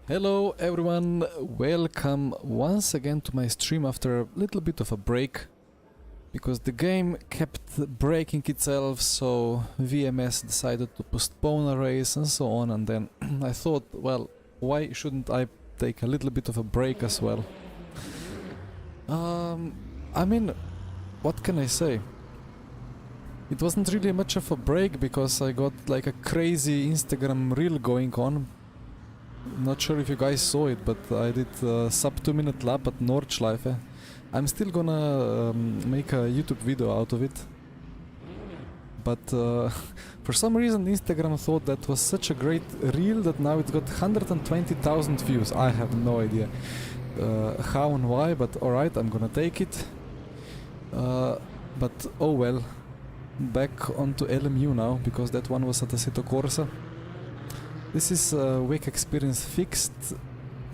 Hello everyone, welcome once again to my stream after a little bit of a break because the game kept breaking itself, so VMS decided to postpone a race and so on, and then I thought, well, why shouldn't I take a little bit of a break as well? I mean, what can I say? It wasn't really much of a break because I got like a crazy Instagram reel going on. Not sure if you guys saw it, but I did a sub 2-minute lap at Nordschleife. I'm still gonna make a YouTube video out of it. But for some reason Instagram thought that was such a great reel that now it's got 120,000 views. I have no idea how and why, but alright, I'm gonna take it. But oh well. Back onto LMU now, because that one was at Assetto Corsa. This is WEC experience fixed.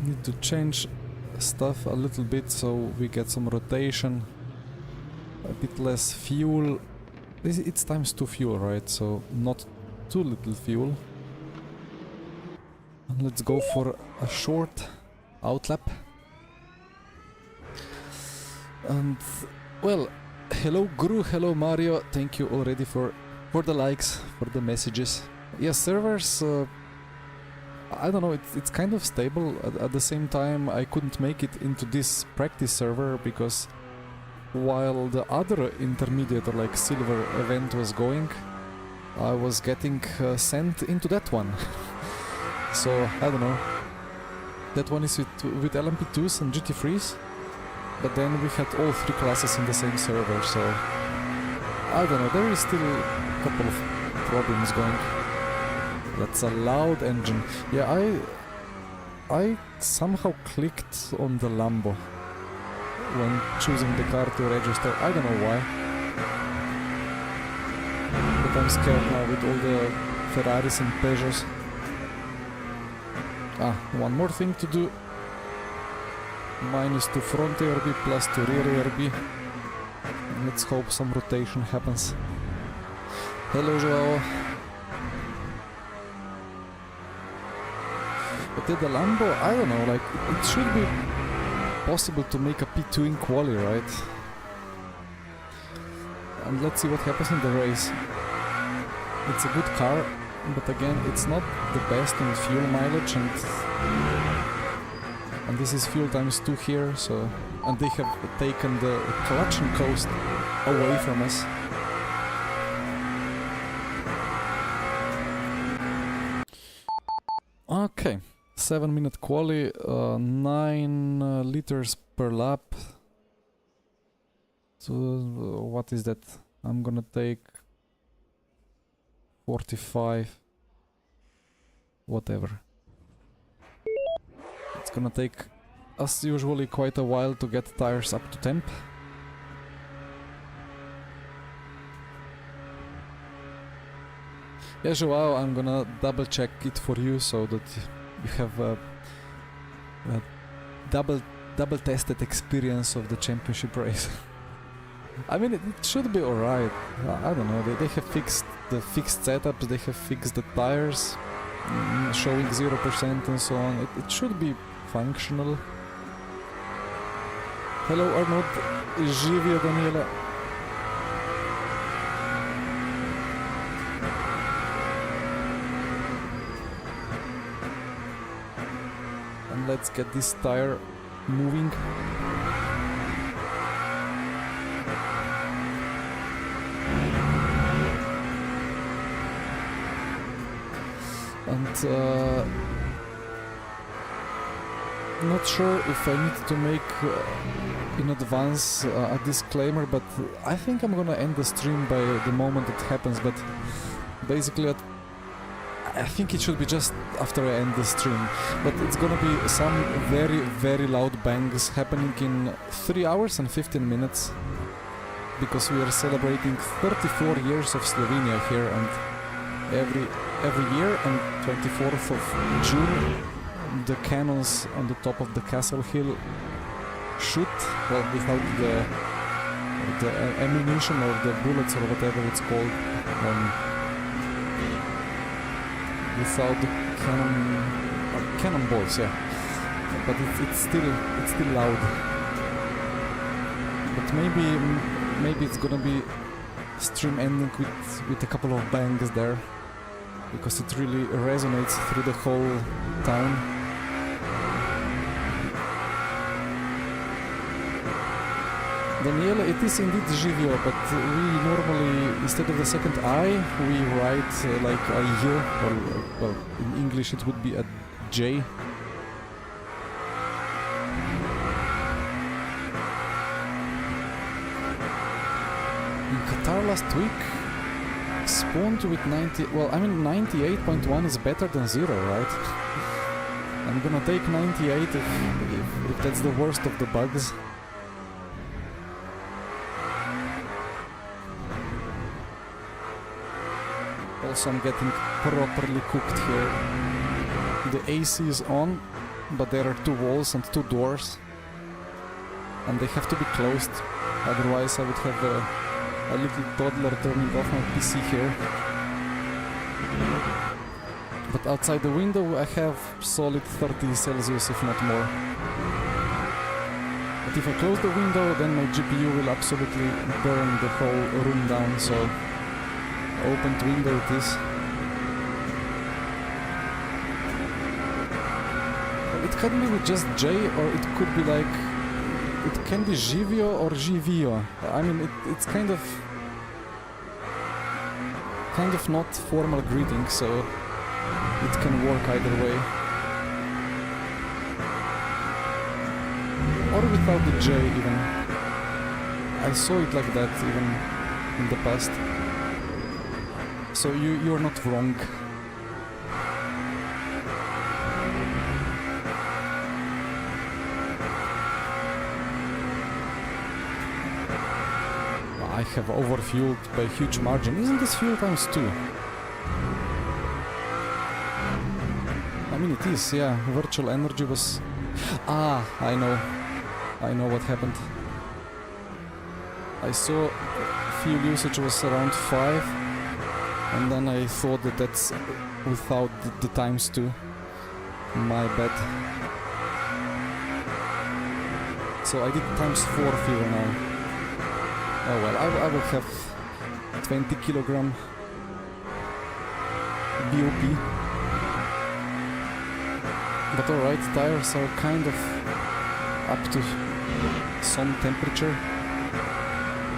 Need to change stuff a little bit so we get some rotation, a bit less fuel. It's times 2 fuel, right? So not too little fuel. And let's go for a short outlap. And well, hello Guru, hello Mario. Thank you already for the likes, for the messages. Yes, servers. I don't know, it's kind of stable. At the same time, I couldn't make it into this practice server because while the other intermediate or like silver event was going, I was getting sent into that one. So, I don't know. That one is with LMP2s and GT3s, but then we had all 3 classes in the same server, so I don't know, there is still a couple of problems going. That's a loud engine. Yeah, I somehow clicked on the Lambo when choosing the car to register. I don't know why. But I'm scared now with all the Ferraris and Peugeots. Ah, one more thing to do. Minus to front ARB plus to rear ARB. Let's hope some rotation happens. Hello, Joao. But the Lambo, I don't know, like, it should be possible to make a P2 in Quali, right? And let's see what happens in the race. It's a good car, but again, it's not the best in fuel mileage, and this is fuel times 2 here, so... And they have taken the clutch and coast away from us. Okay. 7-minute quali, 9 liters per lap. So what is that? I'm gonna take 45. Whatever. It's gonna take, as usually, quite a while to get tires up to temp. Yeah, Joao, I'm gonna double check it for you so that you have a double tested experience of the championship race. I mean, it should be alright. I don't know, they have fixed the fixed setups, they have fixed the tires, showing 0% and so on. It should be functional. Hello Arnold, Živio Daniela. Let's get this tire moving. And not sure if I need to make in advance a disclaimer, but I think I'm gonna end the stream by the moment it happens, but basically I think it should be just after I end the stream, but it's gonna be some very, very loud bangs happening in 3 hours and 15 minutes, because we are celebrating 34 years of Slovenia here, and every year on 24th of June the cannons on the top of the castle hill shoot, well, without the ammunition or the bullets or whatever it's called. Without the cannonballs, yeah. But it's still loud. But maybe it's gonna be stream ending with a couple of bangs there, because it really resonates through the whole town. Daniele, it is indeed Živio, but we normally, instead of the second I, we write like a J, or well, in English it would be a J. In Qatar last week, spawned with 90, well, I mean 98.1 is better than 0, right? I'm gonna take 98 if that's the worst of the bugs. Also, I'm getting properly cooked here. The AC is on, but there are 2 walls and 2 doors, and they have to be closed, otherwise I would have a little toddler turning off my PC here. But outside the window I have solid 30 Celsius, if not more. But if I close the window, then my GPU will absolutely burn the whole room down, so opened window it is. It can be with just J, or it could be like, it can be Živio or Živio. I mean, it's kind of not formal greeting, so it can work either way. Or without the J even. I saw it like that even in the past. So you're not wrong. I have overfueled by a huge margin. Isn't this fuel times 2? I mean it is, yeah. Virtual energy was... Ah, I know what happened. I saw fuel usage was around 5, and then I thought that that's without the times 2. My bad. So I did times 4 fuel now. Oh well, I will have 20 kilogram BOP. But alright, tires are kind of up to some temperature.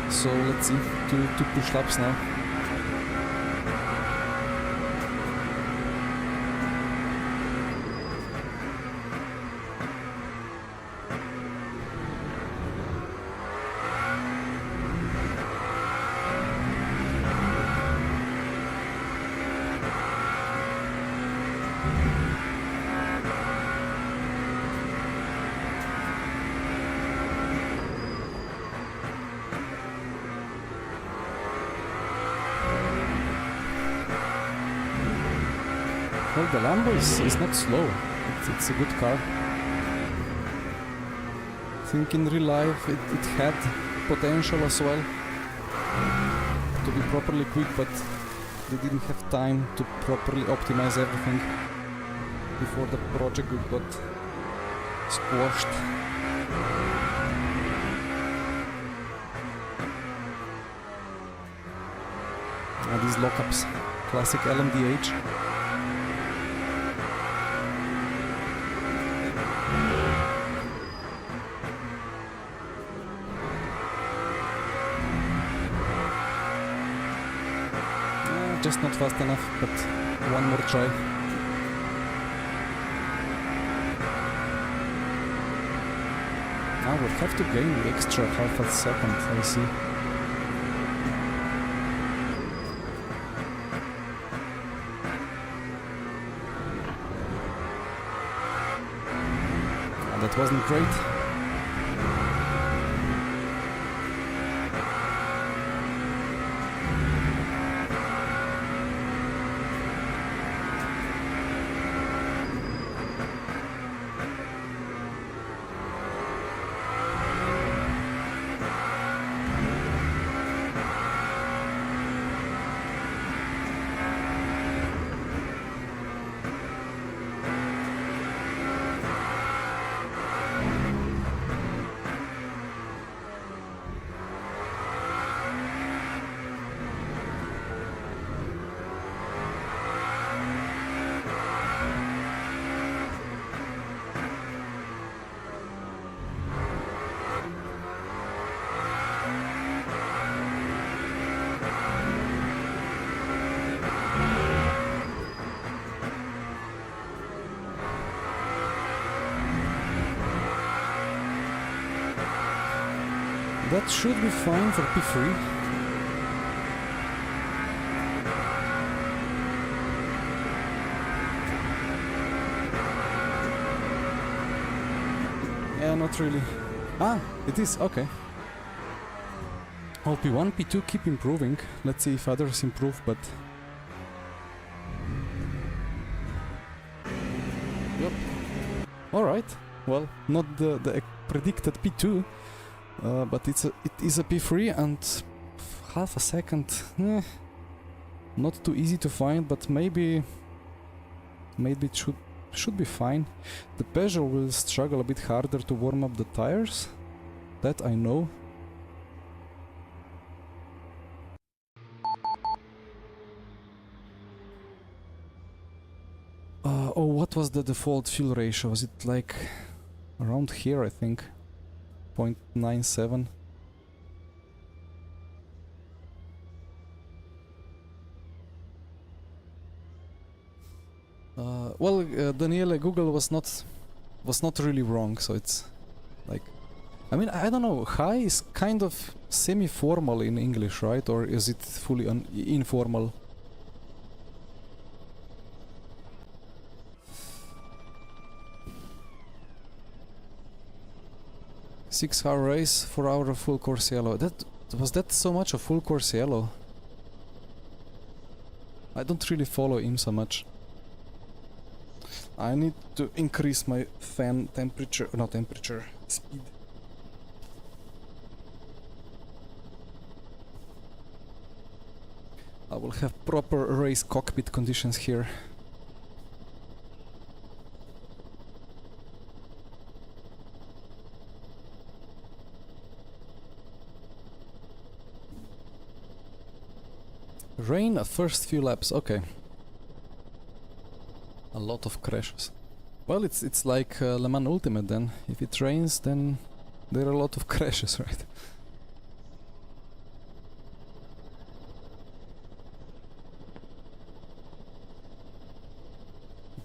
So let's see, two push laps now. Well, the Lambo is not slow. It's a good car. I think in real life it had potential as well to be properly quick, but they didn't have time to properly optimize everything before the project got squashed. And these lockups, classic LMDH. Just not fast enough, but one more try. Now we'll have to gain the extra half a second, I see. And that wasn't great. that should be fine for P3. Yeah, not really. Ah, it is, okay. Well, P1, P2 keep improving. Let's see if others improve, but... Yep. Alright. Well, not the predicted P2, but it is a P3 and half a second. Not too easy to find, but maybe it should be fine. The Peugeot will struggle a bit harder to warm up the tires. That I know. Oh, what was the default fuel ratio? Was it like around here, I think? 0.97. Well, Daniele, Google was not really wrong, so it's like, I mean, I don't know. Hi is kind of semi-formal in English, right? Or is it fully informal? Six-hour race, 4-hour of full course yellow. Was that so much of full course yellow? I don't really follow him so much. I need to increase my fan temperature, not temperature, speed. I will have proper race cockpit conditions here. Rain first few laps, okay. A lot of crashes. Well, it's like Le Mans Ultimate then. If it rains, then there are a lot of crashes, right?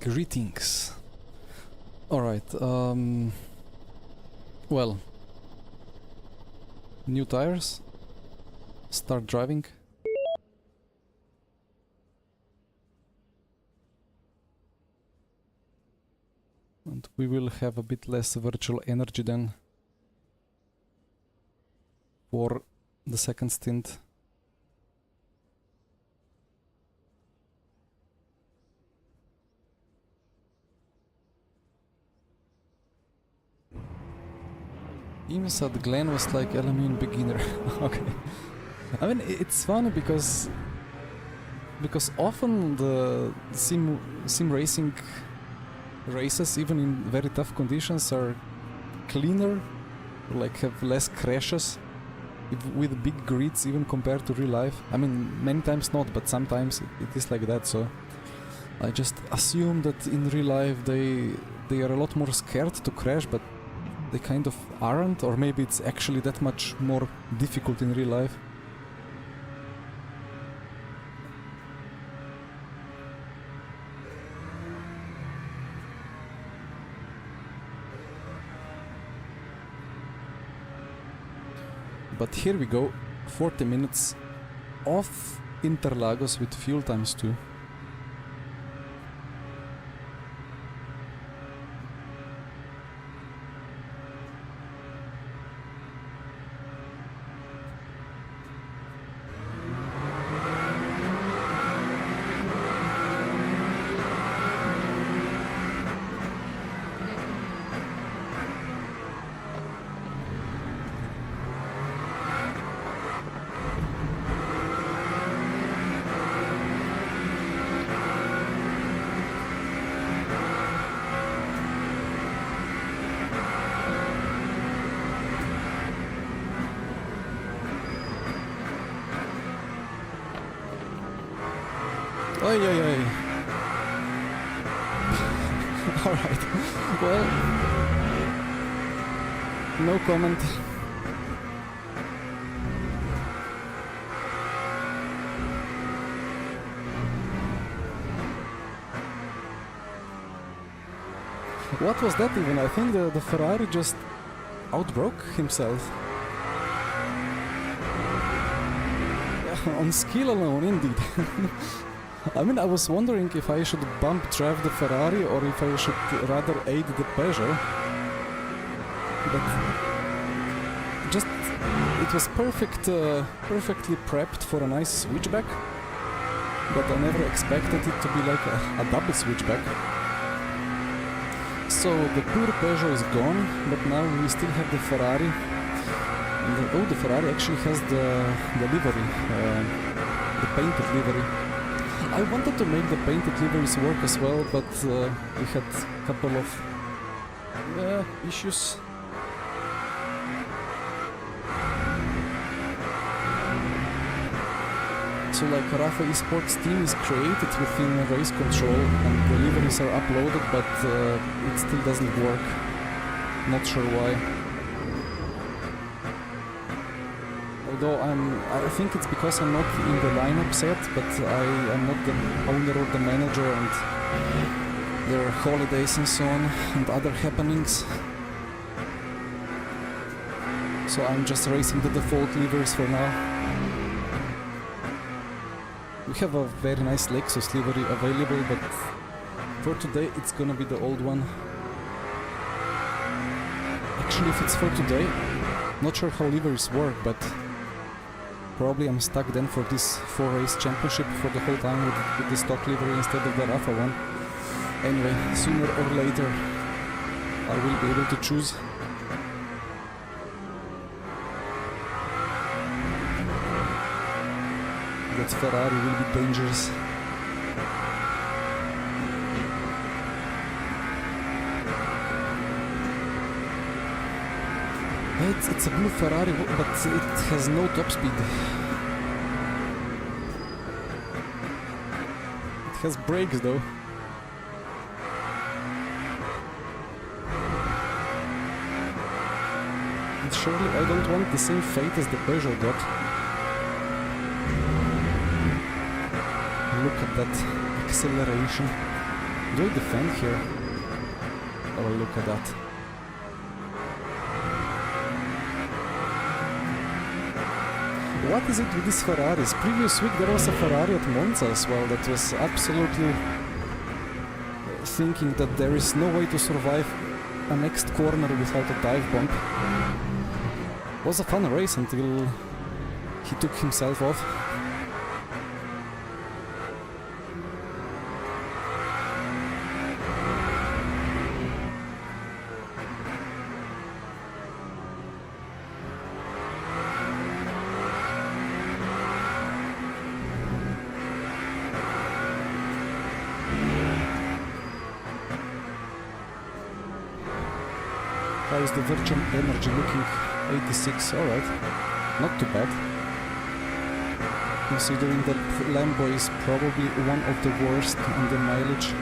Greetings. Alright, well, new tires. Start driving. And we will have a bit less virtual energy then for the second stint. Imsad Glenn was like LMN beginner. Okay. I mean, it's funny because often the sim racing races, even in very tough conditions, are cleaner, like have less crashes with big grids even compared to real life. I mean, many times not, but sometimes it is like that, so I just assume that in real life they are a lot more scared to crash, but they kind of aren't, or maybe it's actually that much more difficult in real life. But here we go, 40 minutes off Interlagos with fuel times 2. Oi, oi, oi. Alright. Well, no comment. What was that even? I think the Ferrari just outbroke himself. on skill alone, indeed. I mean, I was wondering if I should bump drive the Ferrari or if I should rather aid the Peugeot. But just it was perfectly prepped for a nice switchback. But I never expected it to be like a double switchback. So the poor Peugeot is gone, but now we still have the Ferrari. And the Ferrari actually has the livery, the painted livery. I wanted to make the painted liveries work as well, but we had a couple of issues. So like Rafa Esports team is created within race control and the liveries are uploaded, but it still doesn't work. Not sure why. Although I think it's because I'm not in the lineup set, but I am not the owner or the manager, and there are holidays and so on and other happenings. So I'm just racing the default liveries for now. We have a very nice Lexus livery available, but for today it's gonna be the old one. Actually, if it's for today, not sure how liveries work, but probably I'm stuck then for this 4-race championship for the whole time with the stock livery instead of the Rafa one. Anyway, sooner or later I will be able to choose. That Ferrari will be dangerous. It's a blue Ferrari, but it has no top speed. It has brakes though. And surely I don't want the same fate as the Peugeot got. Look at that acceleration. Do I defend here? Oh, look at that. What is it with these Ferraris? Previous week there was a Ferrari at Monza as well that was absolutely thinking that there is no way to survive a next corner without a dive bomb. It was a fun race until he took himself off. How is the Virgin Energy looking? 86, alright. Not too bad. Considering that Lambo is probably one of the worst on the mileage.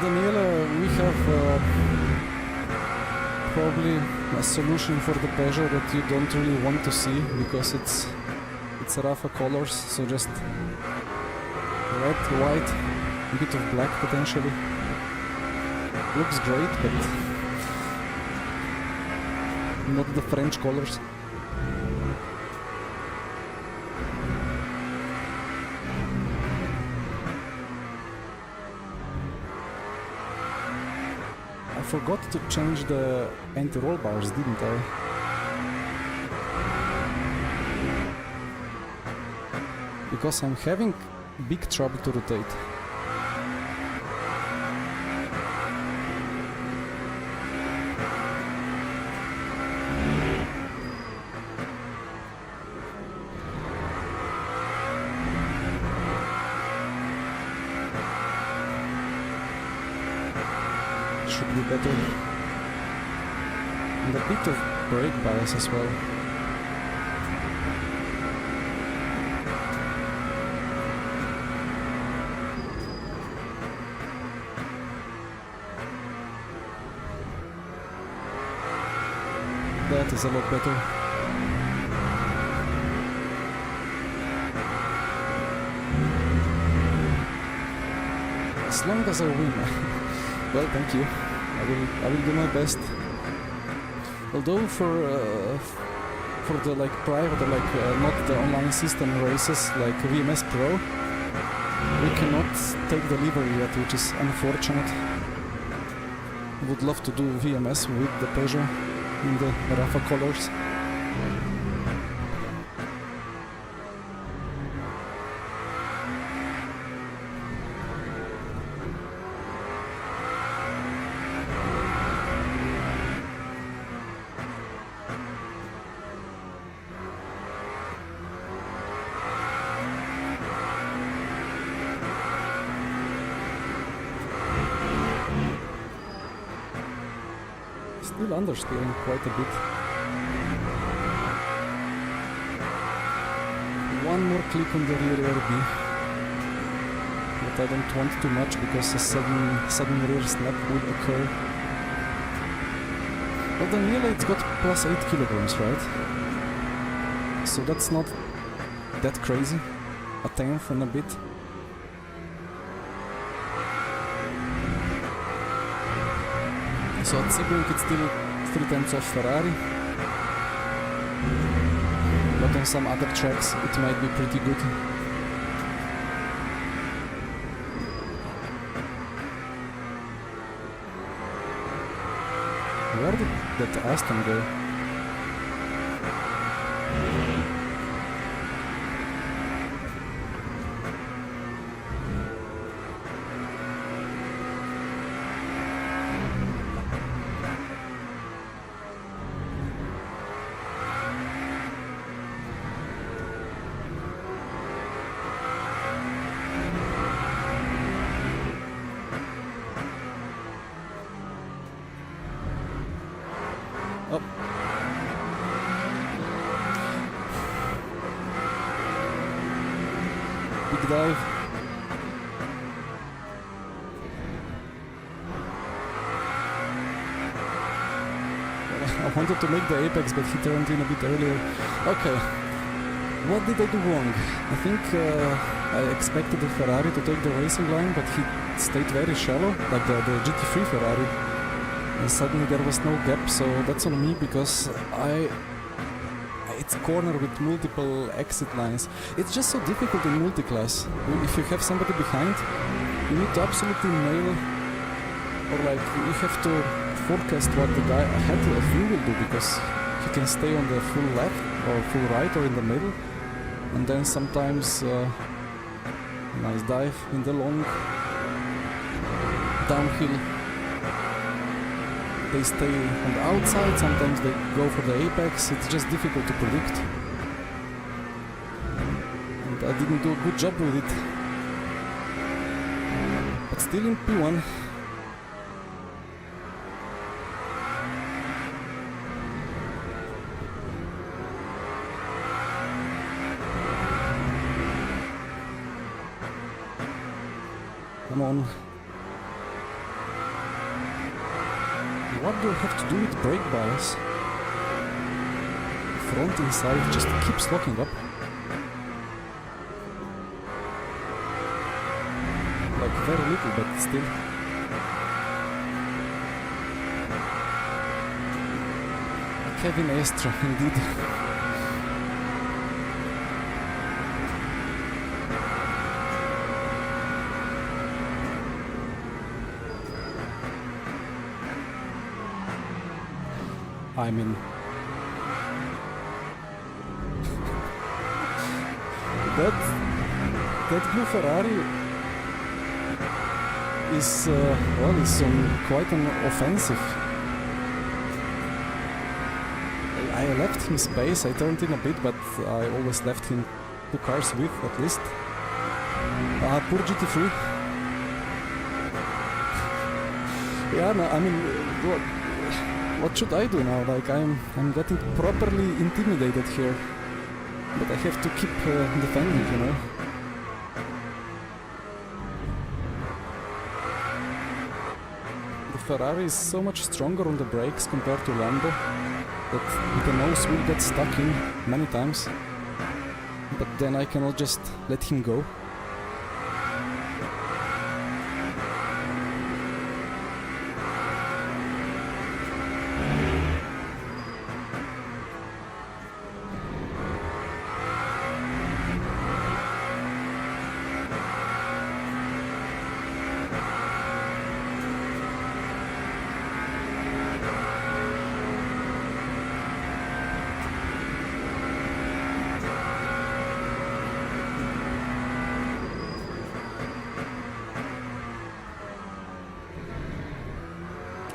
Daniela, we have probably a solution for the Peugeot that you don't really want to see because it's Rafa colors, so just red, white, a bit of black potentially. Looks great, but not the French colors. I forgot to change the anti-roll bars, didn't I? Because I'm having big trouble to rotate. Should be better. And a bit of brake bias as well. that is a lot better. As long as I win. Well, thank you. I will do my best. Although for the like private or like not the online system races like VMS Pro, we cannot take delivery yet, which is unfortunate. Would love to do VMS with the Peugeot in the Rafa colors. Still understeering quite a bit. One more click on the rear RB. But I don't want too much because a sudden rear snap will occur. But the Miele, it's got plus 8 kilograms, right? So that's not that crazy. A tenth and a bit. So at Sebring it's still 3 tenths of Ferrari, but on some other tracks it might be pretty good. Where did that Aston go? Up. Big dive. I wanted to make the apex, but he turned in a bit earlier. Okay. What did I do wrong? I think I expected the Ferrari to take the racing line, but he stayed very shallow, like the GT3 Ferrari. And suddenly there was no gap, so that's on me because it's corner with multiple exit lines. It's just so difficult in multi-class. If you have somebody behind, you need to absolutely nail, or like you have to forecast what the guy ahead of you will do, because he can stay on the full left or full right or in the middle, and then sometimes nice dive in the long downhill. They stay on the outside, sometimes they go for the apex. It's just difficult to predict. And I didn't do a good job with it. But still in P1. Come on. What do I have to do with brake bias? Front inside just keeps locking up. Like very little, but still. Kevin Estra, indeed. I mean, that blue Ferrari is well, is on quite an offensive. I left him space. I turned in a bit, but I always left him 2 cars with at least. Poor GT3. Yeah, no, I mean. What should I do now? Like I'm getting properly intimidated here, but I have to keep defending, you know. The Ferrari is so much stronger on the brakes compared to Lambo. that the nose will get stuck in many times, but then I cannot just let him go.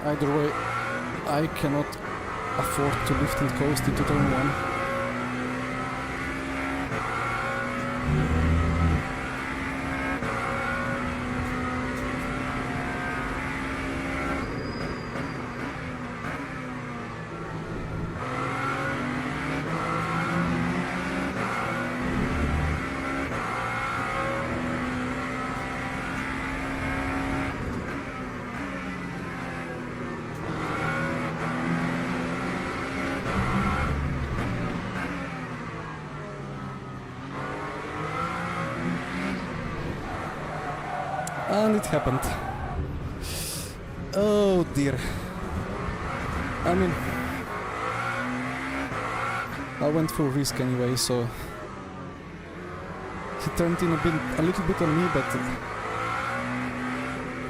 Either way, I cannot afford to lift and coast into turn 1. And it happened. Oh dear. I mean, I went for risk anyway, so he turned in a little bit on me, but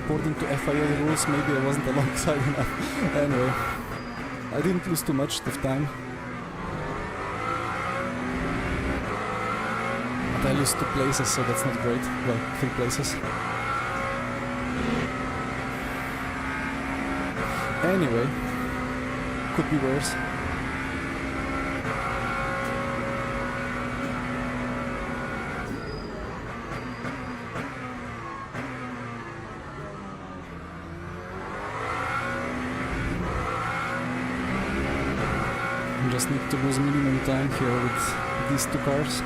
according to FIA rules, maybe I wasn't alongside enough. Anyway, I didn't lose too much this time. But I lost 2 places, so that's not great. Well, 3 places. Anyway, could be worse. Just need to lose minimum time here with these 2 cars.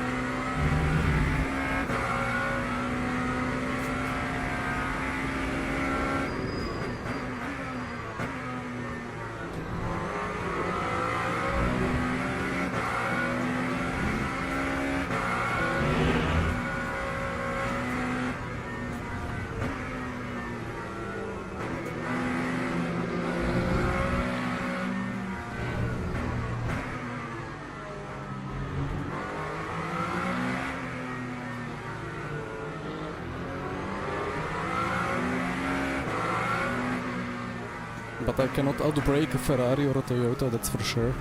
But I cannot outbrake a Ferrari or a Toyota, that's for sure.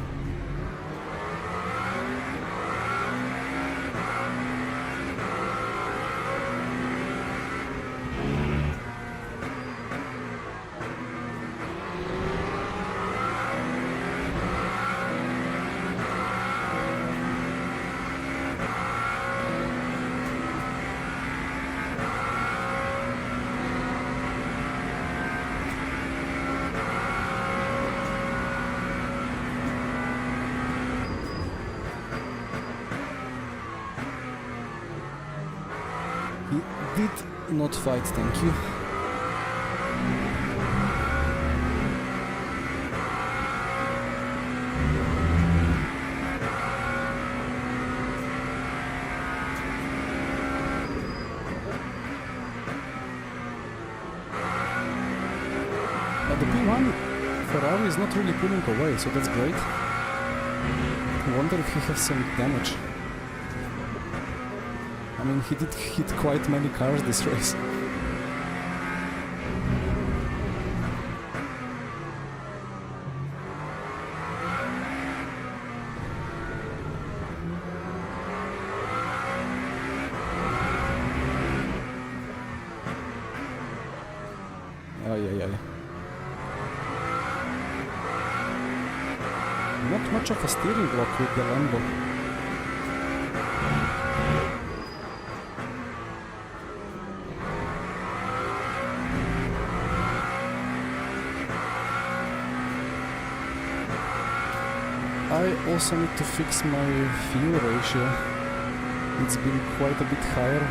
He did not fight, thank you. But the P1 Ferrari is not really pulling away, so that's great. I wonder if he has some damage. I mean, he did hit quite many cars this race. Not much of a steering block with the Lambo. I also need to fix my fuel ratio. It's been quite a bit higher.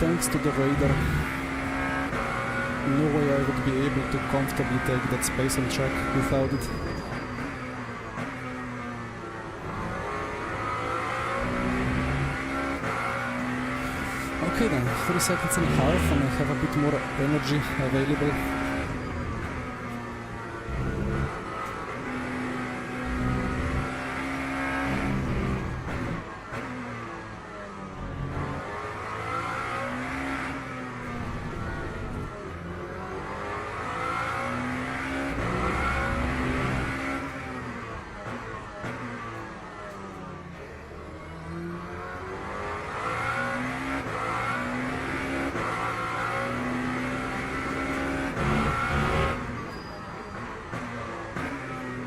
thanks to the radar, no way I would be able to comfortably take that space on track without it. Okay then, 3 seconds and a half and I have a bit more energy available.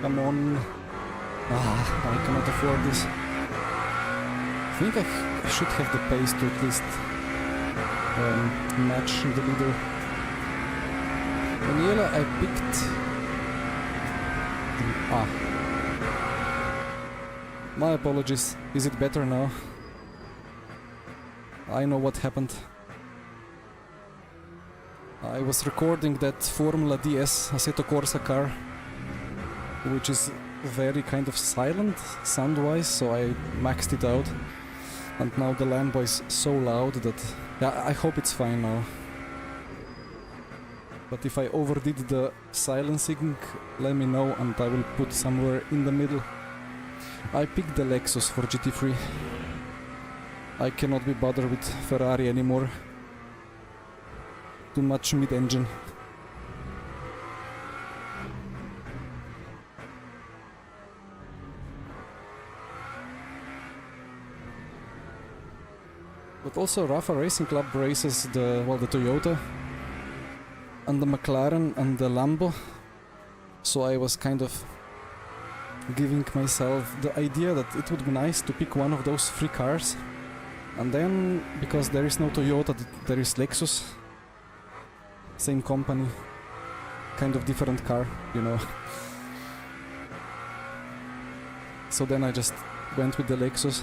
Come on. I cannot afford this. I think I should have the pace to at least match the leader. Daniela, I picked... My apologies. Is it better now? I know what happened. I was recording that Formula DS Assetto Corsa car, which is very kind of silent sound-wise, so I maxed it out. And now the Lambo is so loud that... Yeah, I hope it's fine now. But if I overdid the silencing, let me know and I will put somewhere in the middle. I picked the Lexus for GT3. I cannot be bothered with Ferrari anymore. Too much mid-engine. But also Rafa Racing Club races the Toyota and the McLaren and the Lambo, so I was kind of giving myself the idea that it would be nice to pick one of those 3 cars, and then, because there is no Toyota, there is Lexus, same company, kind of different car, you know. So then I just went with the Lexus.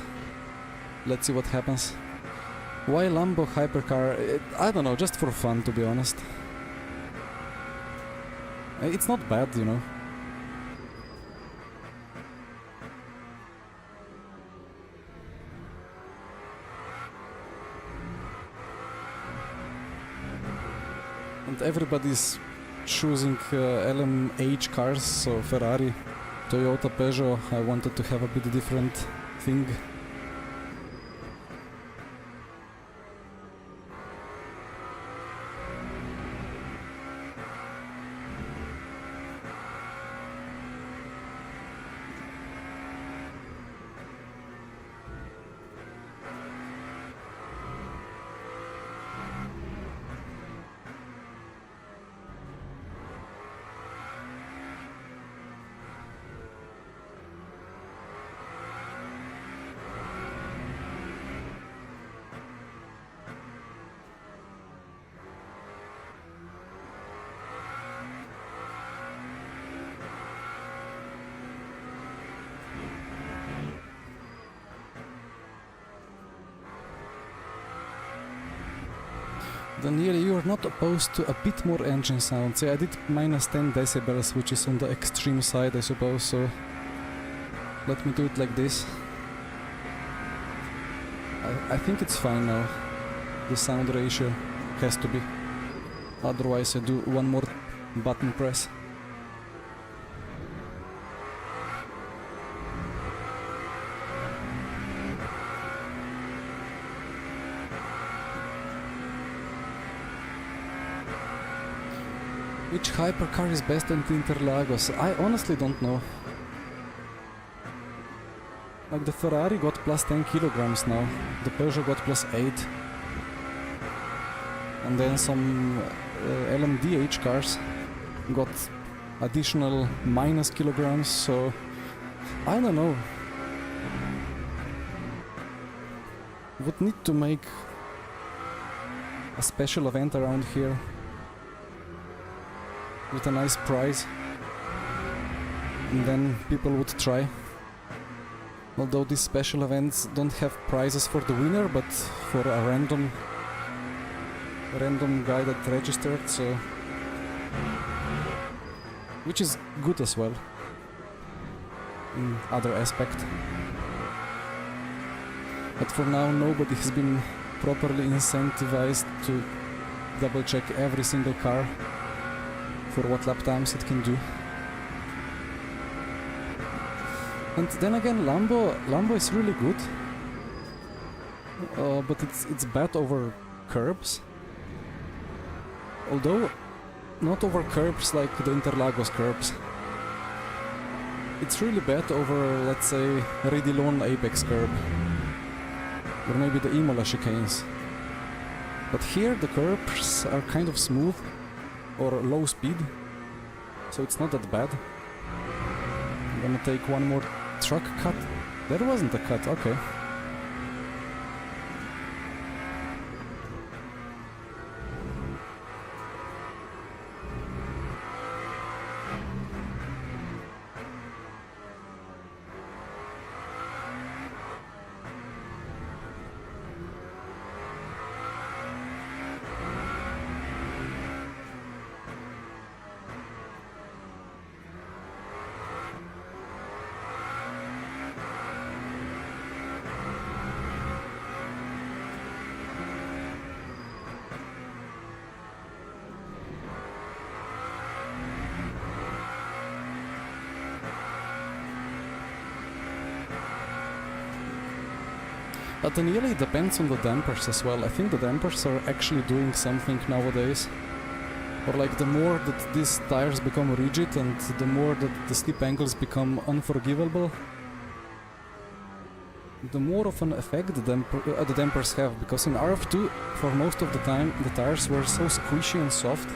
Let's see what happens. Why Lambo hypercar? I don't know, just for fun, to be honest. It's not bad, you know. And everybody's choosing LMH cars, so Ferrari, Toyota, Peugeot. I wanted to have a bit different thing. Daniel, you are not opposed to a bit more engine sounds. Yeah, I did minus 10 decibels, which is on the extreme side, I suppose, so let me do it like this. I think it's fine now. The sound ratio has to be. Otherwise I do one more button press. Which hypercar is best at Interlagos? I honestly don't know. Like the Ferrari got plus 10 kilograms now, the Peugeot got plus 8. And then some LMDH cars got additional minus kilograms, so I don't know. Would need to make a special event around here with a nice prize, and then people would try. Although these special events don't have prizes for the winner, but for a random random guy that registered, so which is good as well in other aspect. But for now nobody has been properly incentivized to double check every single car for what lap times it can do. And then again, Lambo is really good, but it's bad over curbs. Although not over curbs like the Interlagos curbs. It's really bad over, let's say, Redilon Apex curb, or maybe the Imola chicanes. But here the curbs are kind of smooth or low speed, so it's not that bad. I'm gonna take one more truck cut. There wasn't a cut, okay. But then really it depends on the dampers as well. I think the dampers are actually doing something nowadays. Or like the more that these tires become rigid and the more that the slip angles become unforgivable, the more of an effect the dampers have. Because in RF2, for most of the time, the tires were so squishy and soft,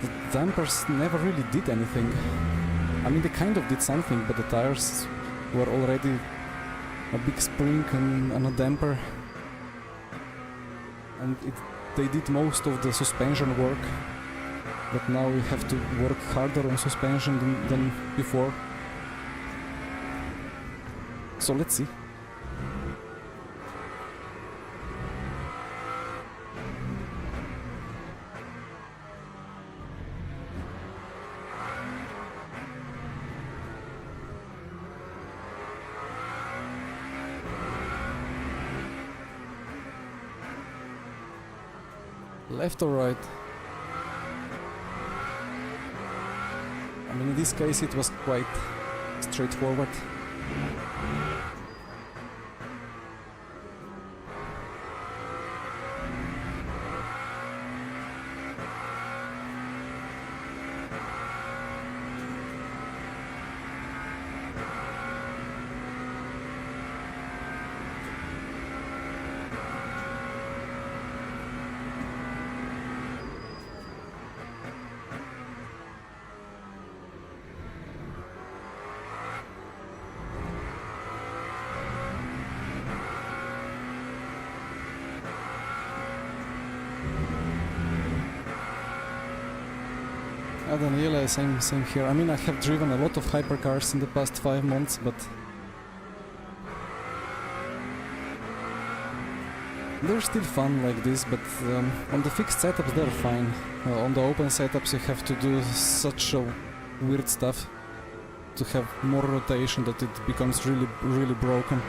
the dampers never really did anything. I mean, they kind of did something, but the tires were already a big spring and a damper, and they did most of the suspension work, but now we have to work harder on suspension than before. So let's see. Left or right? I mean, in this case it was quite straightforward. Daniela, same here. I mean, I have driven a lot of hypercars in the past 5 months, but they're still fun like this. But on the fixed setups, they're fine. On the open setups, you have to do such a weird stuff to have more rotation that it becomes really broken.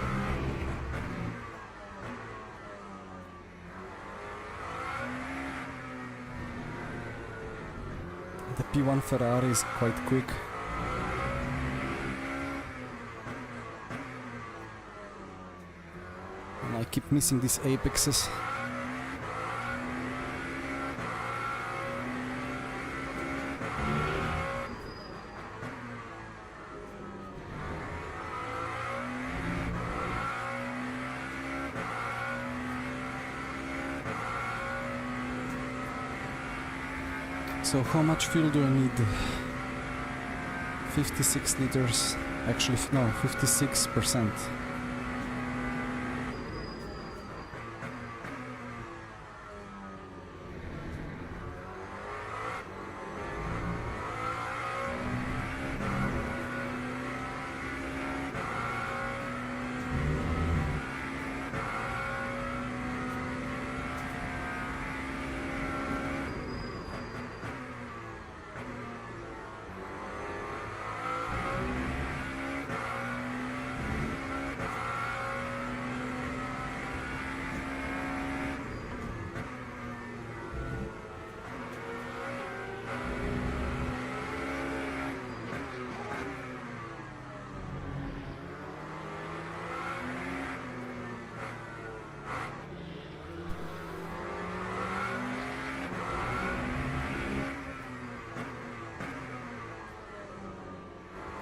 The P1 Ferrari is quite quick. And I keep missing these apexes. So how much fuel do I need? 56 liters. Actually, no, 56%.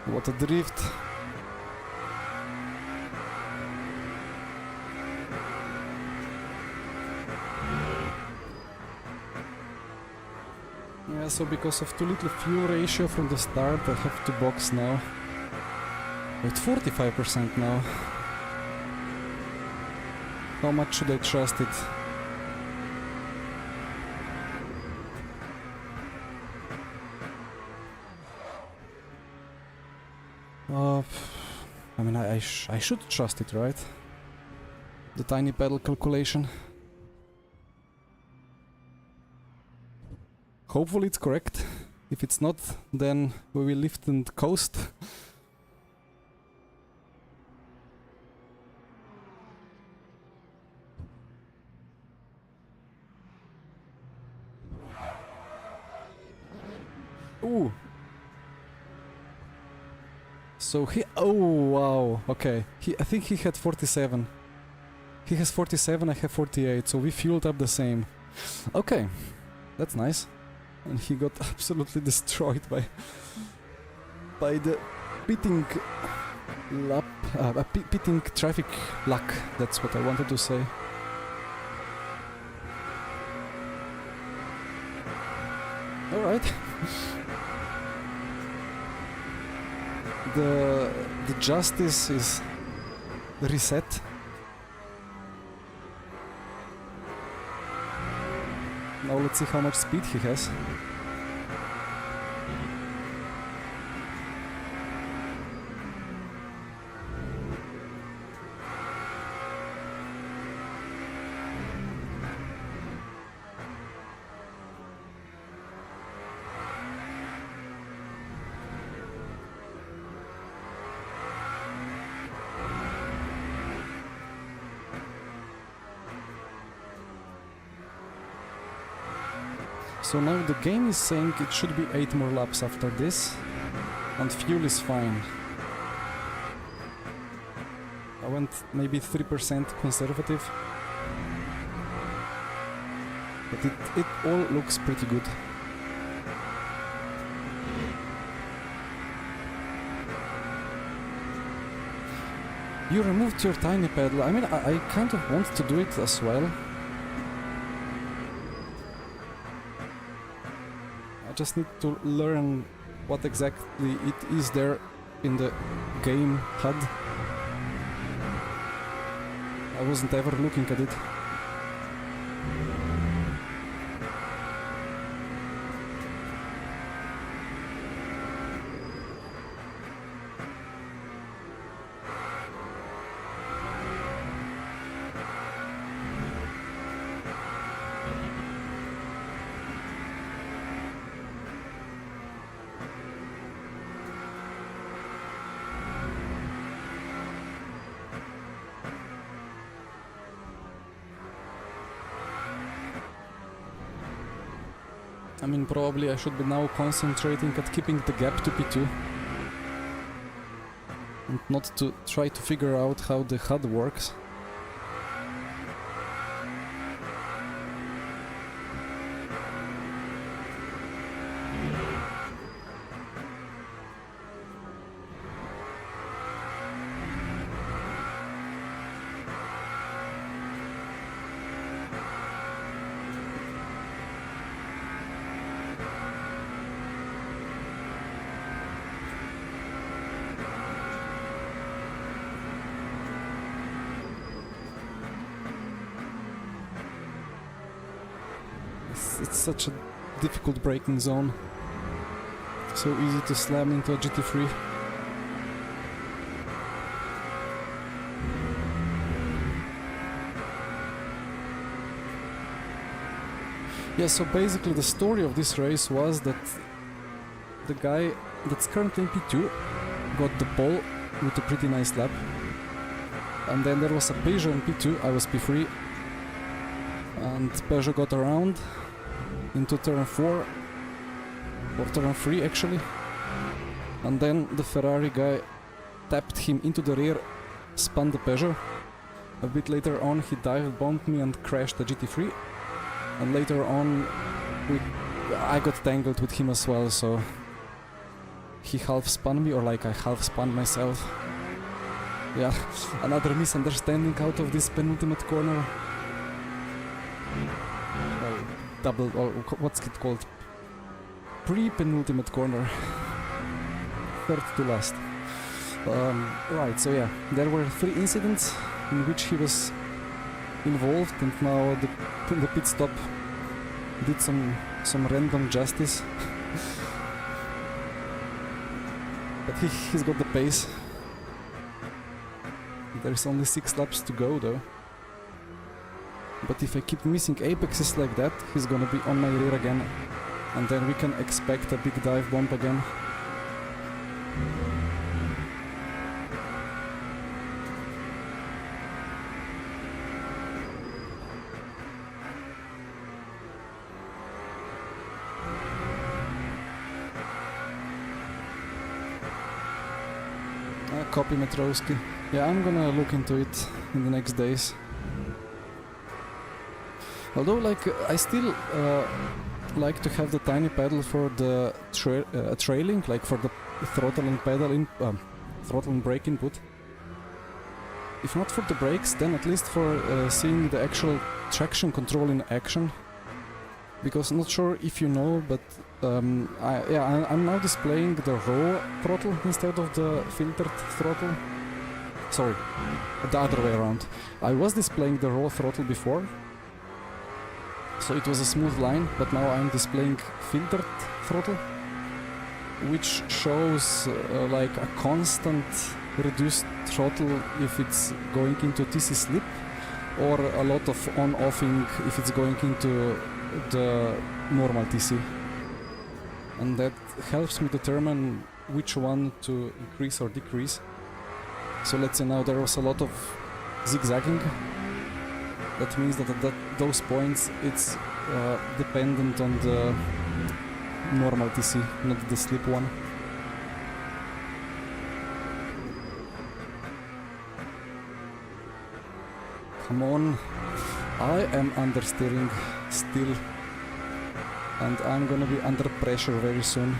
What a drift. Yeah, so because of too little fuel ratio from the start, I have to box now. With 45% now. How much should I trust it? I mean, I should trust it, right? The tiny pedal calculation. Hopefully it's correct. If it's not, then we will lift and coast. Ooh. So he... Oh, wow. Okay. I think he had 47. He has 47, I have 48, so we fueled up the same. Okay. That's nice. And he got absolutely destroyed by the pitting lap... pitting traffic luck. That's what I wanted to say. Alright. The justice is reset. Now let's see how much speed he has. So now the game is saying it should be 8 more laps after this, and fuel is fine. I went maybe 3% conservative, but it all looks pretty good. You removed your tiny pedal. I mean, I kind of want to do it as well. I just need to learn what exactly it is there in the game HUD. I wasn't ever looking at it. I mean, probably I should be now concentrating at keeping the gap to P2 and not to try to figure out how the HUD works. It's such a difficult braking zone. So easy to slam into a GT3. Yeah, so basically the story of this race was that the guy that's currently in P2 got the pole with a pretty nice lap. And then there was a Peugeot in P2, I was P3. And Peugeot got around into turn 4, or turn 3 actually, and then the Ferrari guy tapped him into the rear, spun the Peugeot. A bit later on he dive bombed me and crashed the GT3, and later on I got tangled with him as well, so he half spun me, or like I half spun myself. Yeah, another misunderstanding out of this penultimate corner. Well, double, or what's it called? Pre-penultimate corner. Third to last. Right, so yeah, there were 3 incidents in which he was involved, and now the pit stop did some random justice. But he's got the pace. There's only 6 laps to go though. But if I keep missing apexes like that, he's gonna be on my rear again. And then we can expect a big dive bomb again. Copy Metrowski. Yeah, I'm gonna look into it in the next days. Although, like, I still like to have the tiny pedal for the trailing, like for the throttle and pedal in throttle and brake input. If not for the brakes, then at least for seeing the actual traction control in action. Because I'm not sure if you know, but I'm now displaying the raw throttle instead of the filtered throttle. Sorry, the other way around. I was displaying the raw throttle before, so it was a smooth line, but now I'm displaying filtered throttle, which shows like a constant reduced throttle if it's going into TC slip, or a lot of on-offing if it's going into the normal TC. And that helps me determine which one to increase or decrease. So let's say now there was a lot of zigzagging. That means that at those points it's dependent on the normal TC, not the slip one. Come on, I am understeering still, and I'm gonna be under pressure very soon.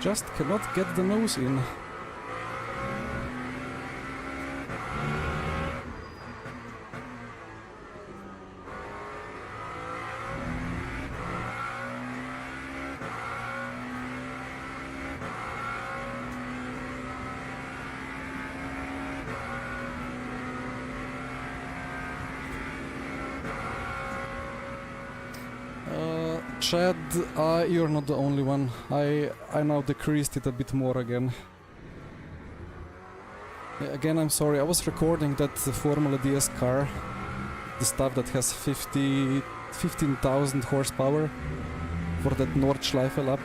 Just cannot get the nose in. Chad, you're not the only one. I now decreased it a bit more again. Yeah, again, I'm sorry, I was recording that Formula DS car, the stuff that has 15,000 horsepower for that Nordschleife lap,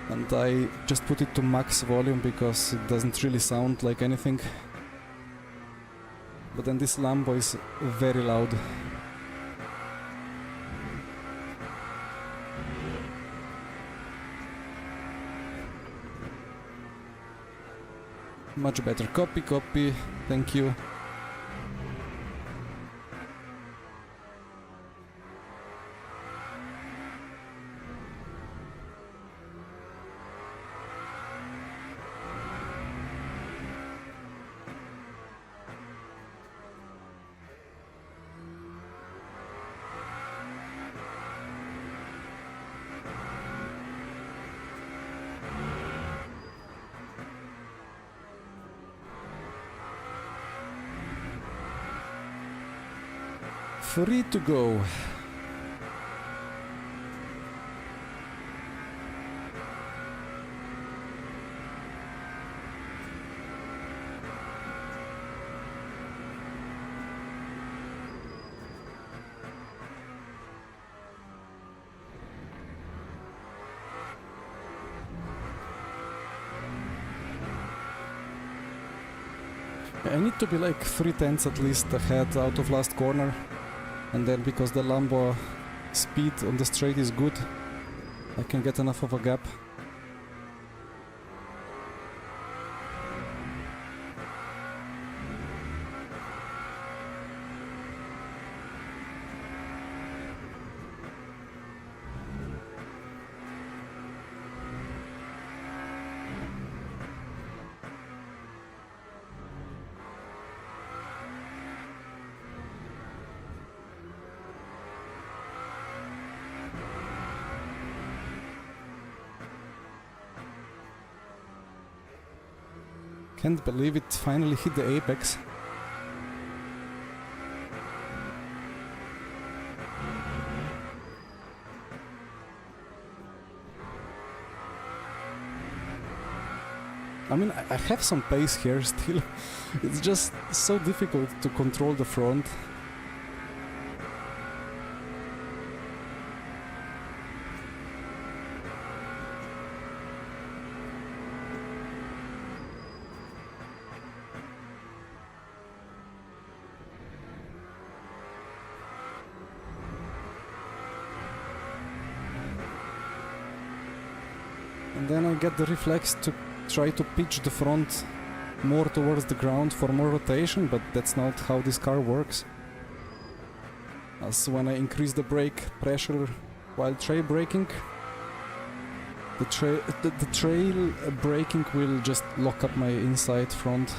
and I just put it to max volume because it doesn't really sound like anything. But then this Lambo is very loud. Much better. Copy, thank you. Free to go. I need to be like 3/10 at least ahead out of last corner, and then because the Lambo speed on the straight is good, I can get enough of a gap. Can't believe it finally hit the apex. I mean, I have some pace here still. It's just so difficult to control the front. And then I get the reflex to try to pitch the front more towards the ground for more rotation, but that's not how this car works. As when I increase the brake pressure while trail braking, the trail braking will just lock up my inside front,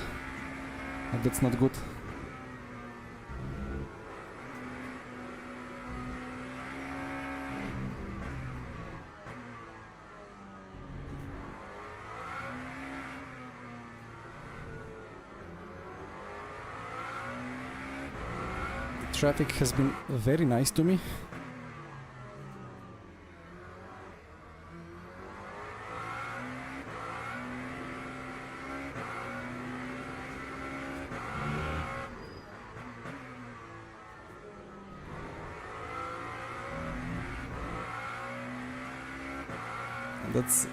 and that's not good. Traffic has been very nice to me.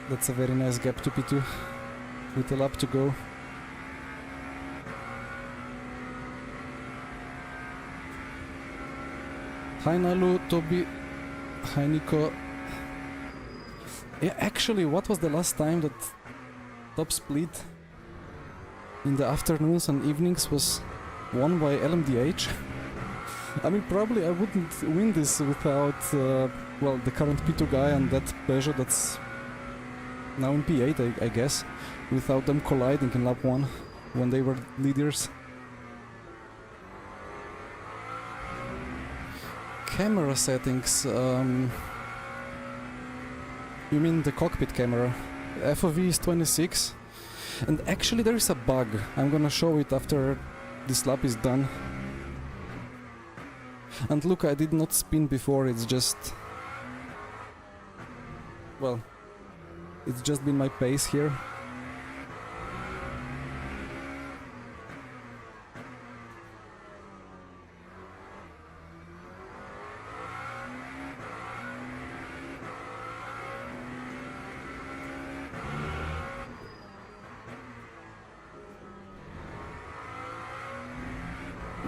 That's a very nice gap to P2 with a lap to go. Hi Nalu, Toby, hi Nico. Yeah, actually, what was the last time that top split in the afternoons and evenings was won by LMDH? I mean, probably I wouldn't win this without, well, the current P2 guy and that Peugeot that's now in P8, I guess, without them colliding in lap 1 when they were leaders. Camera settings, you mean the cockpit camera? FOV is 26, and actually there is a bug. I'm gonna show it after this lap is done. And look, I did not spin before, it's just... well, it's just been my pace here.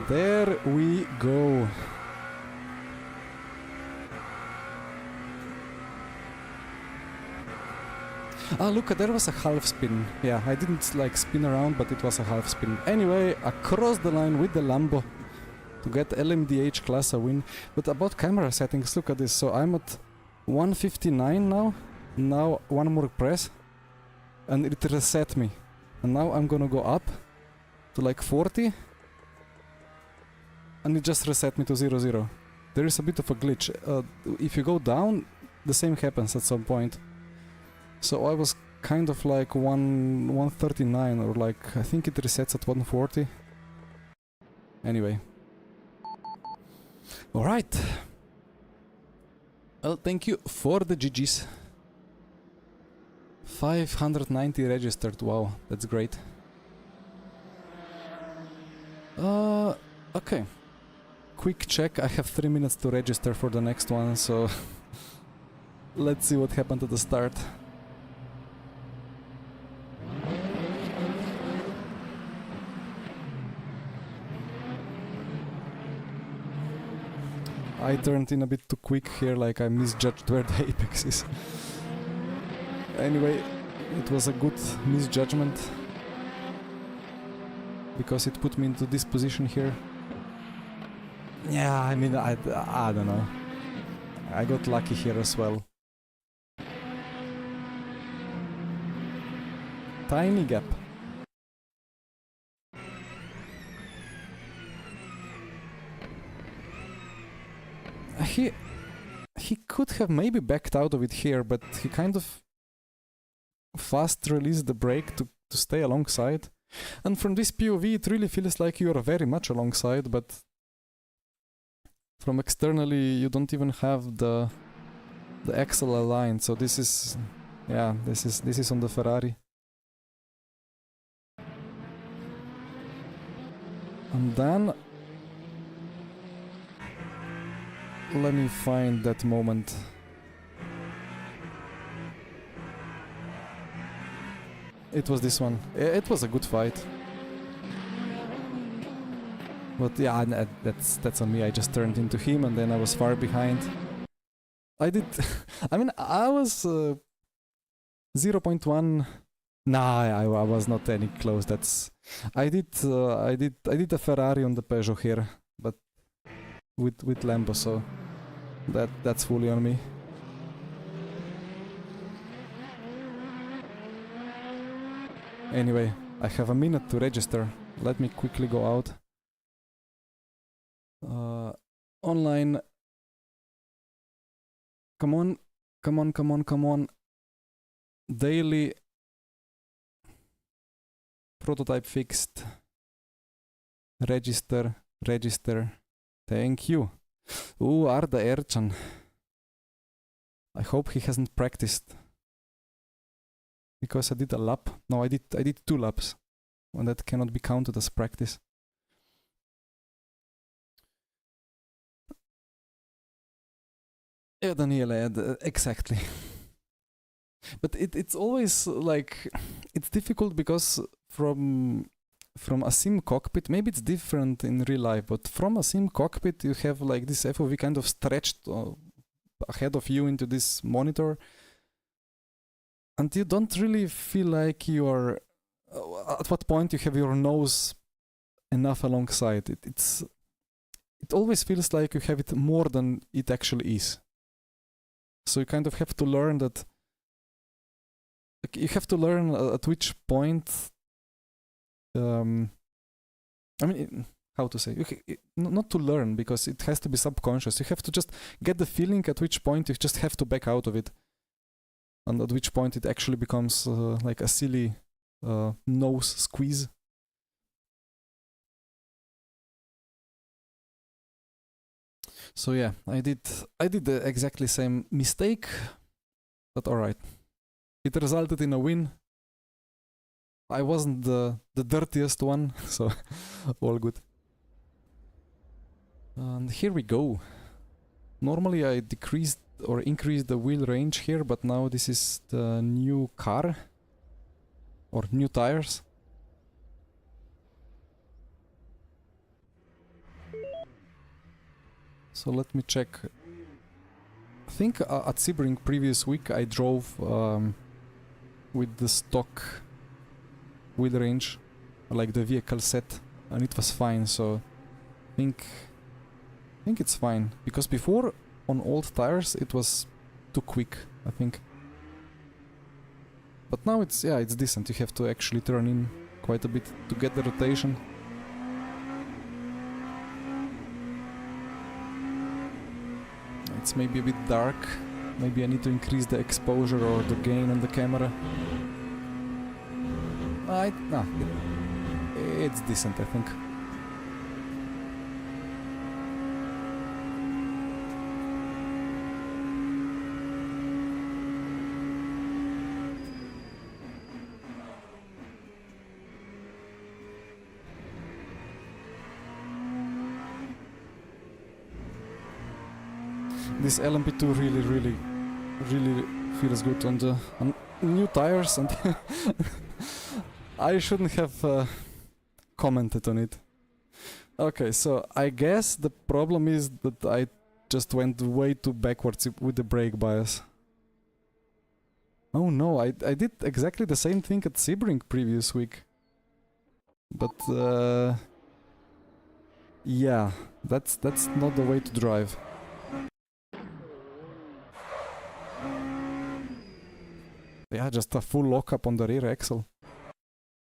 There we go. Ah, look, there was a half spin. Yeah, I didn't like spin around, but it was a half spin. Anyway, across the line with the Lambo to get LMDH class a win. But about camera settings, look at this. So I'm at 159 now. Now one more press and it reset me. And now I'm gonna go up to like 40. And it just reset me to 0, 0. There is a bit of a glitch. If you go down, the same happens at some point. So I was kind of like 139, or like, I think it resets at 140. Anyway. Alright. Well, thank you for the GGs. 590 registered, wow, that's great. Okay. Quick check, I have 3 minutes to register for the next one, so let's see what happened at the start. I turned in a bit too quick here, like I misjudged where the apex is. Anyway, it was a good misjudgment, because it put me into this position here. Yeah, I mean, I don't know. I got lucky here as well. Tiny gap. He could have maybe backed out of it here, but he kind of fast released the brake to stay alongside. And from this POV it really feels like you are very much alongside, but from externally you don't even have the axle aligned, so this is, yeah, this is on the Ferrari. And then let me find that moment. It was this one. It was a good fight. But yeah, that's on me. I just turned into him and then I was far behind. I did... I mean, I was 0.1... Nah, I was not any close. That's... I did a Ferrari on the Peugeot here, but with Lambo, so that's fully on me. Anyway, I have a minute to register. Let me quickly go out. Online. Come on, come on, come on, come on. Daily. Prototype fixed. Register, register. Thank you. Ooh, Arda Ercan. I hope he hasn't practiced. Because I did a lap. No, I did 2 laps. And that cannot be counted as practice. Yeah, Daniele, exactly. But it's always like, it's difficult because from a sim cockpit, maybe it's different in real life, but from a sim cockpit you have like this FOV kind of stretched ahead of you into this monitor, and you don't really feel like you are, at what point you have your nose enough alongside. It always feels like you have it more than it actually is. So you kind of have to learn that, you have to learn at which point, I mean, how to say, not to learn, because it has to be subconscious. You have to just get the feeling at which point you just have to back out of it, and at which point it actually becomes like a silly nose squeeze. So yeah, I did the exactly same mistake, but alright. It resulted in a win. I wasn't the dirtiest one, so all good. And here we go. Normally I decreased or increased the wheel range here, but now this is the new car, or new tires. So let me check. I think at Sebring previous week I drove with the stock wheel range, like the vehicle set, and it was fine, so I think it's fine, because before on old tires it was too quick, I think. But now it's, yeah, it's decent. You have to actually turn in quite a bit to get the rotation. It's maybe a bit dark. Maybe I need to increase the exposure or the gain on the camera. It's decent, I think. This LMP2 really feels good on the new tires, and I shouldn't have commented on it. Okay, so I guess the problem is that I just went way too backwards with the brake bias. Oh no, I did exactly the same thing at Sebring previous week. But yeah, that's not the way to drive. Yeah, just a full lockup on the rear axle.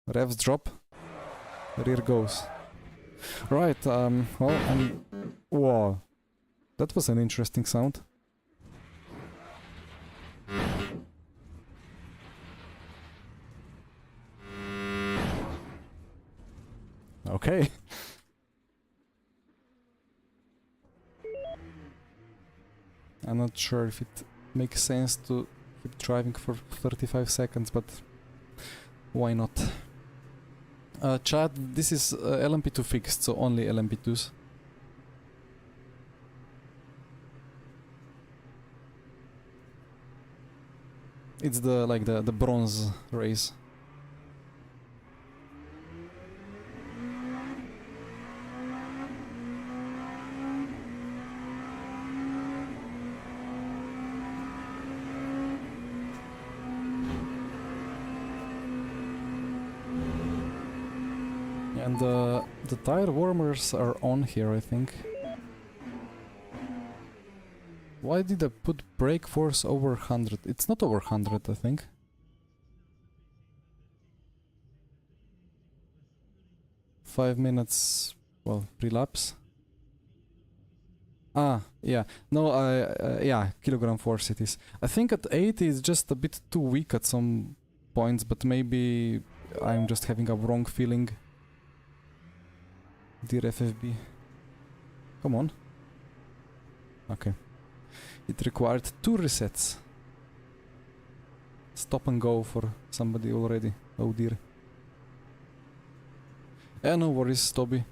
Revs drop, rear goes. Right, well, Whoa, that was an interesting sound. Okay. I'm not sure if it makes sense to keep driving for 35 seconds, but why not? Chat, this is LMP2 fixed, so only LMP2s. It's the bronze race. And the tire warmers are on here, I think. Why did I put brake force over 100? It's not over 100, I think. Five minutes, well, relapse. Ah, yeah. No, yeah, kilogram force it is. I think at 80 it's just a bit too weak at some points, but maybe I'm just having a wrong feeling. Dear FFB. Come on. Okay. It required 2 resets. Stop and go for somebody already. Oh dear. Yeah, no worries, Toby.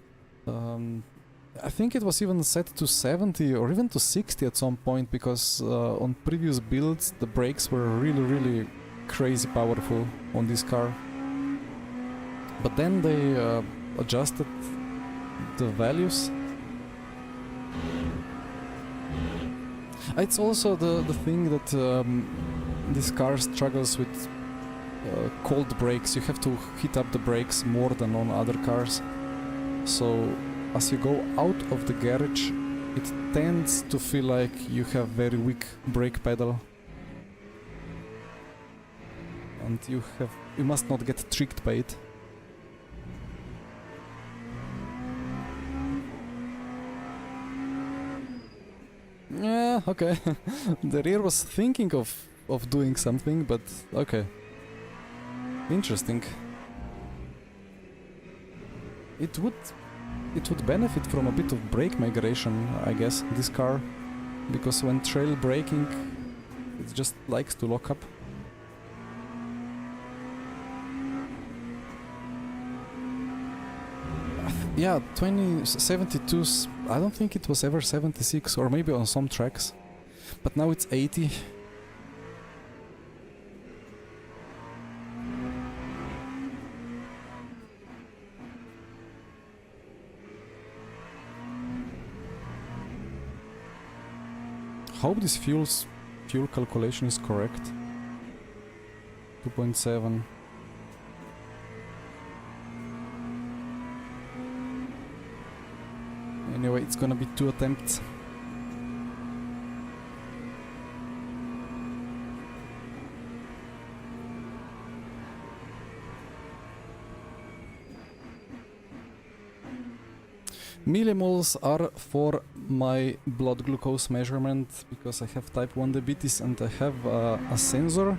I think it was even set to 70 or even to 60 at some point, because on previous builds the brakes were really crazy powerful on this car. But then they adjusted the values. It's also the thing that this car struggles with cold brakes. You have to heat up the brakes more than on other cars. So as you go out of the garage, it tends to feel like you have very weak brake pedal. And you must not get tricked by it. Yeah, okay. The rear was thinking of doing something, but okay. Interesting. It would benefit from a bit of brake migration, I guess, this car, because when trail braking, it just likes to lock up. Yeah, 72s, I don't think it was ever 76, or maybe on some tracks, but now it's 80. Hope this fuel calculation is correct. 2.7. Anyway, it's gonna be 2 attempts. Millimoles are for my blood glucose measurement, because I have type 1 diabetes and I have a sensor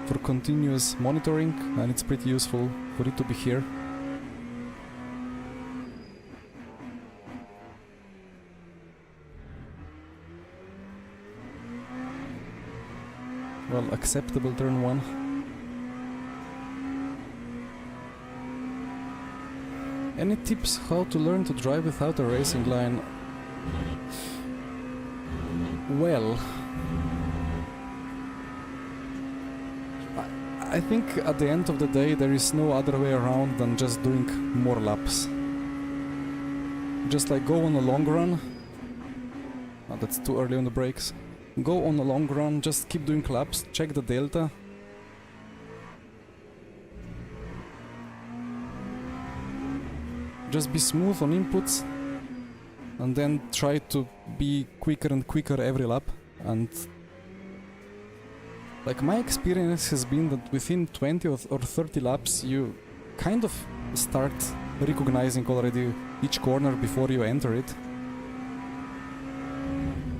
for continuous monitoring, and it's pretty useful for it to be here. Well, acceptable turn 1. Any tips how to learn to drive without a racing line? Well, I think at the end of the day there is no other way around than just doing more laps. Just like go on a long run, Oh, that's too early on the brakes. Go on a long run, just keep doing laps, check the delta. Just be smooth on inputs and then try to be quicker and quicker every lap. And like my experience has been that within 20 or 30 laps you kind of start recognizing already each corner before you enter it.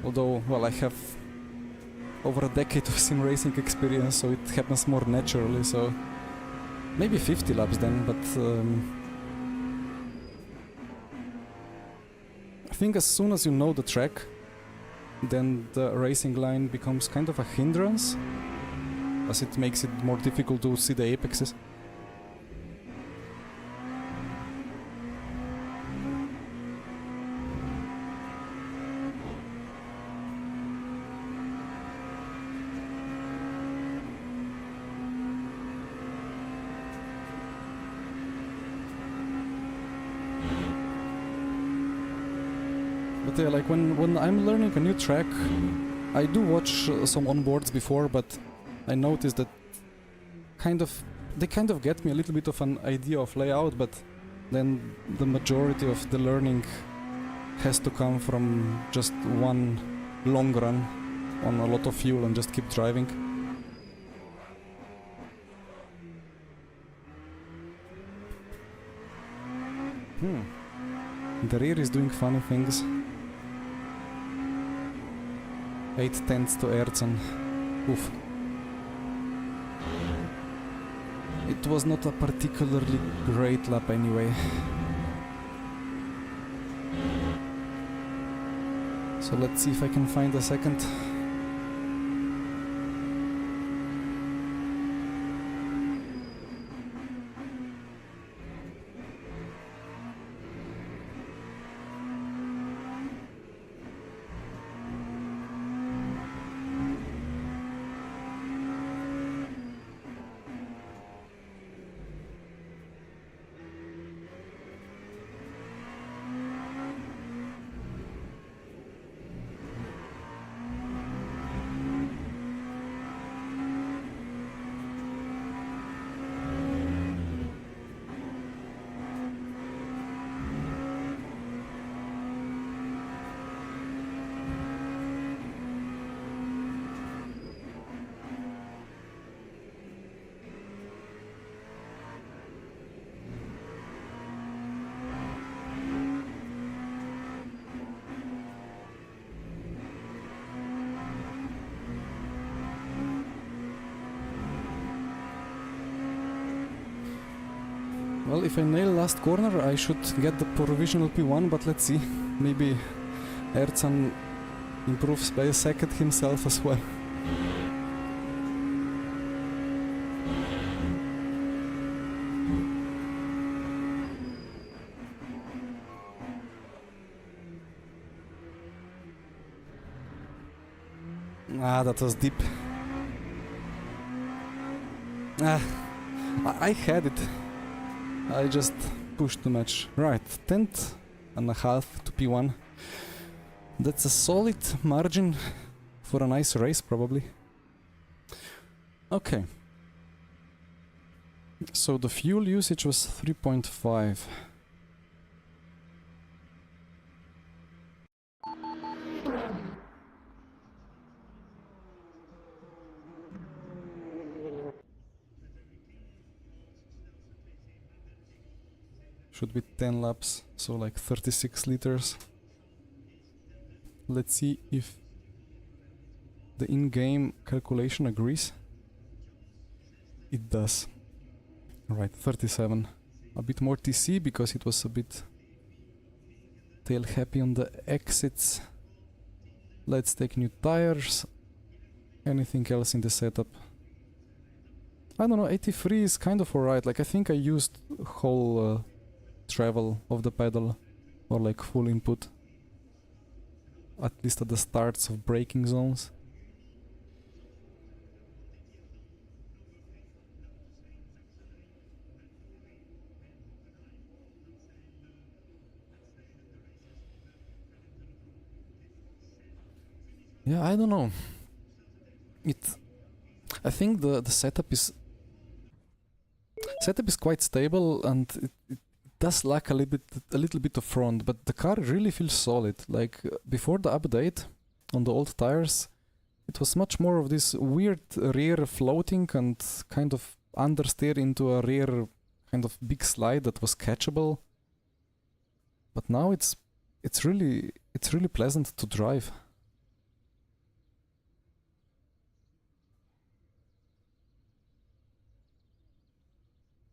Although, well, I have over a decade of sim racing experience, so it happens more naturally, so maybe 50 laps then, but I think as soon as you know the track, then the racing line becomes kind of a hindrance, as it makes it more difficult to see the apexes. But yeah, like when I'm learning a new track, I do watch some onboards before, but I noticed that they kind of get me a little bit of an idea of layout, but then the majority of the learning has to come from just one long run on a lot of fuel and just keep driving. The rear is doing funny things. 8/10 to Erzen. Oof. It was not a particularly great lap anyway. So let's see if I can find a second. Well, if I nail last corner, I should get the provisional P1, but let's see. Maybe Erzen improves by a second himself as well. Ah, that was deep. Ah, I had it. I just pushed too much. Right, 10.5 to P1. That's a solid margin for a nice race, probably. Okay. So the fuel usage was 3.5. Should be 10 laps, so like 36 liters. Let's see if the in-game calculation agrees. It does. Alright, 37. A bit more TC because it was a bit tail happy on the exits. Let's take new tires. Anything else in the setup? I don't know, 83 is kind of alright. Like I think I used whole travel of the pedal, or like full input, at least at the starts of braking zones. Yeah, I don't know. I think the setup is quite stable, and it does lack a little bit of front, but the car really feels solid. Like before the update on the old tires, it was much more of this weird rear floating and kind of understeer into a rear kind of big slide that was catchable. But now it's really pleasant to drive.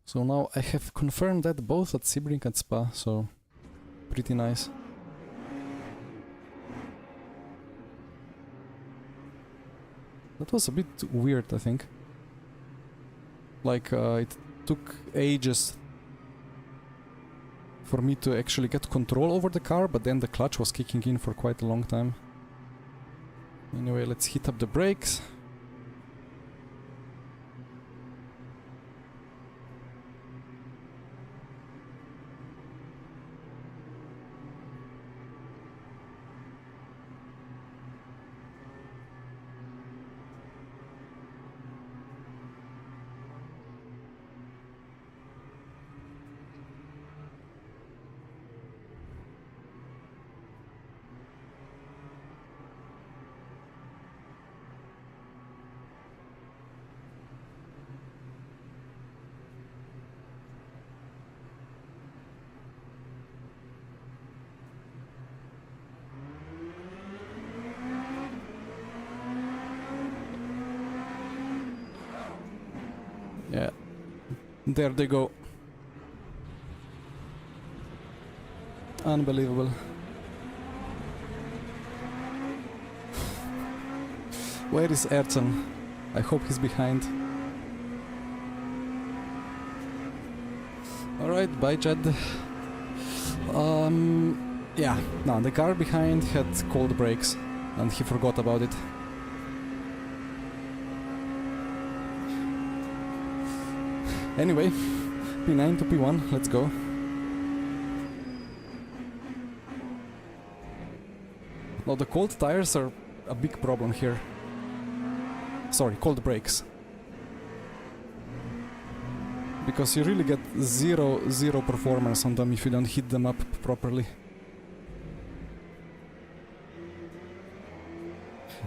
So now I have confirmed that both at Sebring and Spa, so pretty nice. That was a bit weird, I think. Like, it took ages for me to actually get control over the car, but then the clutch was kicking in for quite a long time. Anyway, let's hit up the brakes. Yeah, there they go. Unbelievable. Where is Erzen? I hope he's behind. Alright, bye Jed. Yeah, no, the car behind had cold brakes and he forgot about it. Anyway, P9 to P1, let's go. Now the cold tires are a big problem here. Sorry, cold brakes. Because you really get zero performance on them if you don't hit them up properly.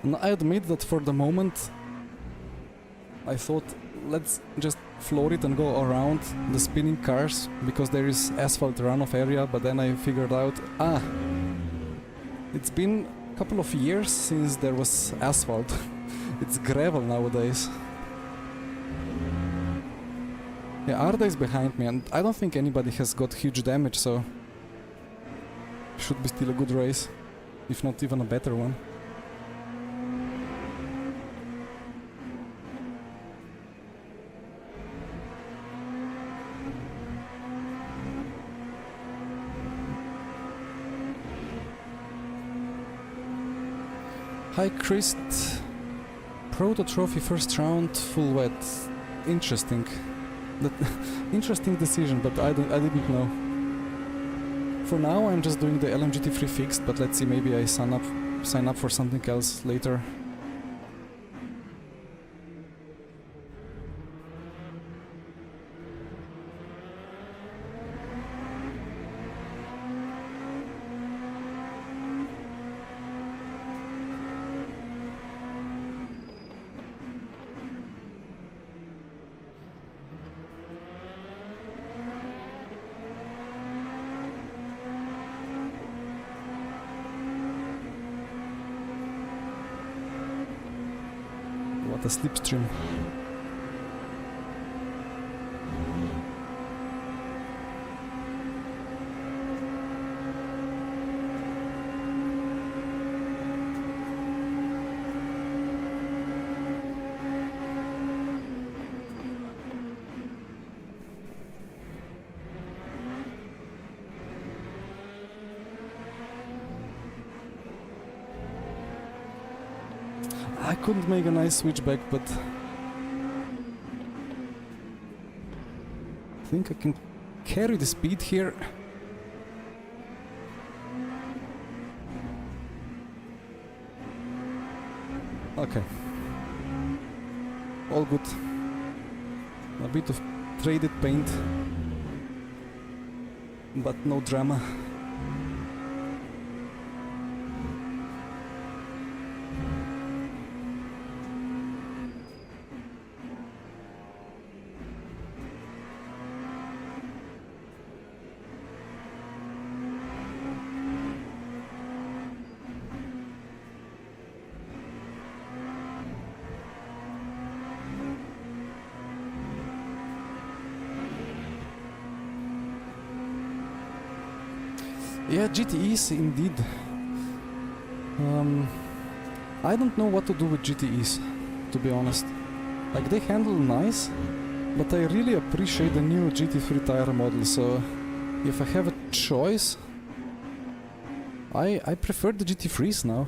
And I admit that for the moment I thought, let's just floor it and go around the spinning cars because there is asphalt runoff area, but then I figured out, it's been a couple of years since there was asphalt. It's gravel nowadays. Yeah, Arda is behind me and I don't think anybody has got huge damage, so should be still a good race, if not even a better one. Hi Christ, Proto Trophy first round, full wet. Interesting. Interesting decision, but I didn't know. For now I'm just doing the LMGT3 fixed, but let's see, maybe I sign up for something else later. What a slipstream. I couldn't make a nice switchback, but I think I can carry the speed here. Okay. All good. A bit of traded paint, but no drama. Yeah, GTEs indeed. I don't know what to do with GTEs, to be honest. Like, they handle nice, but I really appreciate the new GT3 tire model, so if I have a choice, I prefer the GT3s now.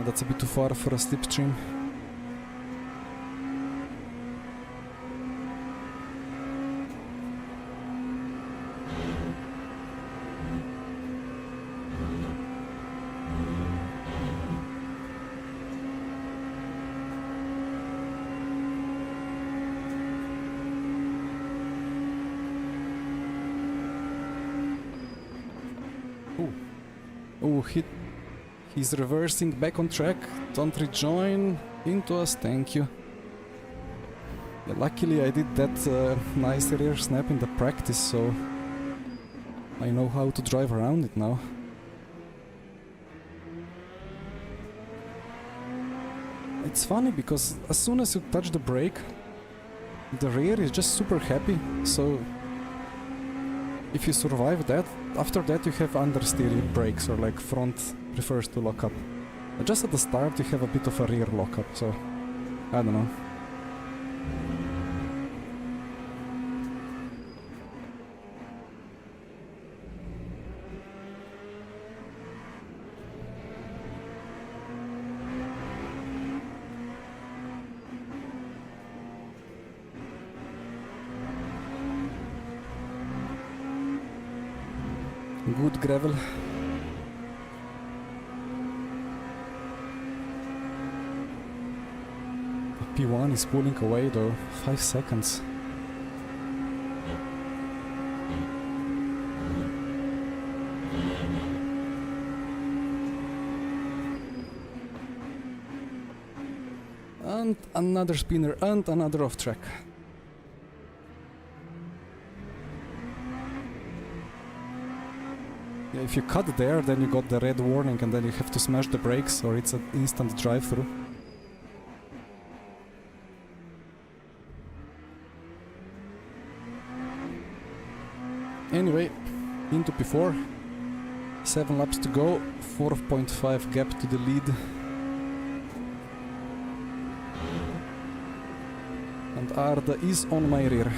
That's a bit too far for a slipstream. Oh, he's reversing back on track. Don't rejoin into us, thank you. Yeah, luckily I did that nice rear snap in the practice, so I know how to drive around it now. It's funny because as soon as you touch the brake, the rear is just super happy, so if you survive that, after that you have understeering brakes, or like front prefers to lock up. But just at the start you have a bit of a rear lockup, so I don't know. Good gravel. P1 is pulling away though, 5 seconds. And another spinner and another off track. Yeah, if you cut there, then you got the red warning and then you have to smash the brakes or it's an instant drive-through. Anyway, into P4, 7 laps to go, 4.5 gap to the lead. And Arda is on my rear.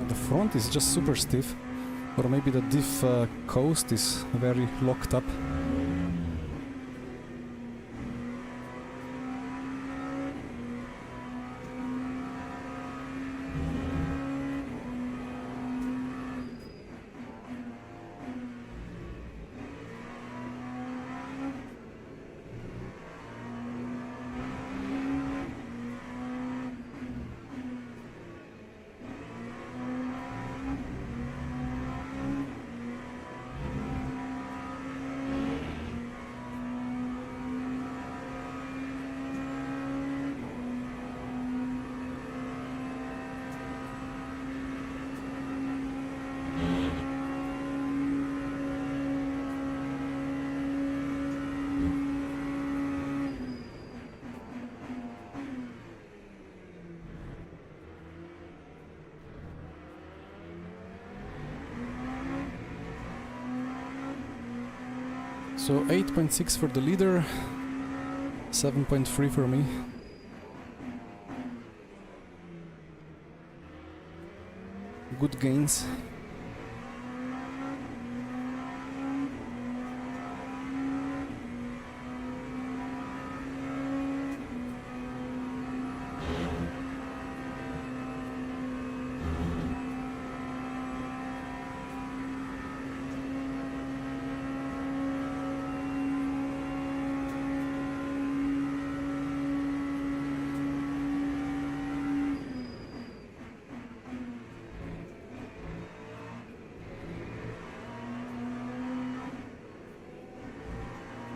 The front is just super stiff, or maybe the diff coast is very locked up. So 8.6 for the leader, 7.3 for me. Good gains.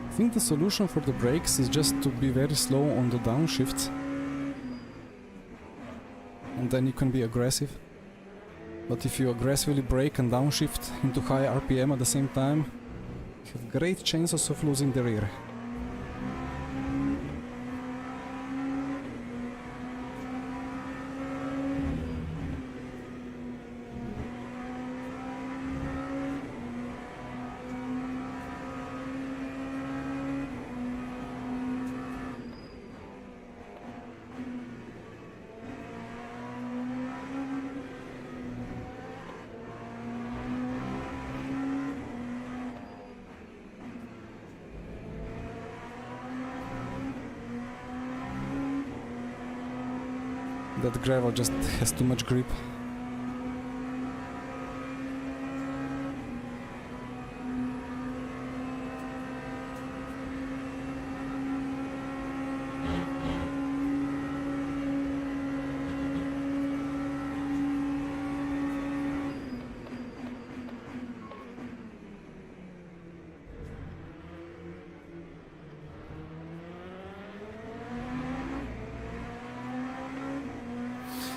I think the solution for the brakes is just to be very slow on the downshift, and then you can be aggressive. But if you aggressively brake and downshift into high RPM at the same time, you have great chances of losing the rear. That gravel just has too much grip.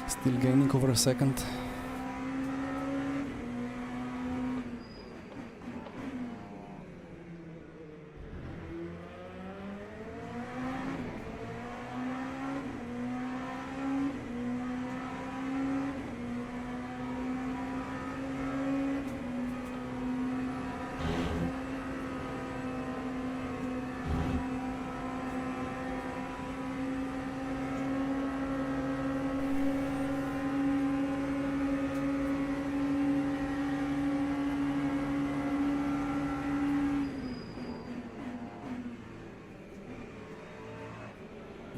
Still gaining over a second.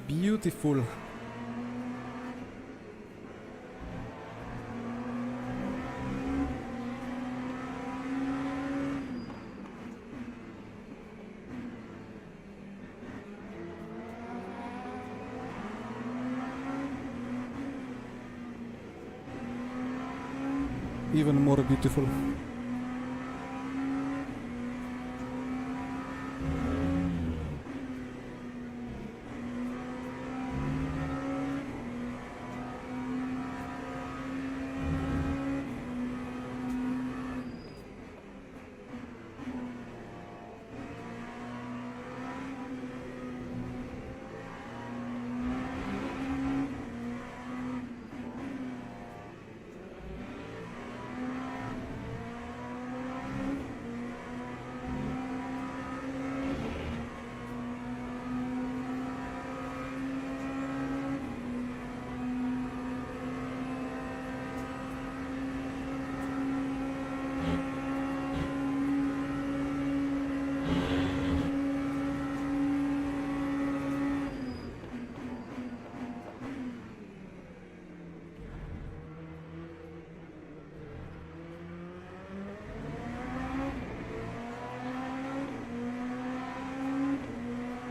Beautiful. Even more beautiful.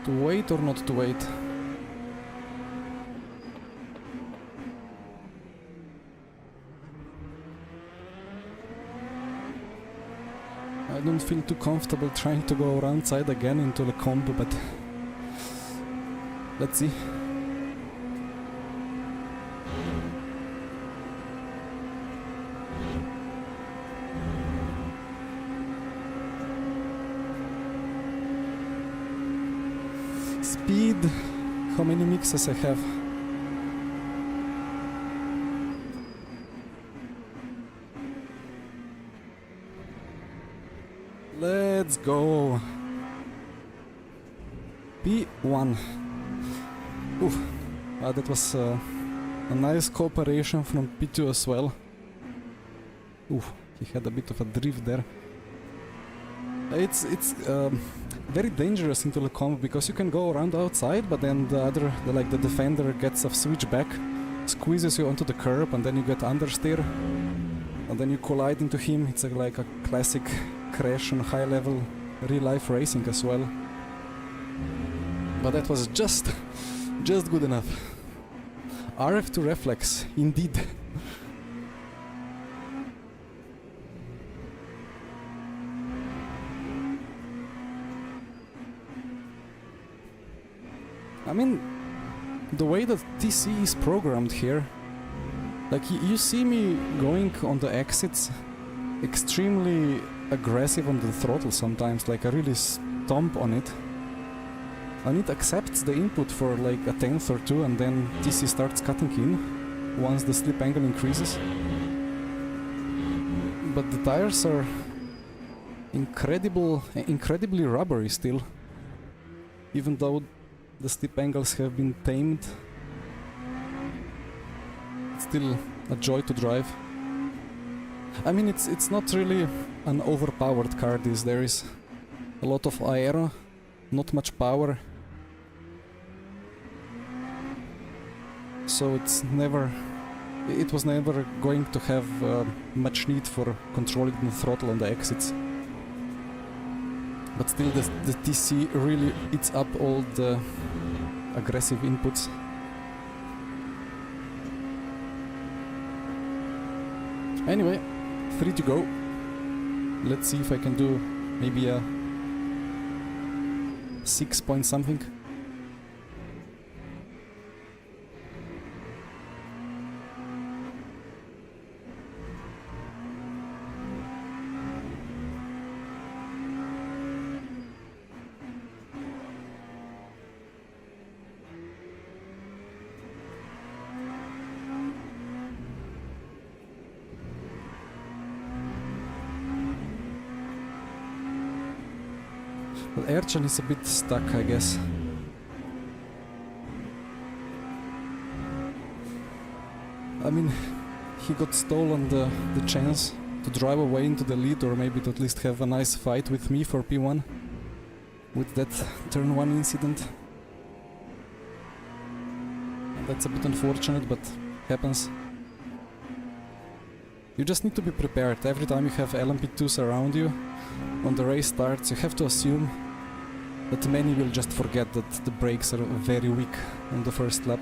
To wait or not to wait? I don't feel too comfortable trying to go around side again into the combo, but let's see. Speed, how many mixes I have? Let's go. P1. Oof, that was a nice cooperation from P2 as well. Oof, he had a bit of a drift there. It's very dangerous into the comp because you can go around outside, but then the defender gets a switchback, squeezes you onto the curb, and then you get understeer, and then you collide into him. It's like a classic crash on high level real life racing as well. But that was just good enough. RF to reflex, indeed. I mean, the way that TC is programmed here, like you see me going on the exits extremely aggressive on the throttle sometimes, like I really stomp on it. And it accepts the input for like a tenth or two, and then TC starts cutting in once the slip angle increases. But the tires are incredibly rubbery still, even though the slip angles have been tamed. It's still a joy to drive. I mean, it's not really an overpowered car. There is a lot of aero, not much power. So it was never going to have much need for controlling the throttle on the exits. But still the TC really eats up all the aggressive inputs. Anyway, 3 to go. Let's see if I can do maybe a 6 point something. Well, Ercan is a bit stuck, I guess. I mean, he got stolen the chance to drive away into the lead, or maybe to at least have a nice fight with me for P1 with that turn 1 incident. That's a bit unfortunate, but happens. You just need to be prepared. Every time you have LMP2s around you, when the race starts, you have to assume that many will just forget that the brakes are very weak on the first lap.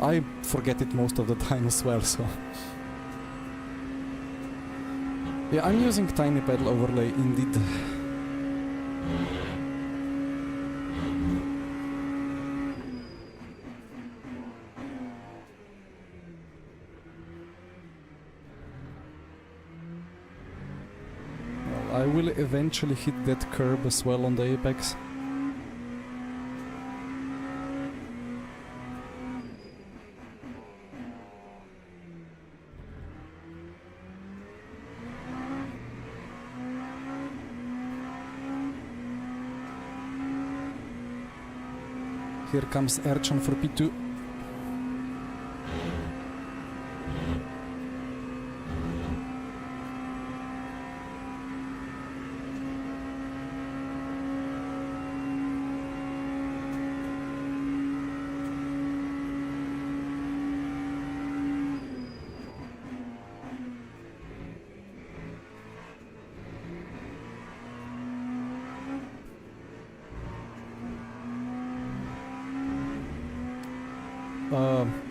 I forget it most of the time as well, so... Yeah, I'm using tiny pedal overlay indeed. I will eventually hit that curb as well on the apex. Here comes Ercan for P2.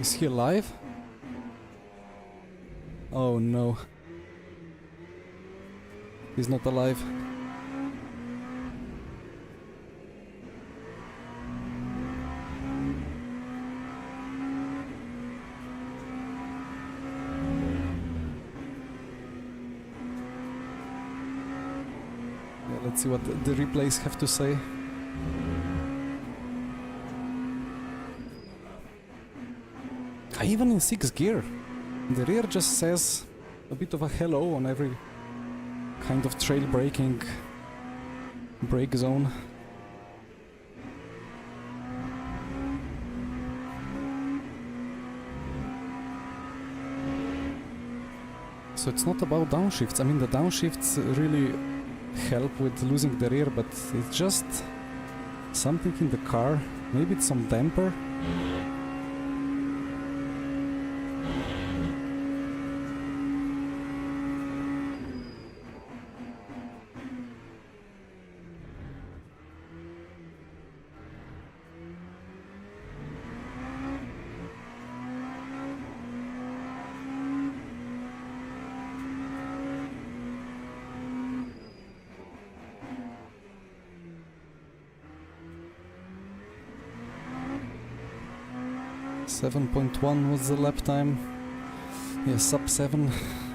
Is he alive? Oh no. He's not alive. Yeah, let's see what the replays have to say. Even in 6th gear, the rear just says a bit of a hello on every kind of trail braking brake zone. So it's not about downshifts. I mean, the downshifts really help with losing the rear, but it's just something in the car. Maybe it's some damper. .1 was the lap time. Yeah, sub 7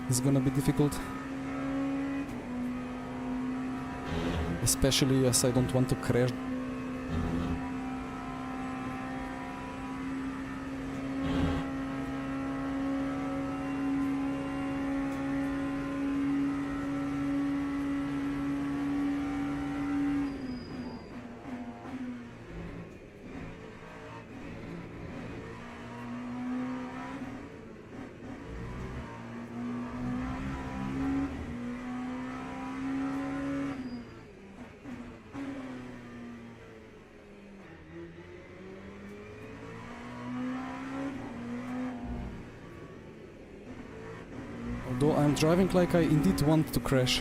is gonna be difficult. Especially as I don't want to crash. Although I'm driving like I indeed want to crash.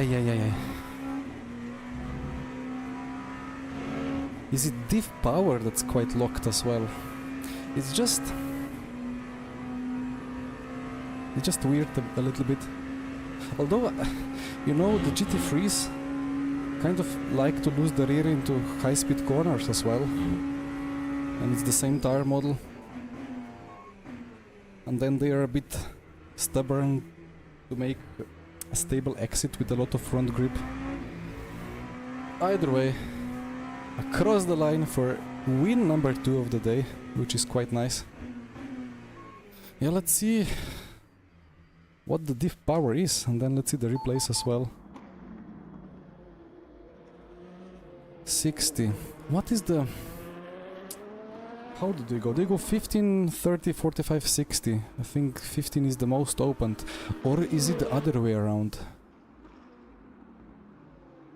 Yeah. Is it diff power that's quite locked as well? It's just weird a little bit. Although, you know, the GT3s kind of like to lose the rear into high-speed corners as well. And it's the same tire model. And then they are a bit stubborn to make a stable exit with a lot of front grip. Either way, across the line for win number 2 of the day, which is quite nice. Yeah, let's see what the diff power is, and then let's see the replays as well. 60. What is the... How do they go? They go 15, 30, 45, 60. I think 15 is the most opened. Or is it the other way around?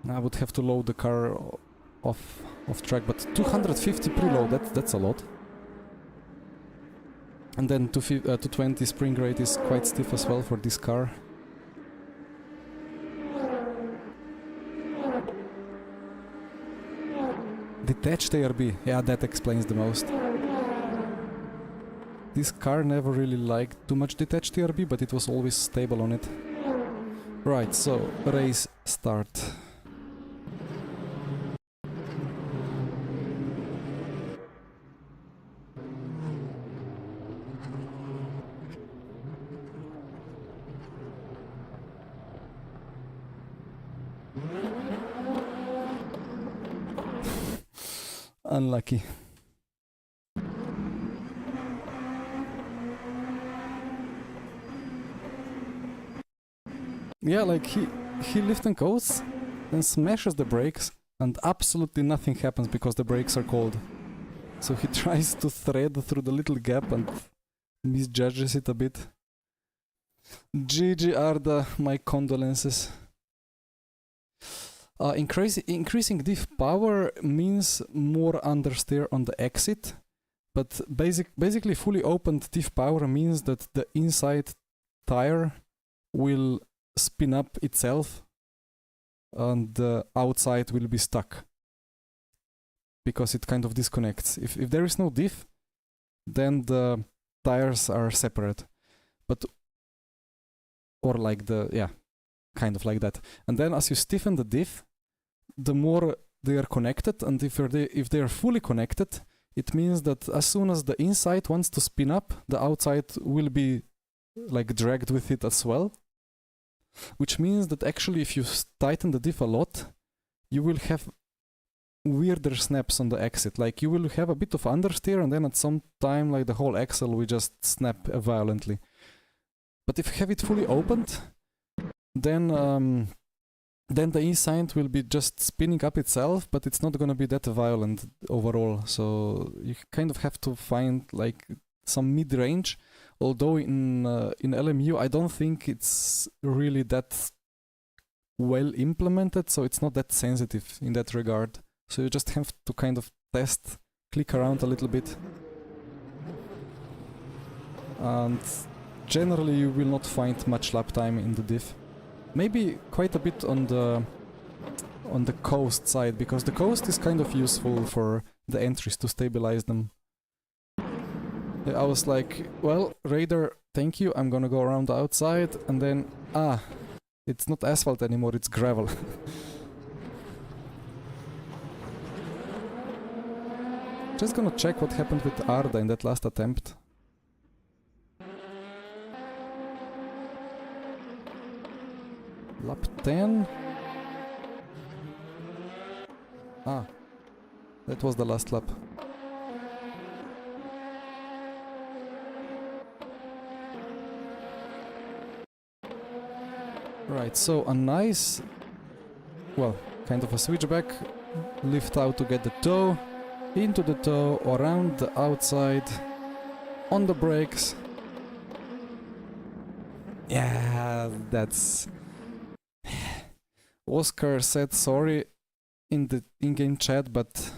I would have to load the car off track, but 250 preload, that's a lot. And then 220 spring rate is quite stiff as well for this car. Detached ARB, yeah, that explains the most. This car never really liked too much detached ARB, but it was always stable on it. Right, so race start. Unlucky. Yeah, like he lifts and goes, then smashes the brakes, and absolutely nothing happens because the brakes are cold. So he tries to thread through the little gap and misjudges it a bit. GG Arda, my condolences. Increasing diff power means more understeer on the exit, but basically fully opened diff power means that the inside tire will spin up itself and the outside will be stuck because it kind of disconnects. If there is no diff, then the tires are separate, or like kind of like that. And then as you stiffen the diff, the more they are connected, and if they are fully connected, it means that as soon as the inside wants to spin up, the outside will be like dragged with it as well. which means that actually if you tighten the diff a lot, you will have weirder snaps on the exit. Like you will have a bit of understeer, and then at some time, like the whole axle will just snap violently. But if you have it fully opened, then the e-signed will be just spinning up itself, but it's not gonna be that violent overall. So you kind of have to find like some mid-range. Although in LMU, I don't think it's really that well implemented, so it's not that sensitive in that regard. So you just have to kind of test, click around a little bit, and generally you will not find much lap time in the diff. Maybe quite a bit on the coast side, because the coast is kind of useful for the entries to stabilize them. I was like, well, radar, thank you, I'm gonna go around the outside, and then, it's not asphalt anymore, it's gravel. Just gonna check what happened with Arda in that last attempt. Lap 10. That was the last lap. Right, so a nice, well, kind of a switchback, lift out to get the toe, into the toe, around the outside, on the brakes. Yeah, that's... Oscar said sorry in the in-game chat, but...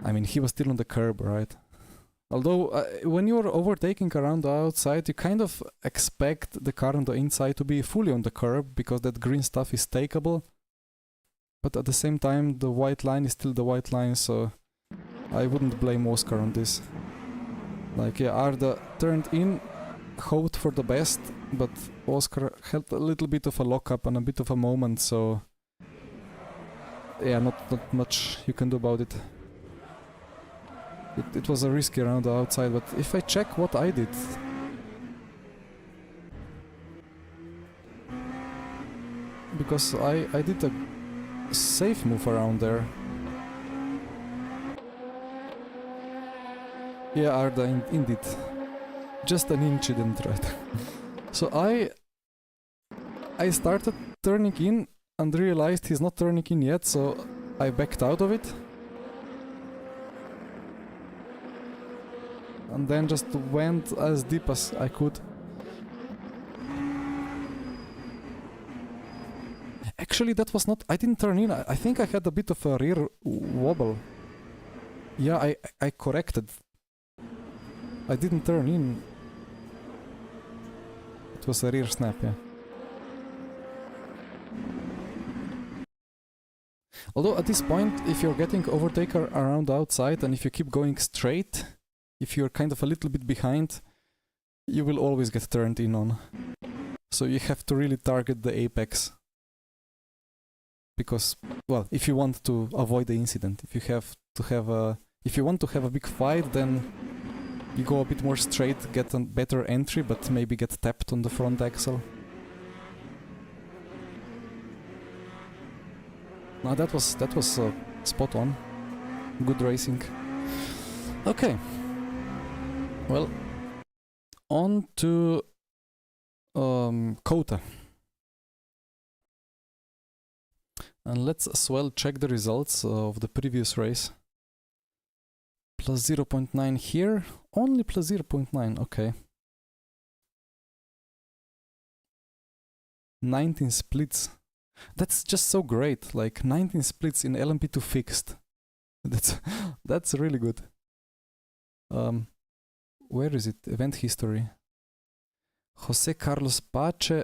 I mean, he was still on the curb, right? Although, when you're overtaking around the outside, you kind of expect the car on the inside to be fully on the curb, because that green stuff is takeable. But at the same time, the white line is still the white line, so I wouldn't blame Oscar on this. Like, yeah, Arda turned in, hoped for the best, but Oscar had a little bit of a lockup and a bit of a moment, so... Yeah, not much you can do about it. It was a risky around the outside, but if I check what I did... Because I did a safe move around there. Yeah, Arda, indeed. Just an incident, right? So I started turning in and realized he's not turning in yet, so I backed out of it. And then just went as deep as I could. Actually, that was not... I didn't turn in. I think I had a bit of a rear wobble. Yeah, I corrected. I didn't turn in. It was a rear snap, yeah. Although at this point, if you're getting overtaker around the outside and if you keep going straight, if you're kind of a little bit behind, you will always get turned in on. So you have to really target the apex. Because, well, if you want to avoid the incident, if you want to have a big fight, then you go a bit more straight, get a better entry, but maybe get tapped on the front axle. No, that was spot on. Good racing. Okay. Well, on to Kota. And let's as well check the results of the previous race. Plus 0.9 here, only plus 0.9, okay. 19 splits. That's just so great, like 19 splits in LMP2 fixed. That's really good. Where is it? Event history. Jose Carlos Pache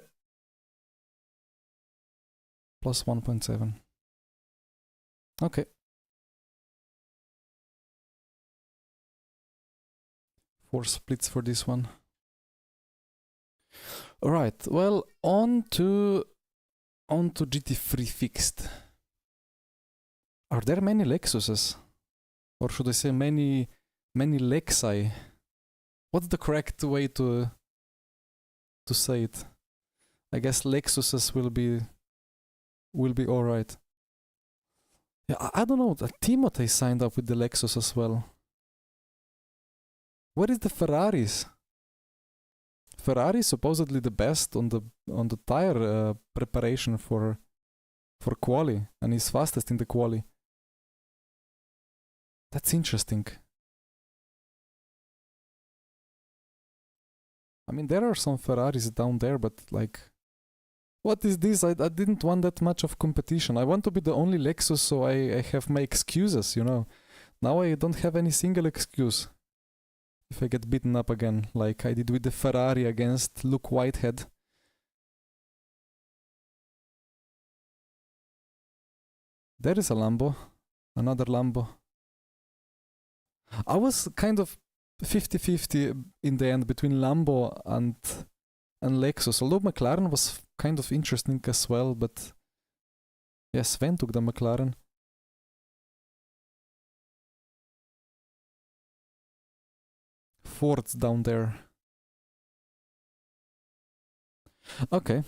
plus 1.7. Okay. Four splits for this one. Alright, well, on to GT3 fixed. Are there many Lexuses? Or should I say many Lexi? What's the correct way to to say it. I guess Lexuses will be alright. Yeah, I don't know. Timothy signed up with the Lexus as well. What is the Ferraris? Ferrari is supposedly the best on the tire preparation for Quali, and he's fastest in the Quali. That's interesting. I mean, there are some Ferraris down there, but like, what is this? I didn't want that much of competition. I want to be the only Lexus, so I have my excuses, you know. Now I don't have any single excuse if I get beaten up again, like I did with the Ferrari against Luke Whitehead. There is a Lambo, another Lambo. I was kind of 50-50 in the end between Lambo and Lexus, although McLaren was kind of interesting as well, but yeah, Sven took the McLaren. Ford's down there. Okay.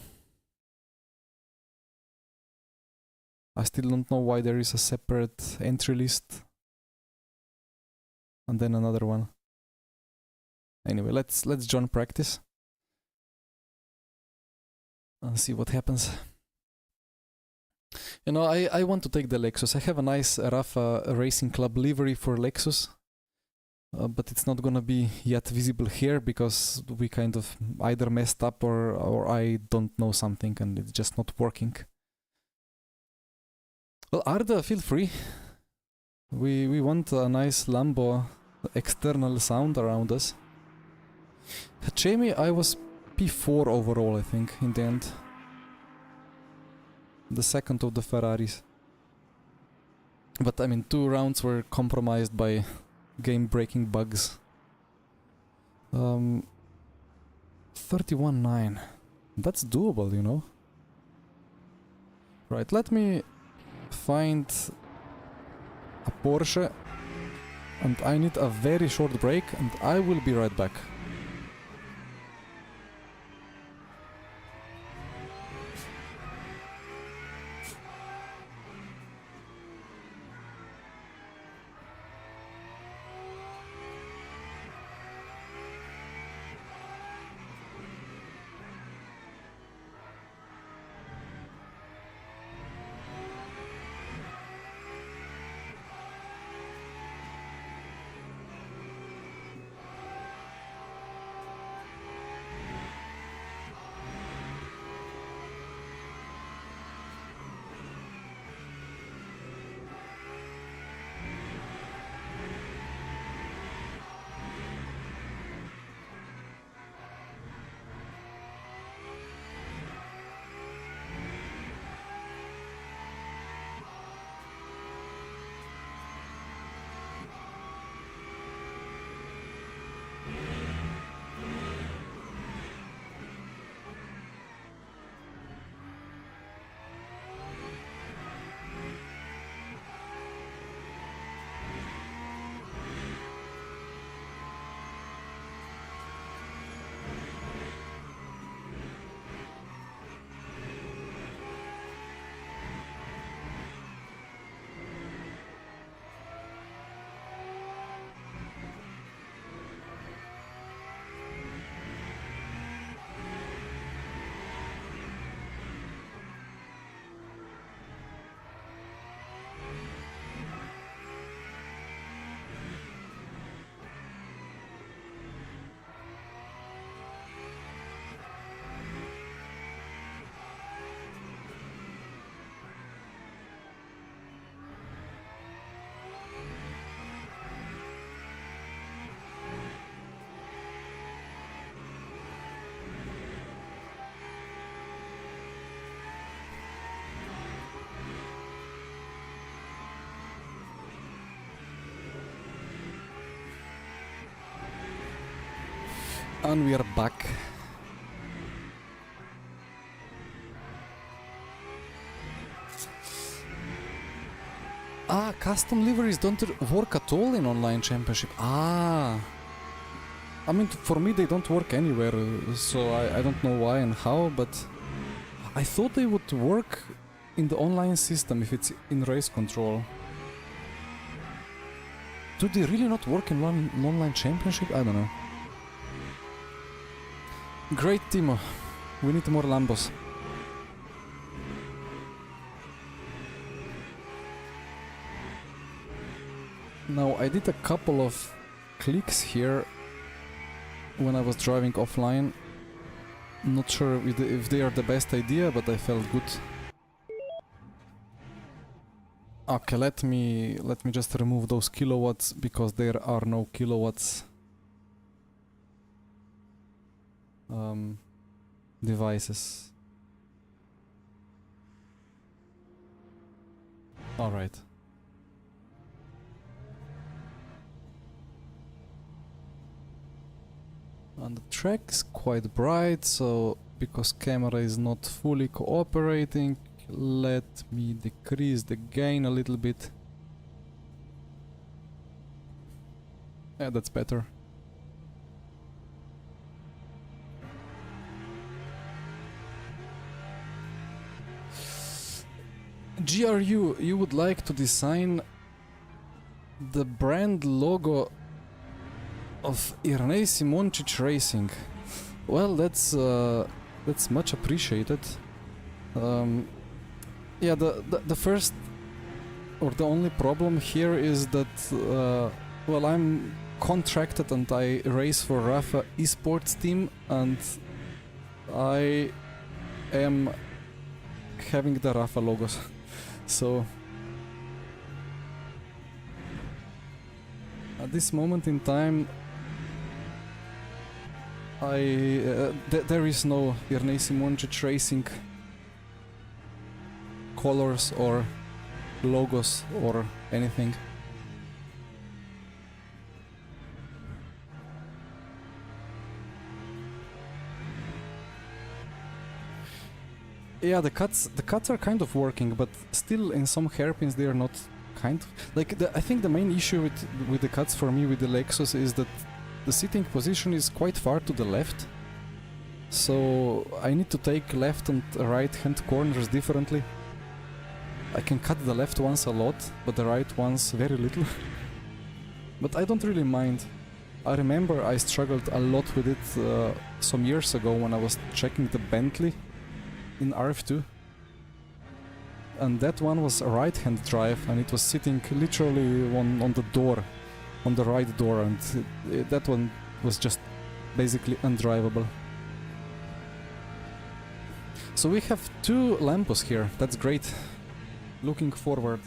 I still don't know why there is a separate entry list. And then another one. Anyway, let's join practice. And see what happens. You know, I want to take the Lexus. I have a nice Rafa Racing Club livery for Lexus. But it's not gonna be yet visible here because we kind of either messed up or I don't know something and it's just not working. Well, Arda, feel free. We want a nice Lambo external sound around us. Jamie, I was P4 overall, I think, in the end. The second of the Ferraris. But I mean, 2 rounds were compromised by game-breaking bugs. 31.9. That's doable, you know. Right, let me find a Porsche. And I need a very short break, and I will be right back. And we are back. Ah, custom liveries don't work at all in online championship. Ah, I mean, for me they don't work anywhere, so I don't know why and how, but I thought they would work in the online system if it's in race control. Do they really not work in one online championship? I don't know. Great, Timo. We need more Lambos. Now, I did a couple of clicks here when I was driving offline. Not sure if they are the best idea, but I felt good. Okay, let me just remove those kilowatts, because there are no kilowatts devices. All right. And the track is quite bright, so because camera is not fully cooperating, let me decrease the gain a little bit. Yeah, that's better. GRU, you would like to design the brand logo of Irnei Simoncic Racing. Well, that's much appreciated. Yeah, the first or the only problem here is that well, I'm contracted and I race for Rafa esports team, and I am having the Rafa logos. So at this moment in time, there is no Irnei Simoncic Racing colors or logos or anything. Yeah, the cuts are kind of working, but still in some hairpins they are not kind of like I think the main issue with the cuts for me with the Lexus is that the sitting position is quite far to the left, so I need to take left and right hand corners differently. I can cut the left ones a lot, but the right ones very little. But I don't really mind. I remember I struggled a lot with it some years ago when I was checking the Bentley in RF2, and that one was a right hand drive, and it was sitting literally on the door, on the right door, and that one was just basically undrivable. So we have 2 Lambos here, that's great. Looking forward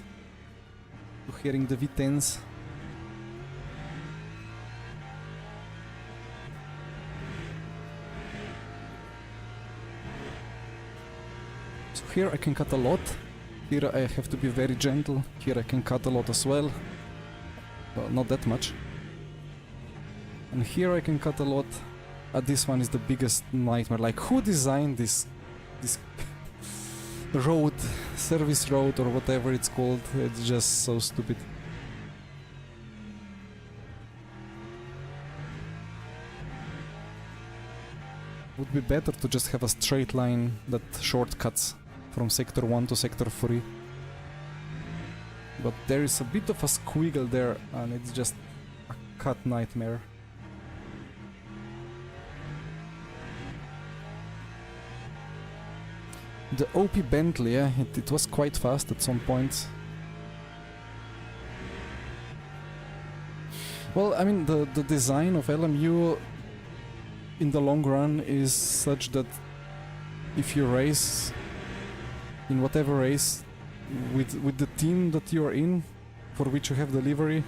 to hearing the V10s. So here I can cut a lot. Here I have to be very gentle. Here I can cut a lot as well. Well, not that much. And here I can cut a lot. This one is the biggest nightmare. Like, who designed this road, service road or whatever it's called? It's just so stupid. Would be better to just have a straight line that shortcuts from sector 1 to sector 3. But there is a bit of a squiggle there, and it's just a cut nightmare. The OP Bentley, yeah, it was quite fast at some points. Well, I mean, the design of LMU in the long run is such that if you race in whatever race with the team that you are in, for which you have the livery,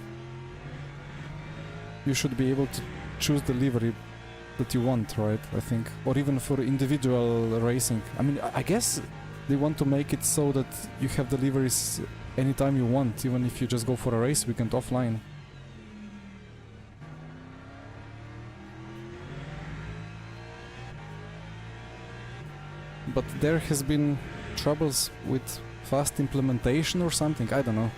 you should be able to choose the livery that you want, right? I think, or even for individual racing. I mean, I guess they want to make it so that you have the liveries anytime you want, even if you just go for a race weekend offline. But there has been troubles with fast implementation or something, I don't know.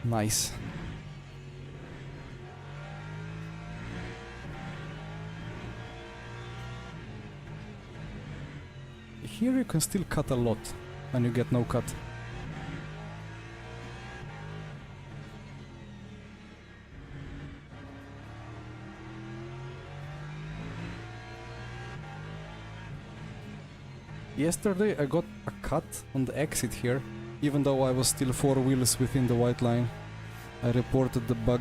Nice. Here you can still cut a lot, and you get no cut. Yesterday I got a cut on the exit here, even though I was still 4 wheels within the white line. I reported the bug.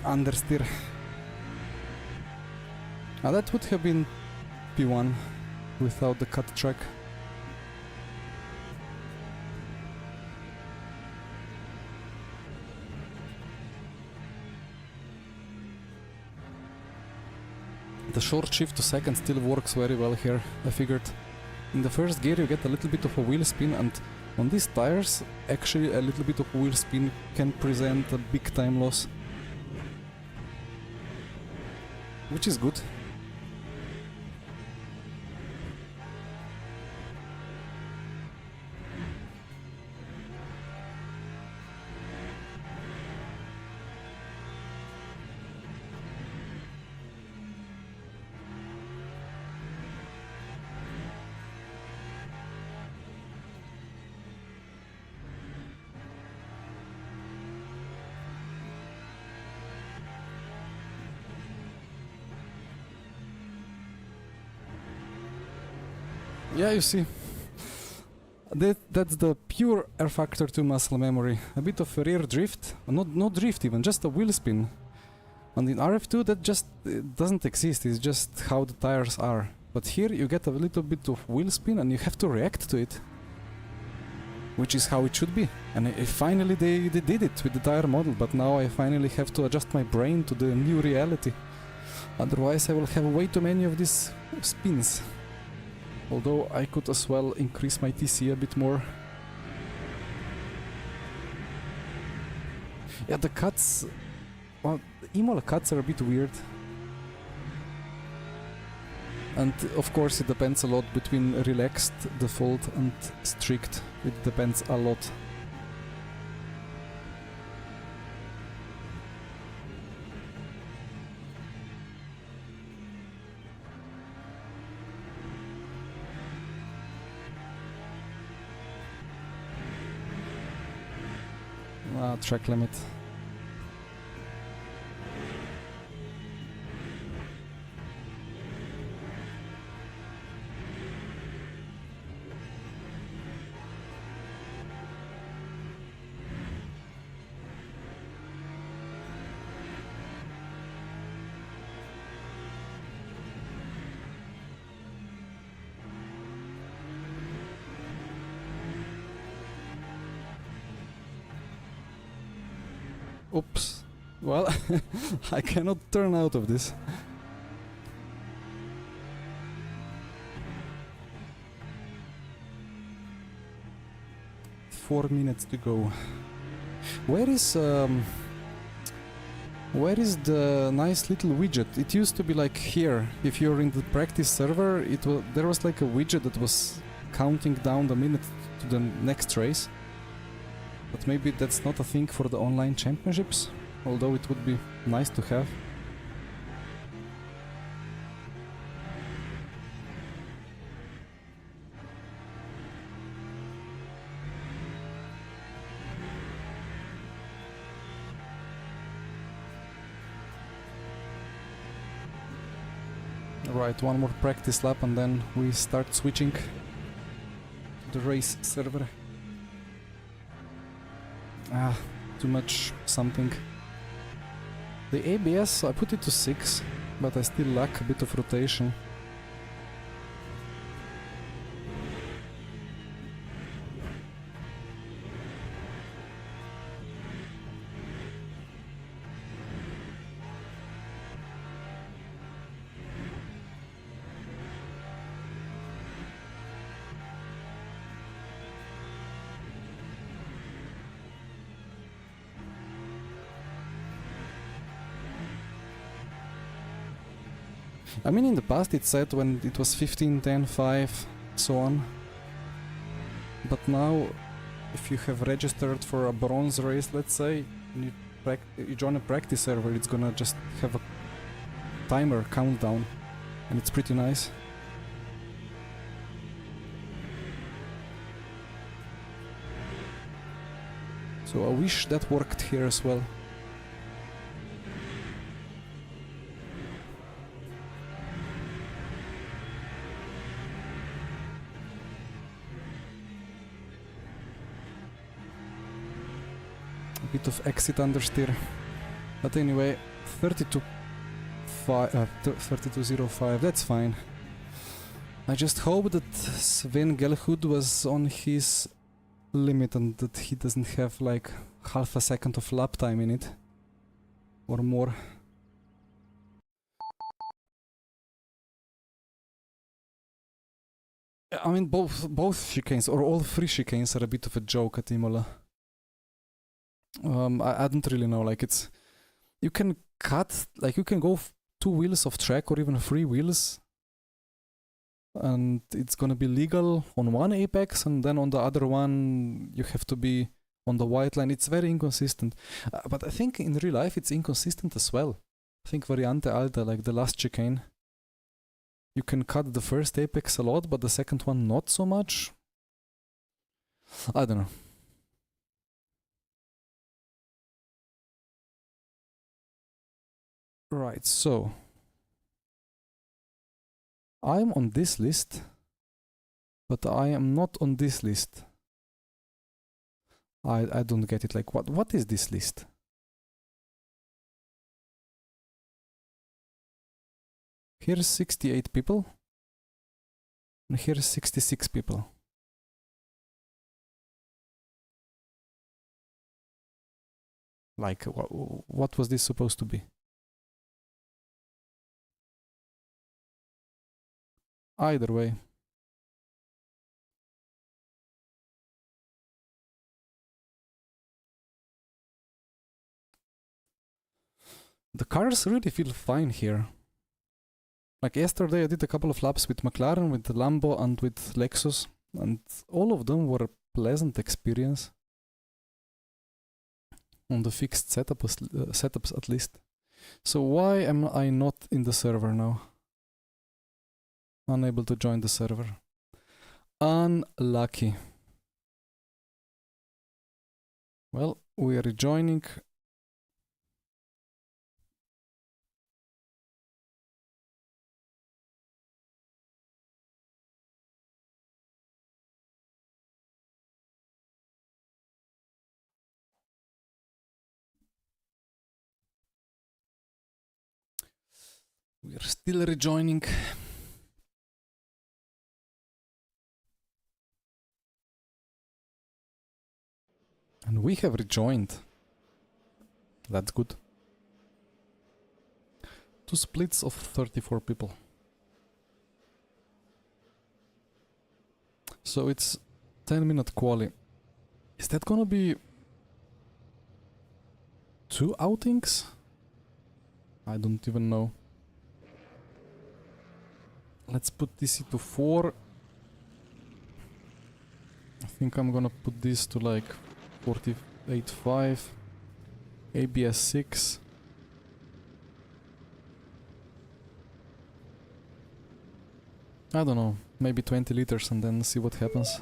Understeer. Now that would have been P1 without the cut track. The short shift to second still works very well here. I figured in the first gear you get a little bit of a wheel spin, and on these tires actually a little bit of wheel spin can present a big time loss. Which is good. Yeah, you see, that's the pure R Factor 2 muscle memory. A bit of rear drift, not drift even, just a wheel spin. And in RF2 that just doesn't exist, it's just how the tires are. But here you get a little bit of wheel spin and you have to react to it. Which is how it should be. And finally they did it with the tire model, but now I finally have to adjust my brain to the new reality. Otherwise I will have way too many of these spins. Although I could as well increase my TC a bit more. Yeah, the cuts... well, the Imola cuts are a bit weird. And of course it depends a lot between relaxed, default and strict. It depends a lot. Track limit. Oops. Well, I cannot turn out of this. Four minutes to go. Where is the nice little widget? It used to be like here. If you're in the practice server, there was like a widget that was counting down the minute to the next race. But maybe that's not a thing for the online championships, although it would be nice to have. Right, one more practice lap and then we start switching to the race server. Ah, too much something. The ABS, I put it to 6, but I still lack a bit of rotation. I mean, in the past it said when it was 15, 10, 5, so on. But now, if you have registered for a bronze race, let's say, and you join a practice server, it's gonna just have a timer countdown, and it's pretty nice. So I wish that worked here as well. A bit of exit understeer. But anyway, 32.05, that's fine. I just hope that Sven Gelhud was on his limit and that he doesn't have like half a second of lap time in it. Or more. I mean, both chicanes, or all three chicanes, are a bit of a joke at Imola. I don't really know, like it's... You can cut, like you can go 2 wheels of track or even 3 wheels. And it's gonna be legal on one apex, and then on the other one you have to be on the white line. It's very inconsistent. But I think in real life it's inconsistent as well. I think Variante Alta, like the last chicane, you can cut the first apex a lot, but the second one not so much. I don't know. Right, so I'm on this list, but I am not on this list. I don't get it. Like, what is this list? Here's 68 people, and here's 66 people. Like, what was this supposed to be? Either way. The cars really feel fine here. Like yesterday I did a couple of laps with McLaren, with Lambo and with Lexus, and all of them were a pleasant experience. On the fixed setups at least. So why am I not in the server now? Unable to join the server. Unlucky. Well, we are rejoining. We are still rejoining. And we have rejoined. That's good. 2 splits of 34 people. So it's 10-minute quali. Is that gonna be 2 outings? I don't even know. Let's put this into 4. I think I'm gonna put this to like 48.5. ABS 6. I don't know, maybe 20 liters and then see what happens.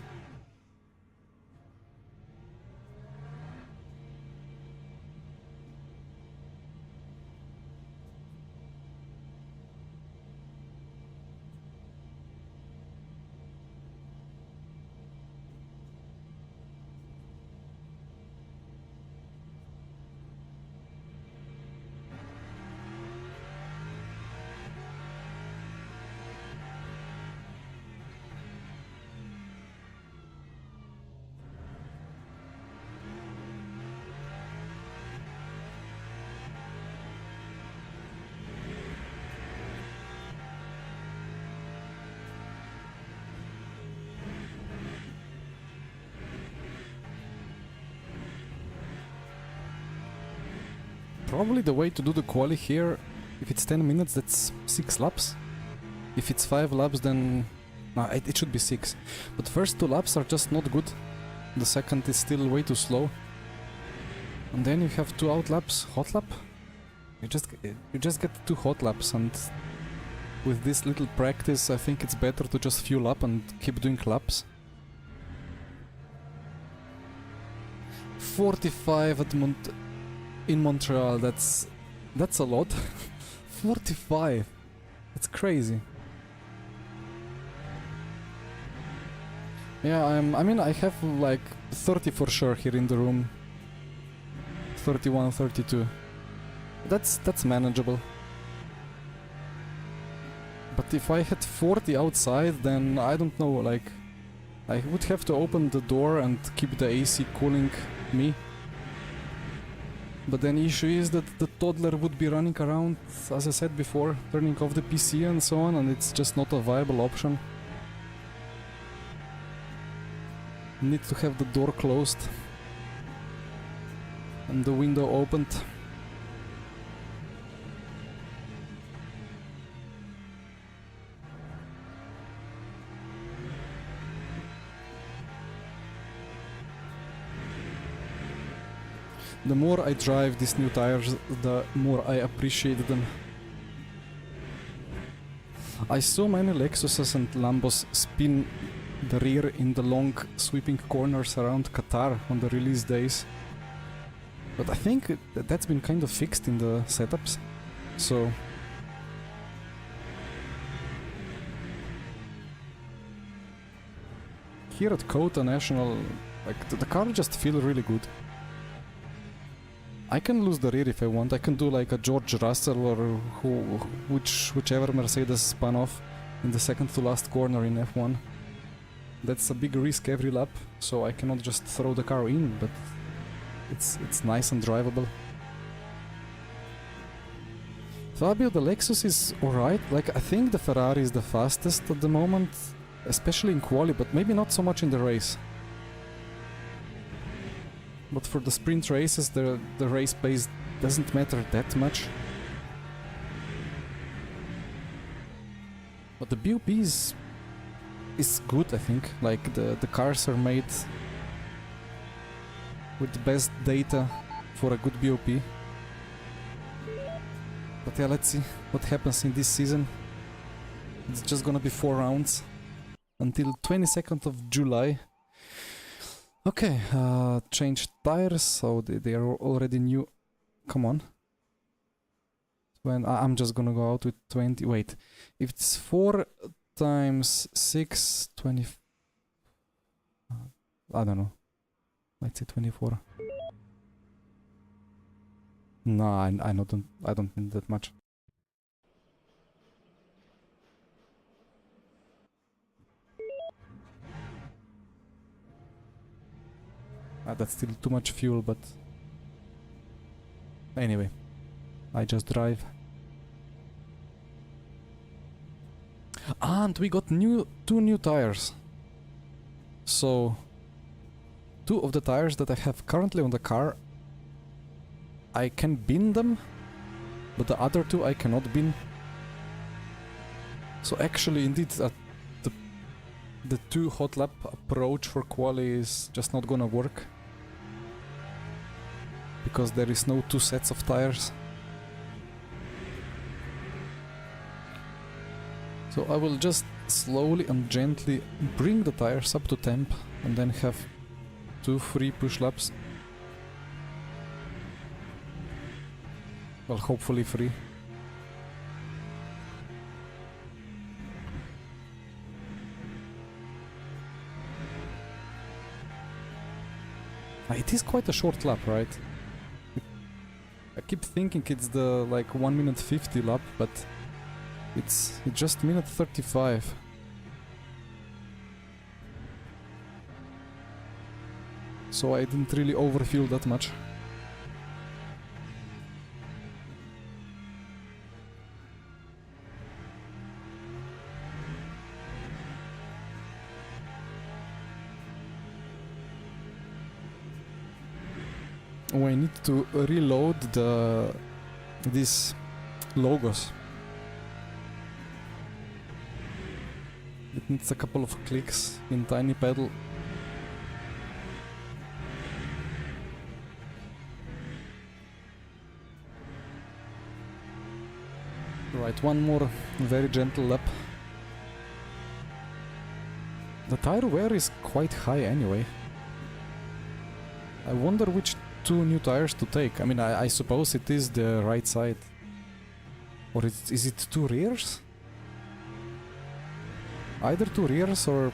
Probably the way to do the quali here If it's 10 minutes, that's 6 laps. If it's 5 laps, then... No, it should be 6. But the first 2 laps are just not good. The second is still way too slow. And then you have 2 out laps. Hot lap? You just get 2 hot laps, and with this little practice I think it's better to just fuel up and keep doing laps. 45 at in Montreal, that's a lot. 45! That's crazy. Yeah, I mean I have like 30 for sure here in the room. 31, 32. That's manageable. But if I had 40 outside, then I don't know, like I would have to open the door and keep the AC cooling me. But then the issue is that the toddler would be running around, as I said before, turning off the PC and so on, and it's just not a viable option. Need to have the door closed and the window opened. The more I drive these new tires, the more I appreciate them. I saw many Lexuses and Lambos spin the rear in the long sweeping corners around Qatar on the release days. But I think that's been kind of fixed in the setups. So... here at Kota National, like the car just feels really good. I can lose the rear if I want. I can do like a George Russell or whichever Mercedes spun off in the second to last corner in F1. That's a big risk every lap, so I cannot just throw the car in, but it's nice and drivable. Fabio, the Lexus is alright. Like, I think the Ferrari is the fastest at the moment, especially in quali, but maybe not so much in the race. But for the sprint races, the race pace doesn't matter that much. But the BOP is good, I think. Like, the cars are made with the best data for a good BOP. But yeah, let's see what happens in this season. It's just gonna be 4 rounds until 22nd of July. Okay, change tires, so they are already new. Come on. When I'm just gonna go out with 20. Wait, if it's 4 times 6, 20. I don't know. Let's say 24. No, I don't need that much. That's still too much fuel, but anyway, I just drive. And we got 2 new tires. So 2 of the tires that I have currently on the car, I can bin them, but the other 2 I cannot bin. So actually, indeed, the 2 hot lap approach for quali is just not gonna work, because there is no 2 sets of tires. So I will just slowly and gently bring the tires up to temp and then have 2 free push laps. Well, hopefully free. It is quite a short lap, right? I keep thinking it's the like 1 minute 50 lap, but it's just minute 35. So I didn't really overfuel that much. We need to reload this logos. It needs a couple of clicks in tiny pedal. Right, one more very gentle lap. The tire wear is quite high anyway. I wonder which two new tires to take. I mean, I suppose it is the right side. Or is it two rears? Either two rears or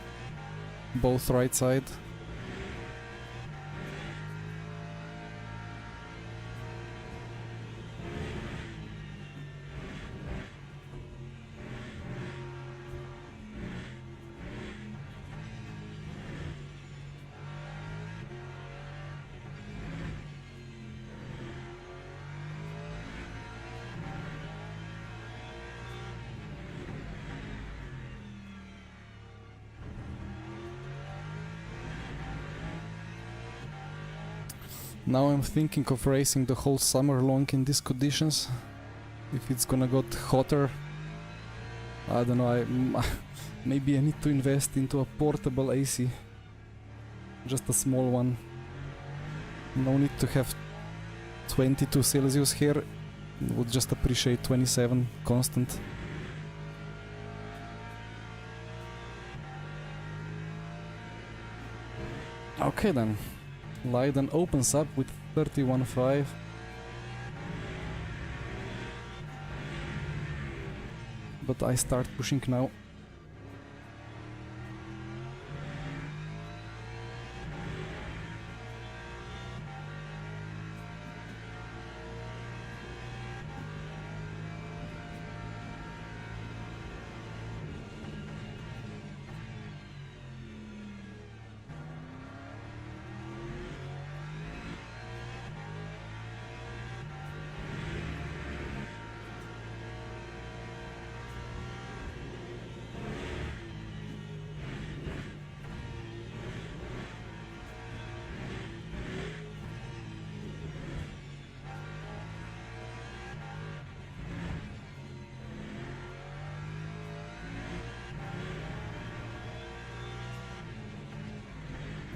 both right side. Now I'm thinking of racing the whole summer long in these conditions. If it's gonna get hotter, I don't know, maybe I need to invest into a portable AC. Just a small one. No need to have 22 Celsius here. Would just appreciate 27 constant. Okay then. Leiden opens up with 31.5. But I start pushing now.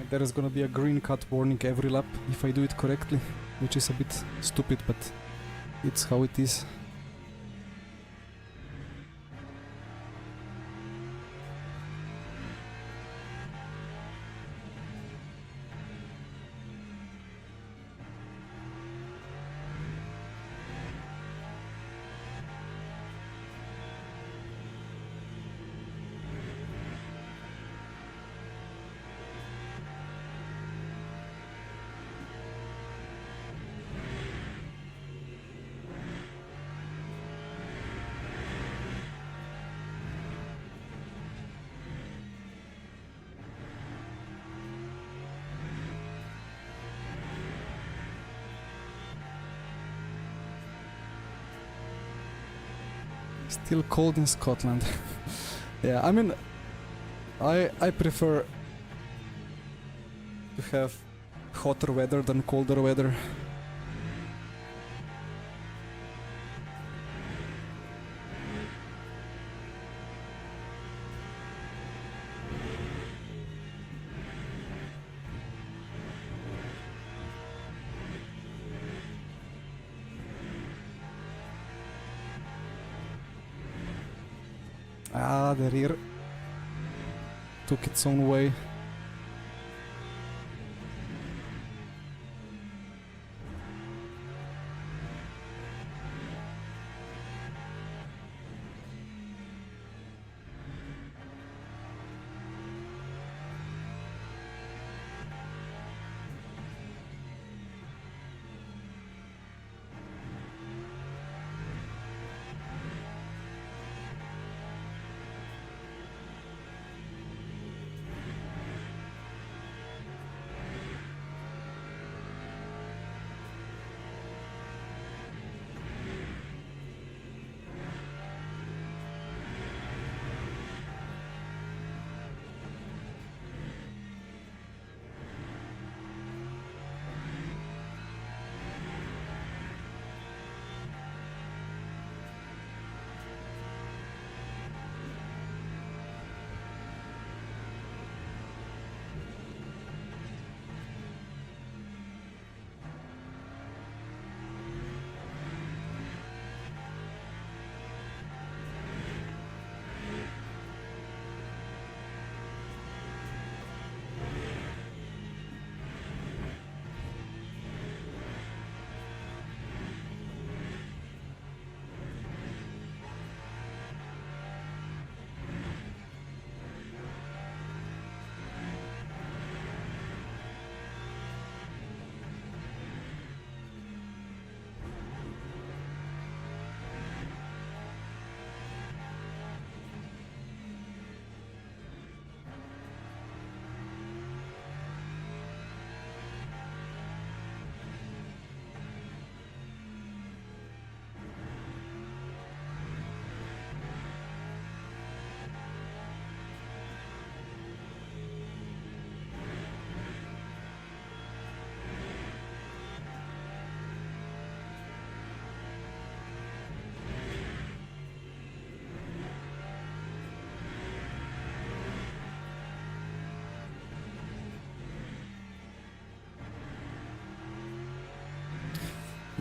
There is gonna be a green cut warning every lap if I do it correctly, which is a bit stupid, but it's how it is. Still cold in Scotland. Yeah, I mean, I prefer to have hotter weather than colder weather. Ah, the rear took its own way.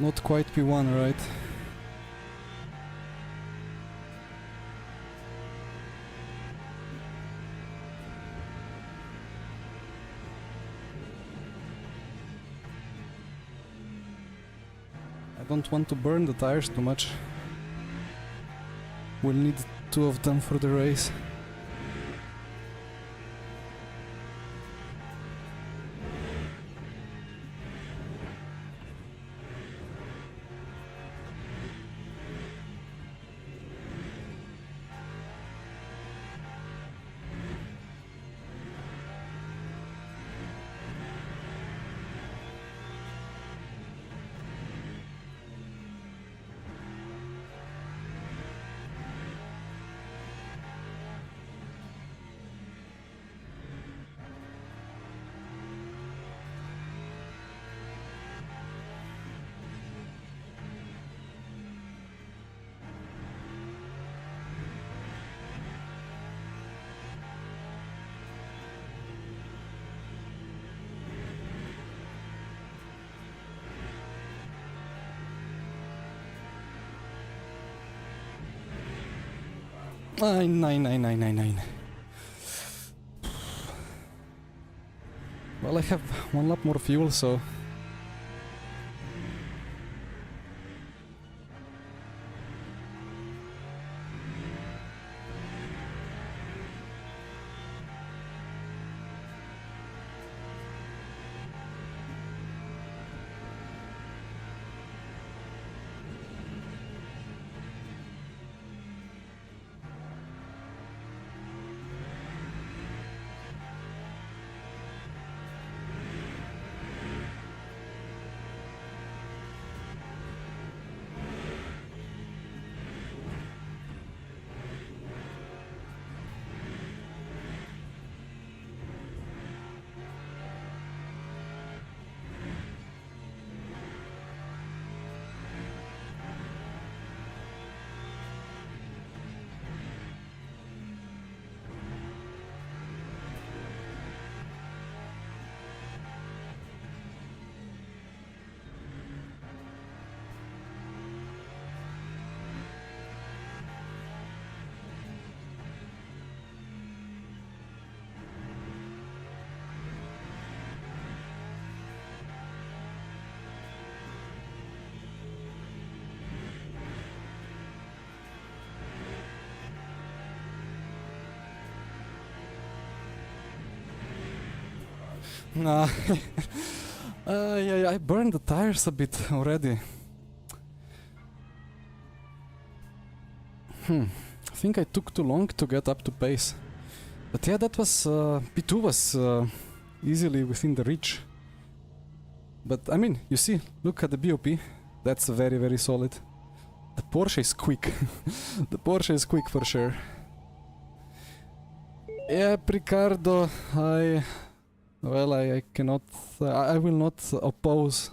Not quite P1, right? I don't want to burn the tires too much. We'll need 2 of them for the race. Nine. Well, I have 1 lap more fuel, so... Nah, yeah, I burned the tires a bit already. I think I took too long to get up to pace. But yeah, that was... P2 was easily within the reach. But I mean, you see, look at the BOP. That's very, very solid. The Porsche is quick. The Porsche is quick for sure. Yeah, Ricardo, well, I cannot... I will not oppose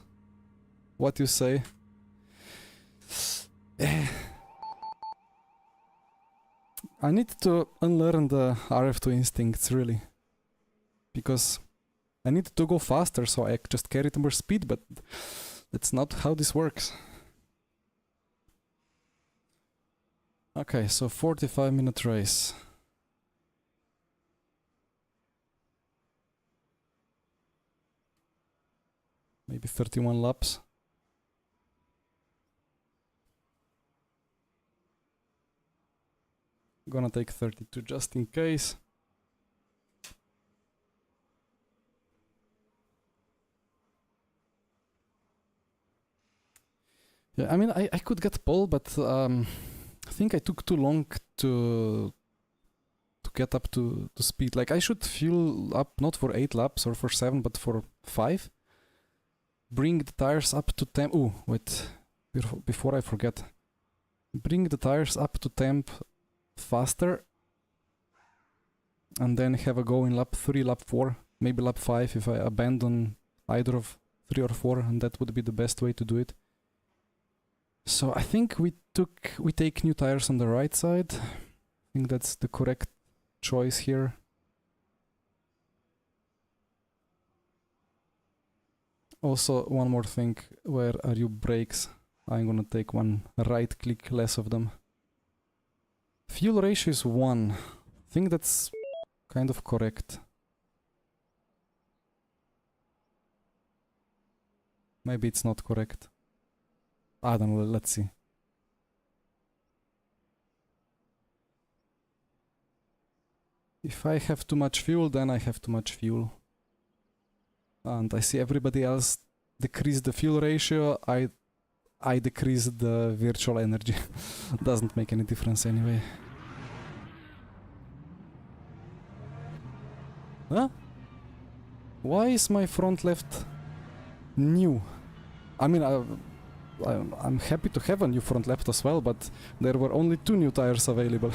what you say. I need to unlearn the RF2 instincts, really. Because I need to go faster, so I just carry more speed, but that's not how this works. Okay, so 45-minute race. Maybe 31 laps. Gonna take 32 just in case. Yeah, I mean, I could get pole, but I think I took too long to get up to speed. Like, I should fuel up not for 8 laps or for 7, but for 5. Bring the tires up to temp. Oh, wait, before I forget. Bring the tires up to temp faster. And then have a go in lap 3, lap 4, maybe lap 5 if I abandon either of 3 or 4, and that would be the best way to do it. So I think we take new tires on the right side. I think that's the correct choice here. Also, one more thing. Where are your brakes? I'm gonna take one right click less of them. Fuel ratio is 1. I think that's kind of correct. Maybe it's not correct. I don't know, let's see. If I have too much fuel, then I have too much fuel. And I see everybody else decrease the fuel ratio, I decrease the virtual energy. Doesn't make any difference anyway. Huh? Why is my front left new? I mean, I'm happy to have a new front left as well, but there were only 2 new tires available.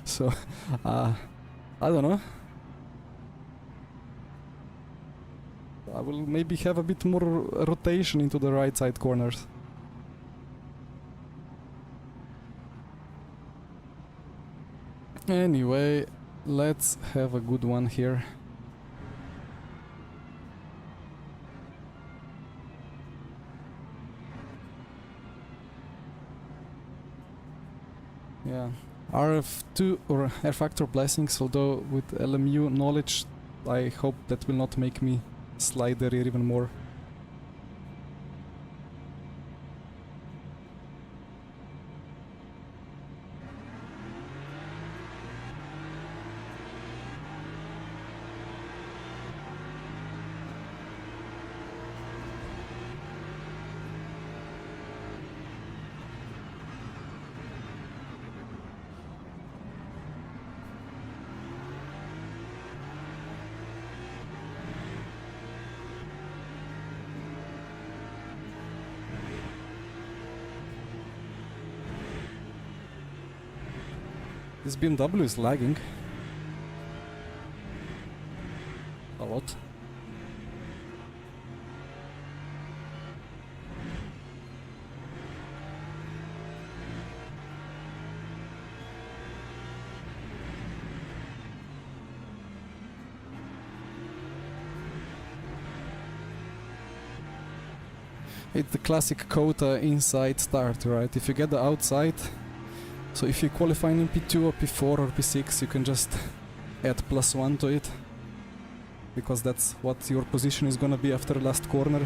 So, I don't know. I will maybe have a bit more rotation into the right side corners. Anyway, let's have a good one here. Yeah, RF2 or air factor blessings, although with LMU knowledge I hope that will not make me slide the rear even more. This BMW is lagging a lot. It's the classic quota inside start, right? If you get the outside, so if you qualify in P2 or P4 or P6, you can just add +1 to it, because that's what your position is gonna be after last corner.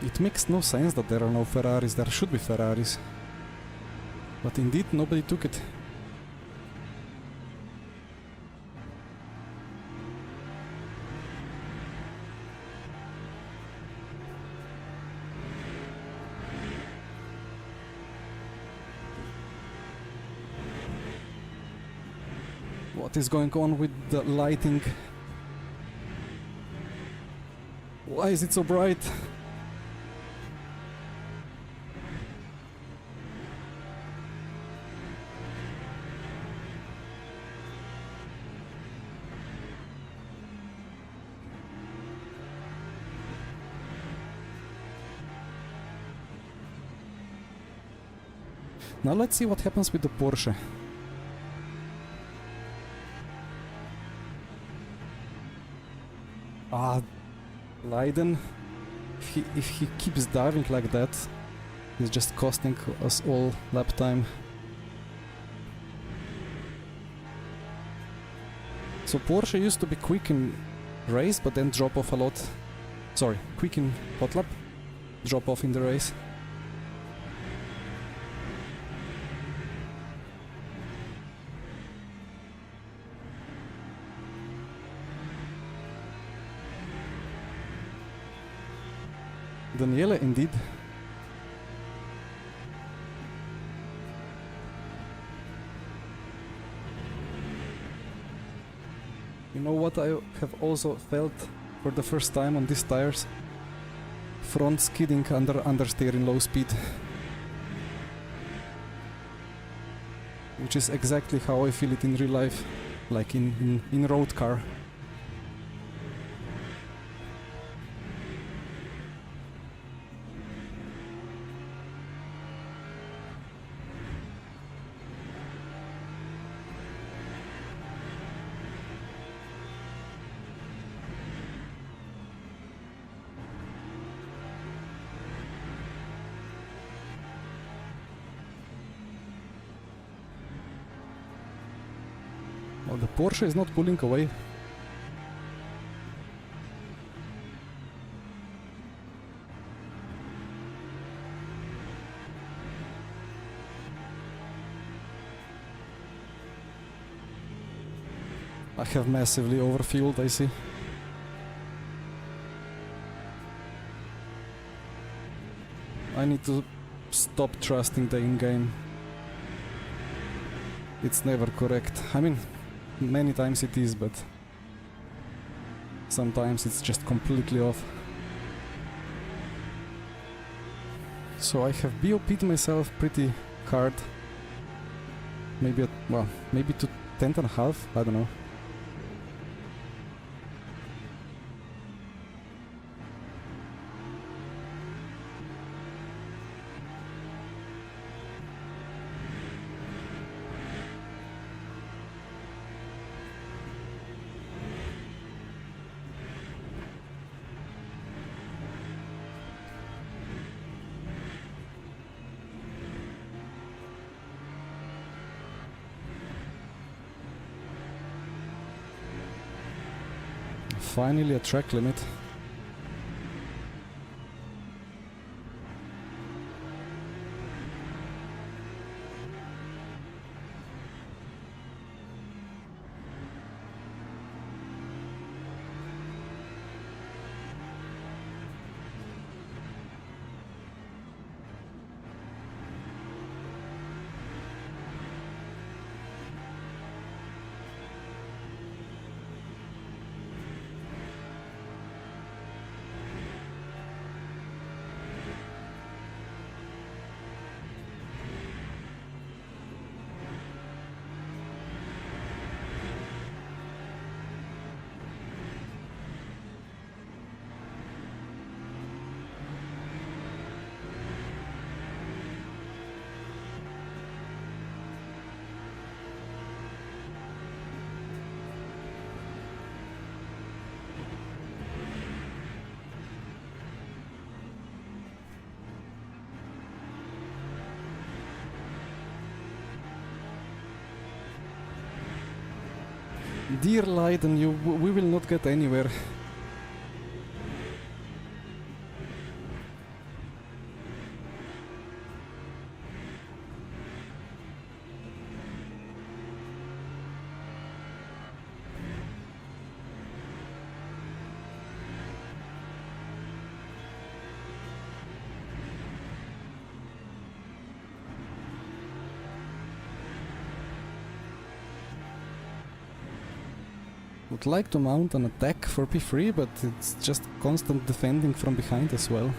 It makes no sense that there are no Ferraris, there should be Ferraris. But indeed, nobody took it. What is going on with the lighting? Why is it so bright? Now let's see what happens with the Porsche. Leiden, if he keeps diving like that, he's just costing us all lap time. So Porsche used to be quick in race, but then drop off a lot. Sorry, quick in hot lap, drop off in the race. Daniele, indeed. You know what I have also felt for the first time on these tires. Front skidding understeer in low speed. Which is exactly how I feel it in real life, like in road car. Well, the Porsche is not pulling away. I have massively overfueled, I see. I need to stop trusting the in-game. It's never correct. I mean, many times it is, but sometimes it's just completely off. So I have BOP'd myself pretty hard. Maybe maybe to 10.5, I don't know. Finally a track limit. Dear Leiden, we will not get anywhere. Would like to mount an attack for P3, but it's just constant defending from behind as well.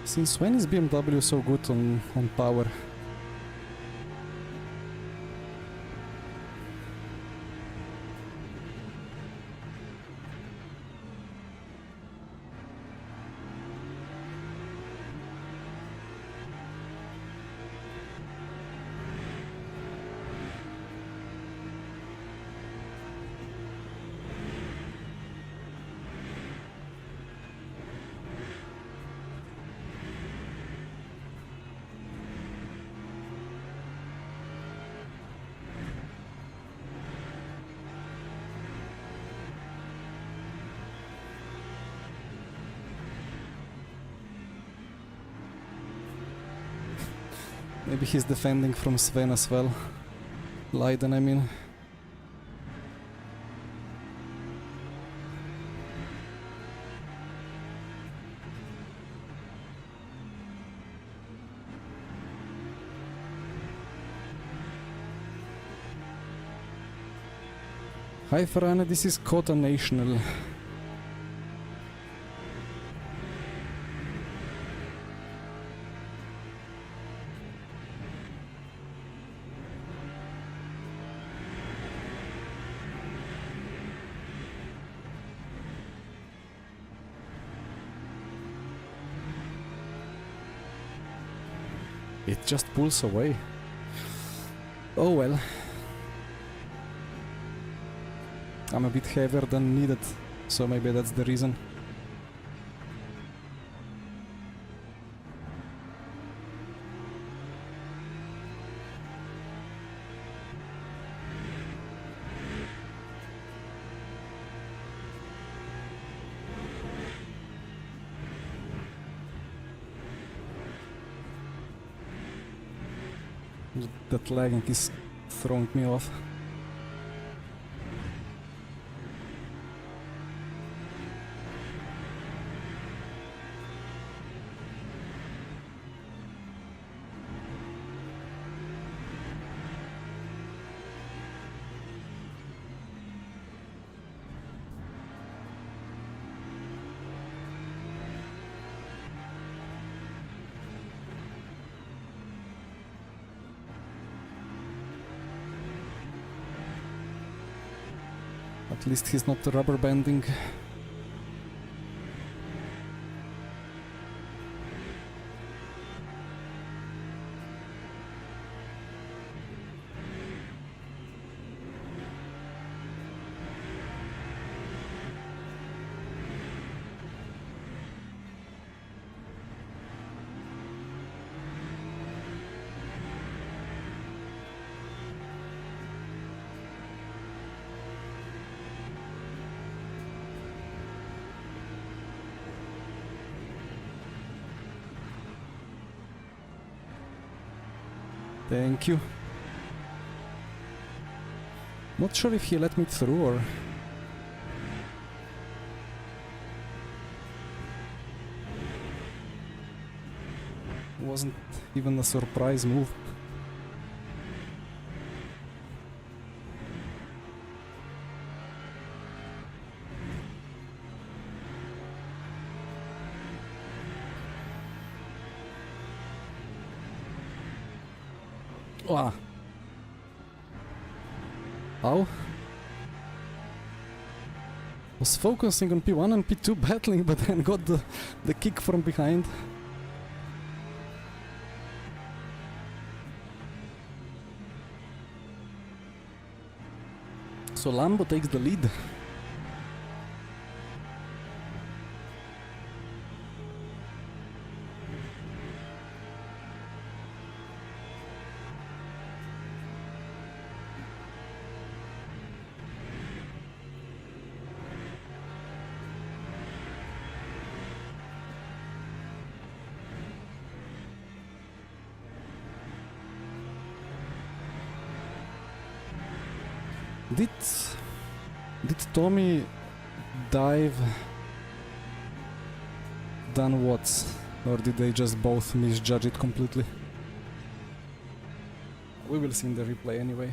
Since when is BMW so good on power? Maybe he's defending from Sven as well. Leiden, I mean. Hi Farane, this is Kota National. It just pulls away. Oh well. I'm a bit heavier than needed, so maybe that's the reason. That lagging is throwing me off. At least he's not rubber banding. Thank you. Not sure if he let me through or... Wasn't even a surprise move. Wow. Ow. Was focusing on P1 and P2 battling, but then got the kick from behind. So Lambo takes the lead. Did Tommy dive Dan Watts, or did they just both misjudge it completely? We will see in the replay anyway.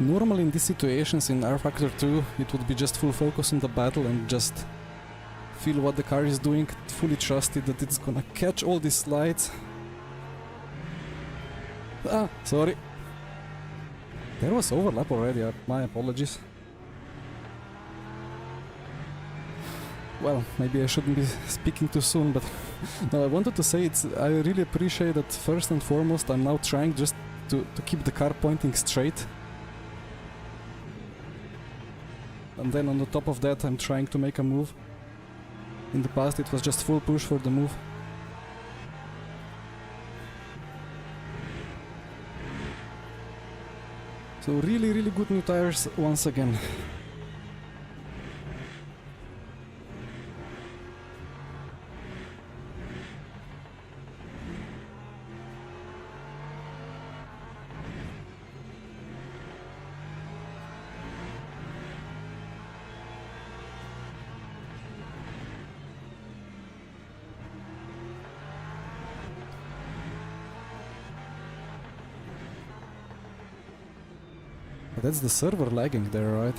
Normally in these situations in R Factor 2 it would be just full focus on the battle and just feel what the car is doing, fully trusted that it's gonna catch all these slides. Ah, sorry. There was overlap already, my apologies. Well, maybe I shouldn't be speaking too soon, but no, I wanted to say I really appreciate that first and foremost I'm now trying just to keep the car pointing straight. And then on the top of that I'm trying to make a move. In the past it was just full push for the move. So really, really good new tires once again. That's the server lagging there, right?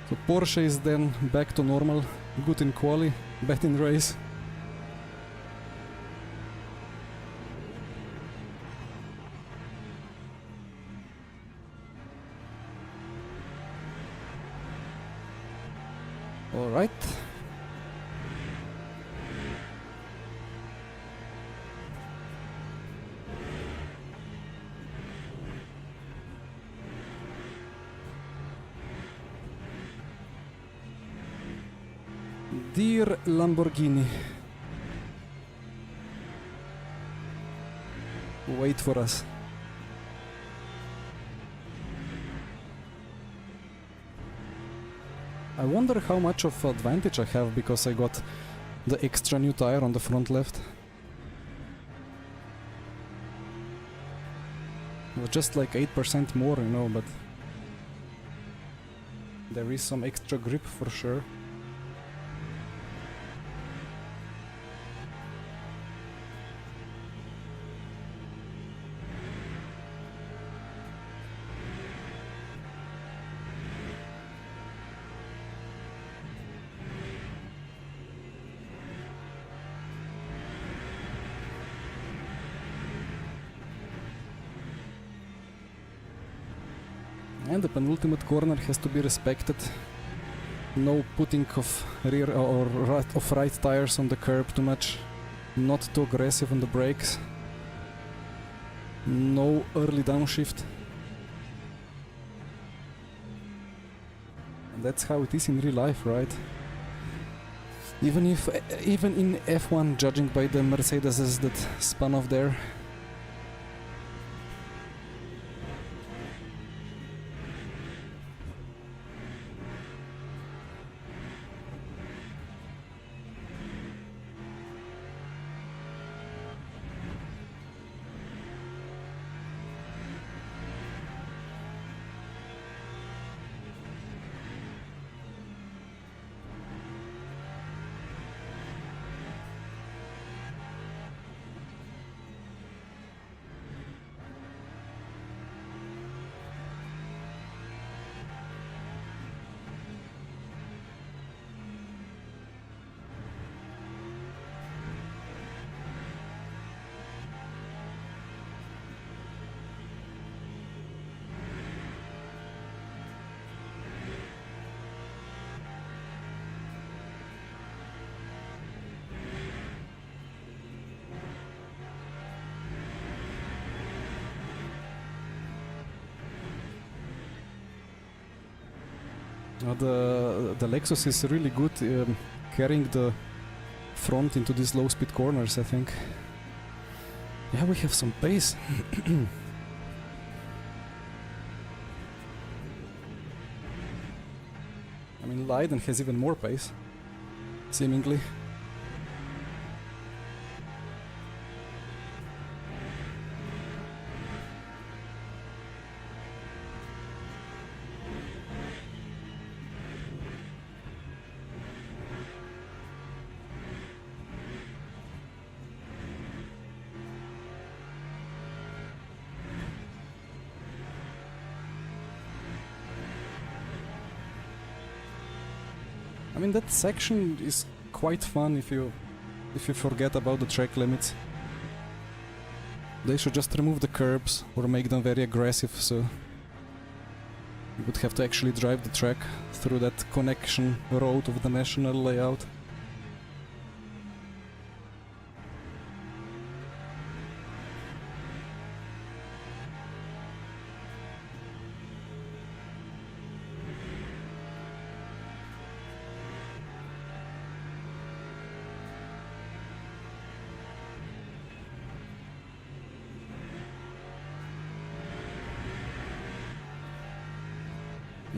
So Porsche is then back to normal, good in quali, bad in race. All right. Dear Lamborghini, wait for us. I wonder how much of advantage I have because I got the extra new tire on the front left. It was just like 8% more, you know, but there is some extra grip for sure. And the penultimate corner has to be respected. No putting of rear or right tires on the curb too much. Not too aggressive on the brakes. No early downshift. And that's how it is in real life, right? Even in F1, judging by the Mercedeses that spun off there. The Lexus is really good carrying the front into these low speed corners, I think. Yeah, we have some pace. I mean, Leiden has even more pace, seemingly. I mean, that section is quite fun if you forget about the track limits. They should just remove the curbs or make them very aggressive, so you would have to actually drive the track through that connection road of the national layout.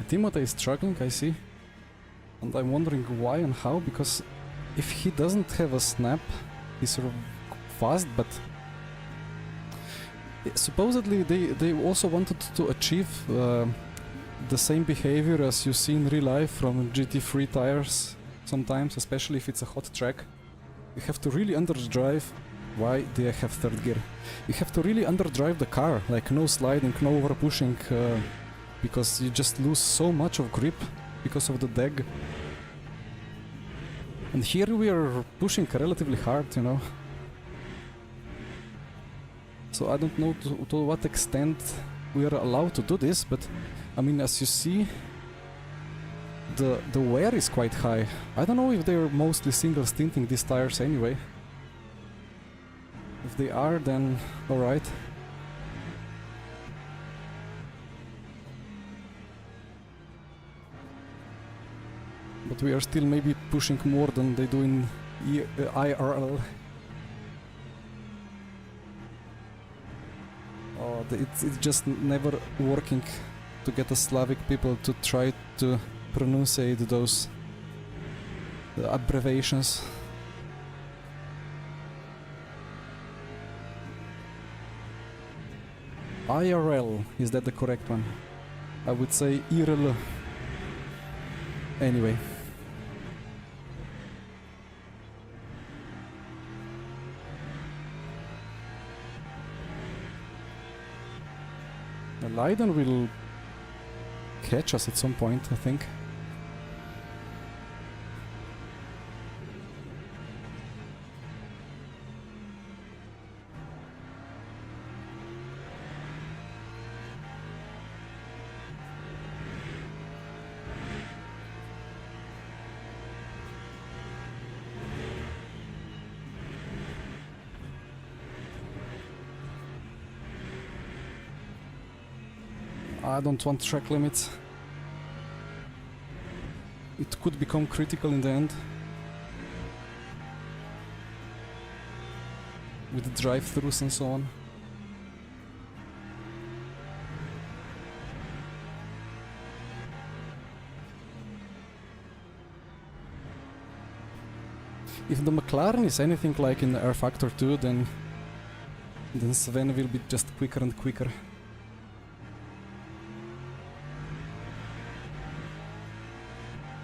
Timothy is struggling, I see, and I'm wondering why and how, because if he doesn't have a snap, he's sort of fast, but supposedly they also wanted to achieve the same behavior as you see in real life from GT3 tires sometimes, especially if it's a hot track. You have to really underdrive. Why do I have third gear? You have to really underdrive the car, like no sliding, no over pushing, because you just lose so much of grip because of the deg. And here we are pushing relatively hard, you know. So I don't know to what extent we are allowed to do this, but I mean, as you see, the wear is quite high. I don't know if they're mostly single stinting these tires anyway. If they are, then alright. But we are still maybe pushing more than they do in IRL. Oh, it's just never working to get the Slavic people to try to pronunciate those abbreviations. IRL, is that the correct one? I would say IRL. Anyway. The Leiden will catch us at some point, I think. I don't want track limits. It could become critical in the end. With the drive-thrus and so on. If the McLaren is anything like in the R Factor 2, then Sven will be just quicker and quicker.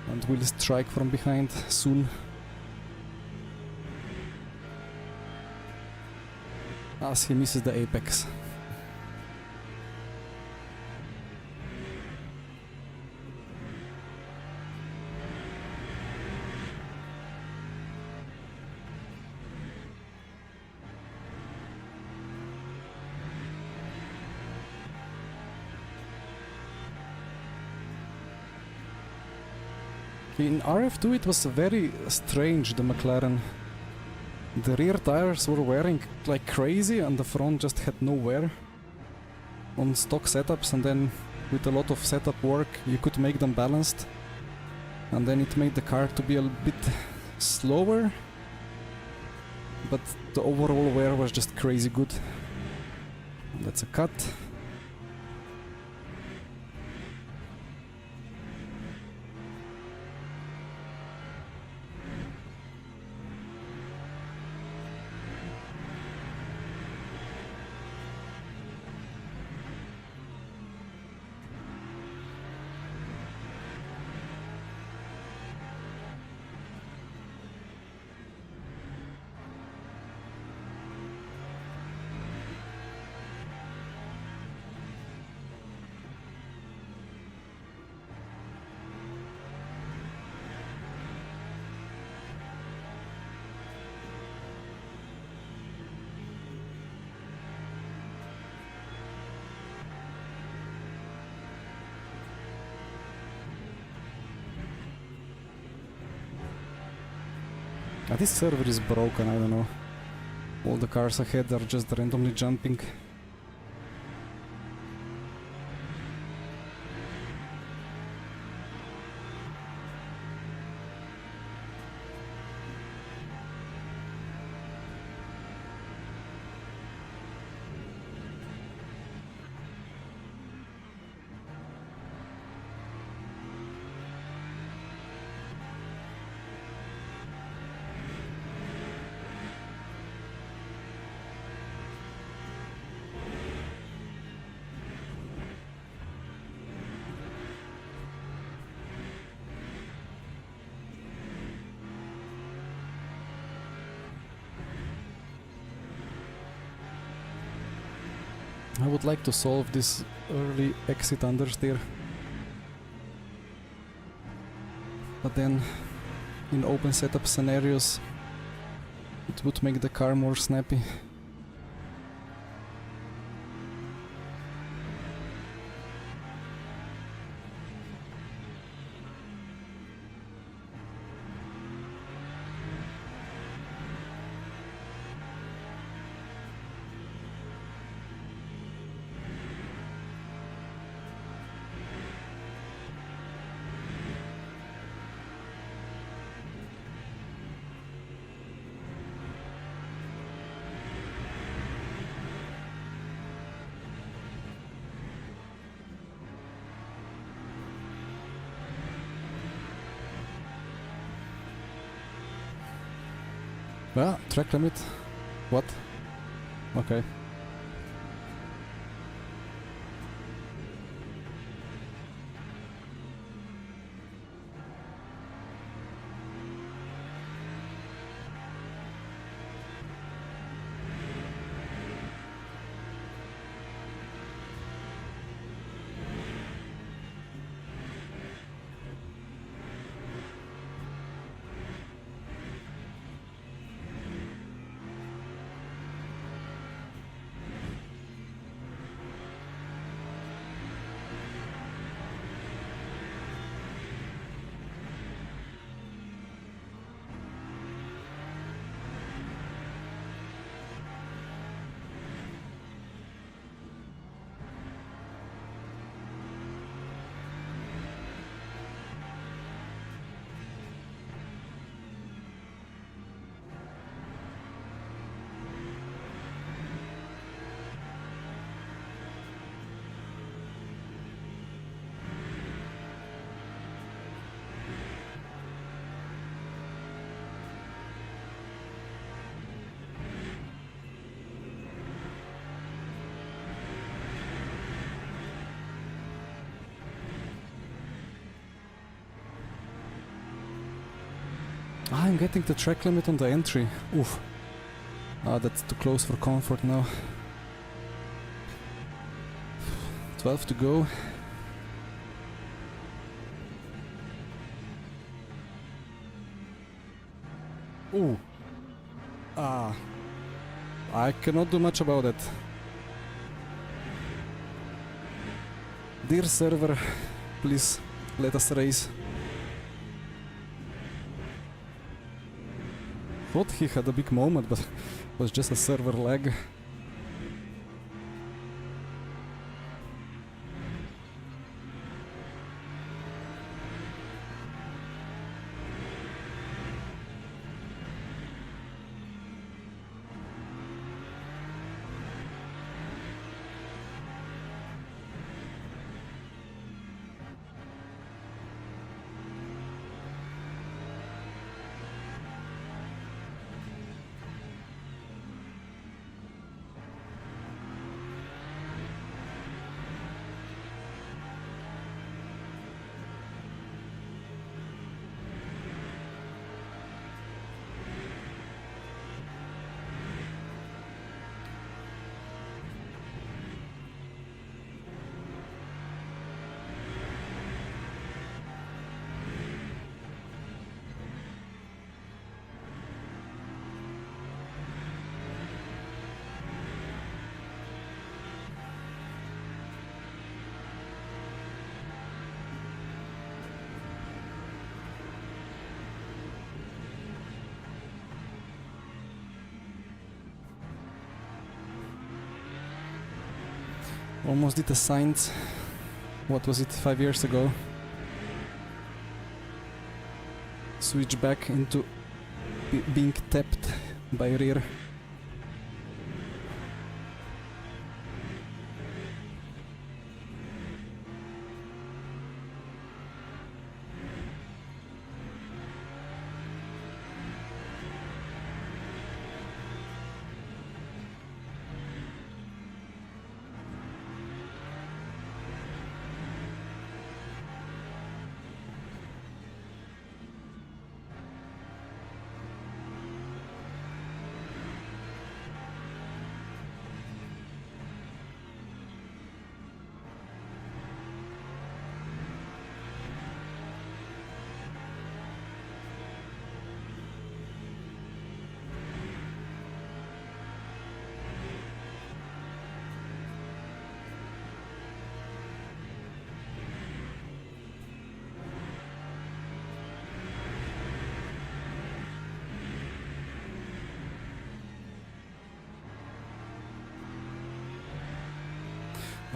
And will strike from behind soon. As he misses the apex. In RF2 it was very strange, the McLaren. The rear tires were wearing like crazy and the front just had no wear on stock setups, and then with a lot of setup work you could make them balanced, and then it made the car to be a bit slower but the overall wear was just crazy good. That's a cut. This server is broken, I don't know. All the cars ahead are just randomly jumping. I would like to solve this early exit understeer, but then in open setup scenarios it would make the car more snappy. Ah, track limit. What? Okay. I'm getting the track limit on the entry. Oof. Ah, that's too close for comfort now. 12 to go. Ooh. Ah. I cannot do much about it. Dear server, please let us race. Thought he had a big moment, but it was just a server lag. Almost did a Sainz, what was it, 5 years ago. Switch back into being tapped by rear.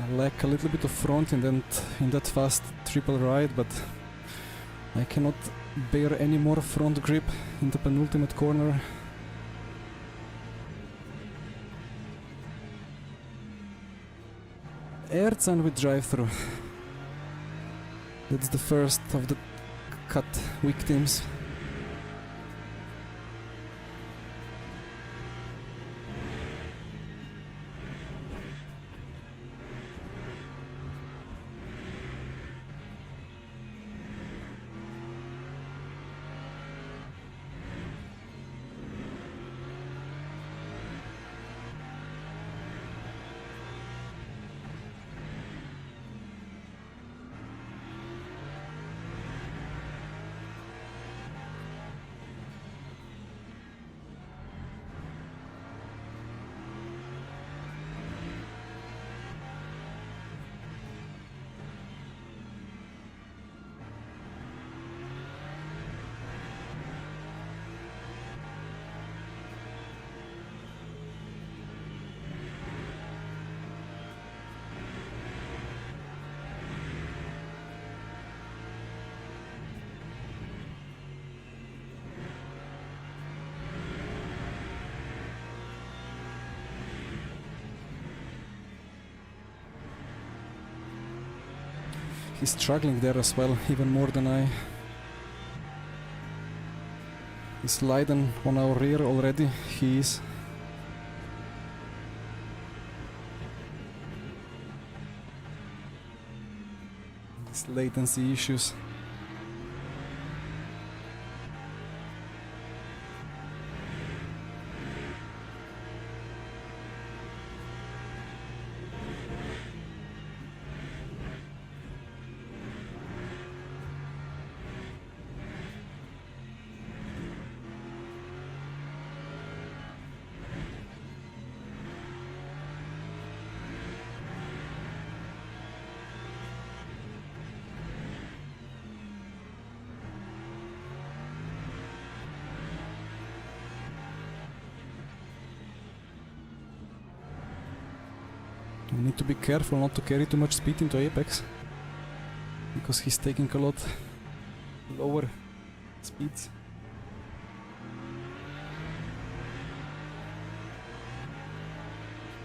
I lack a little bit of front in that fast triple ride, but I cannot bear any more front grip in the penultimate corner. Erzan with drive-through. That's the first of the cut victims. He's struggling there as well, even more than I. He's sliding on our rear already, he is. These latency issues. You need to be careful not to carry too much speed into apex, because he's taking a lot lower speeds.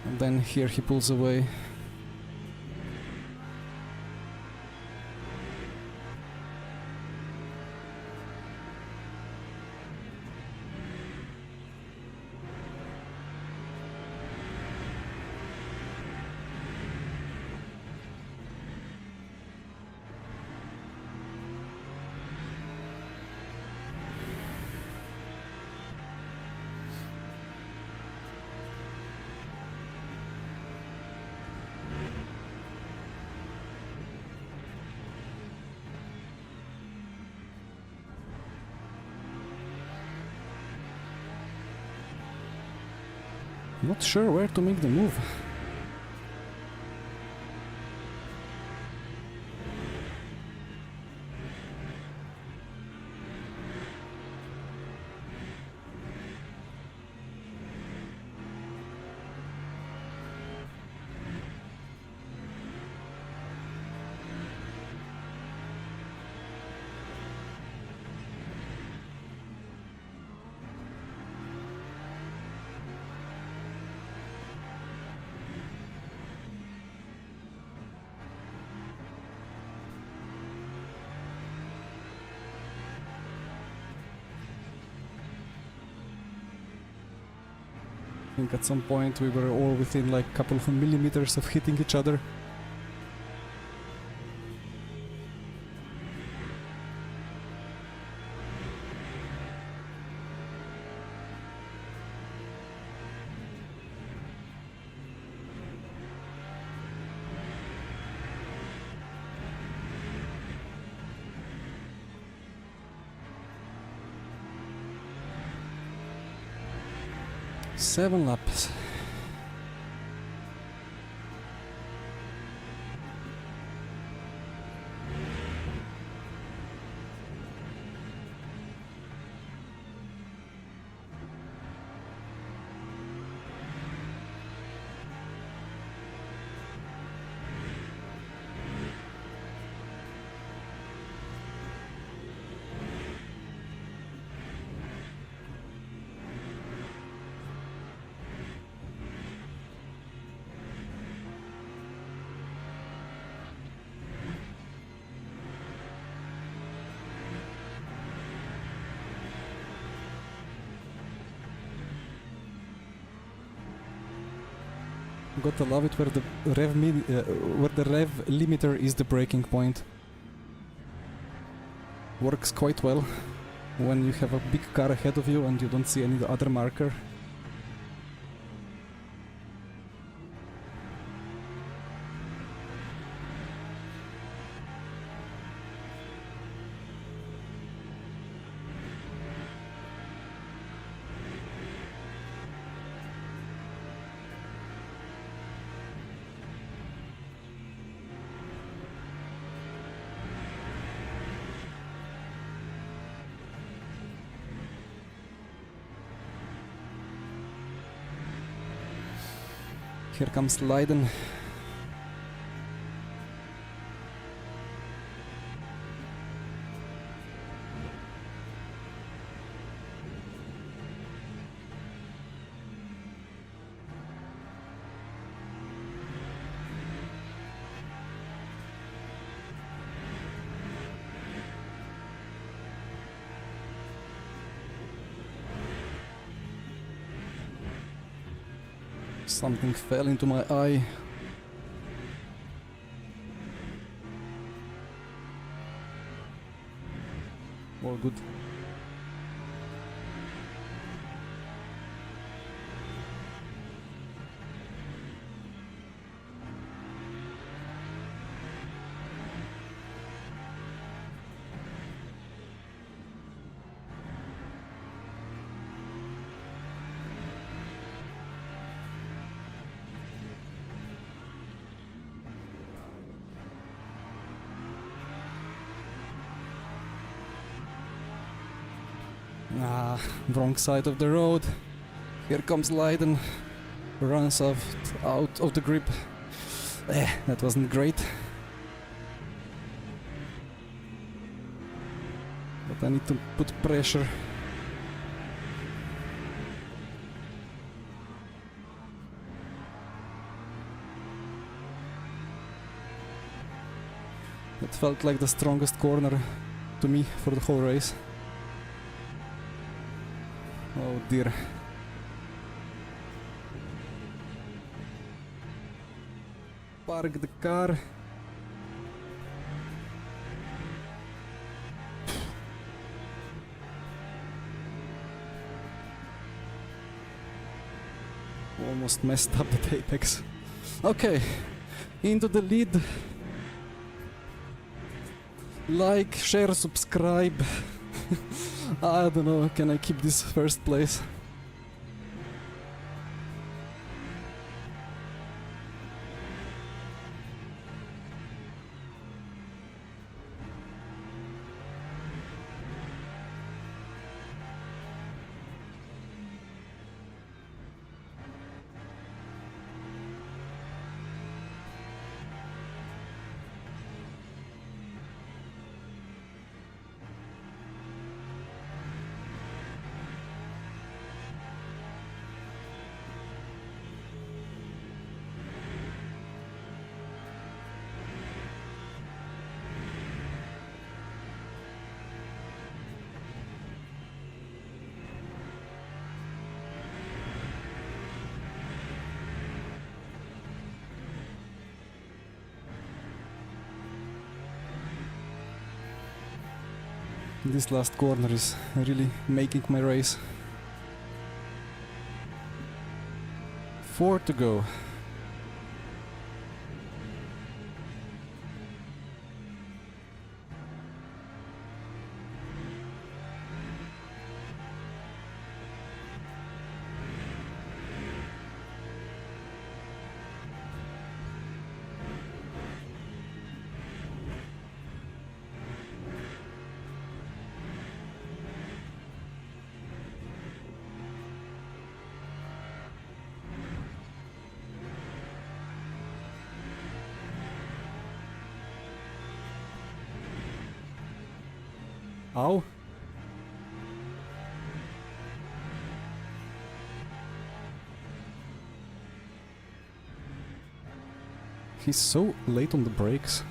And then here he pulls away. Not sure where to make the move. I think at some point we were all within like a couple of millimeters of hitting each other. Seven laps. Gotta love it where the rev limiter is the breaking point. Works quite well when you have a big car ahead of you and you don't see any other marker. Here comes Leiden. Something fell into my eye. All good. Ah, wrong side of the road. Here comes Leiden. Runs out of the grip. That wasn't great. But I need to put pressure. It felt like the strongest corner to me for the whole race. Oh dear. Park the car. Almost messed up the apex. Okay, into the lead. Like, share, subscribe. I don't know, can I keep this first place? This last corner is really making my race. 4 to go. Ow. He's so late on the brakes.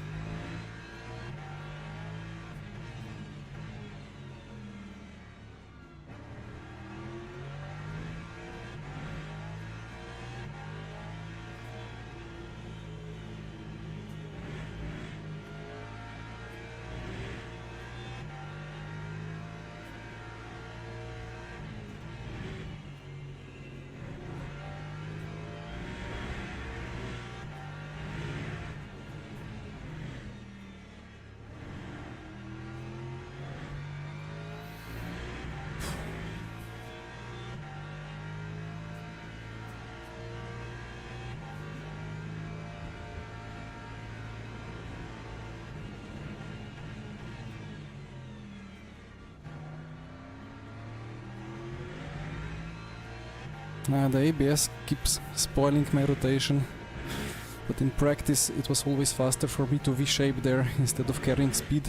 The ABS keeps spoiling my rotation, but in practice it was always faster for me to V-shape there instead of carrying speed.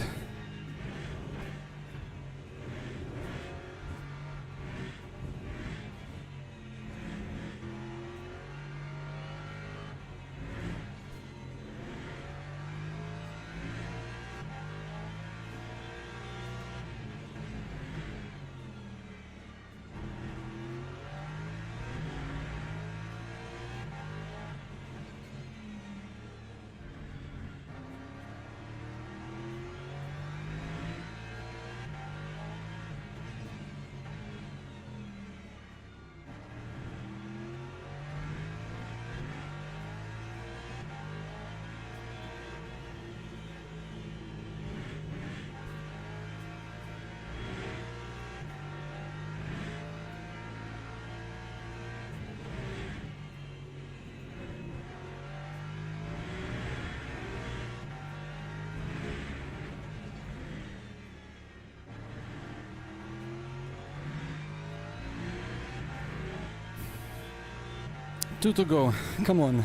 Two to go, come on.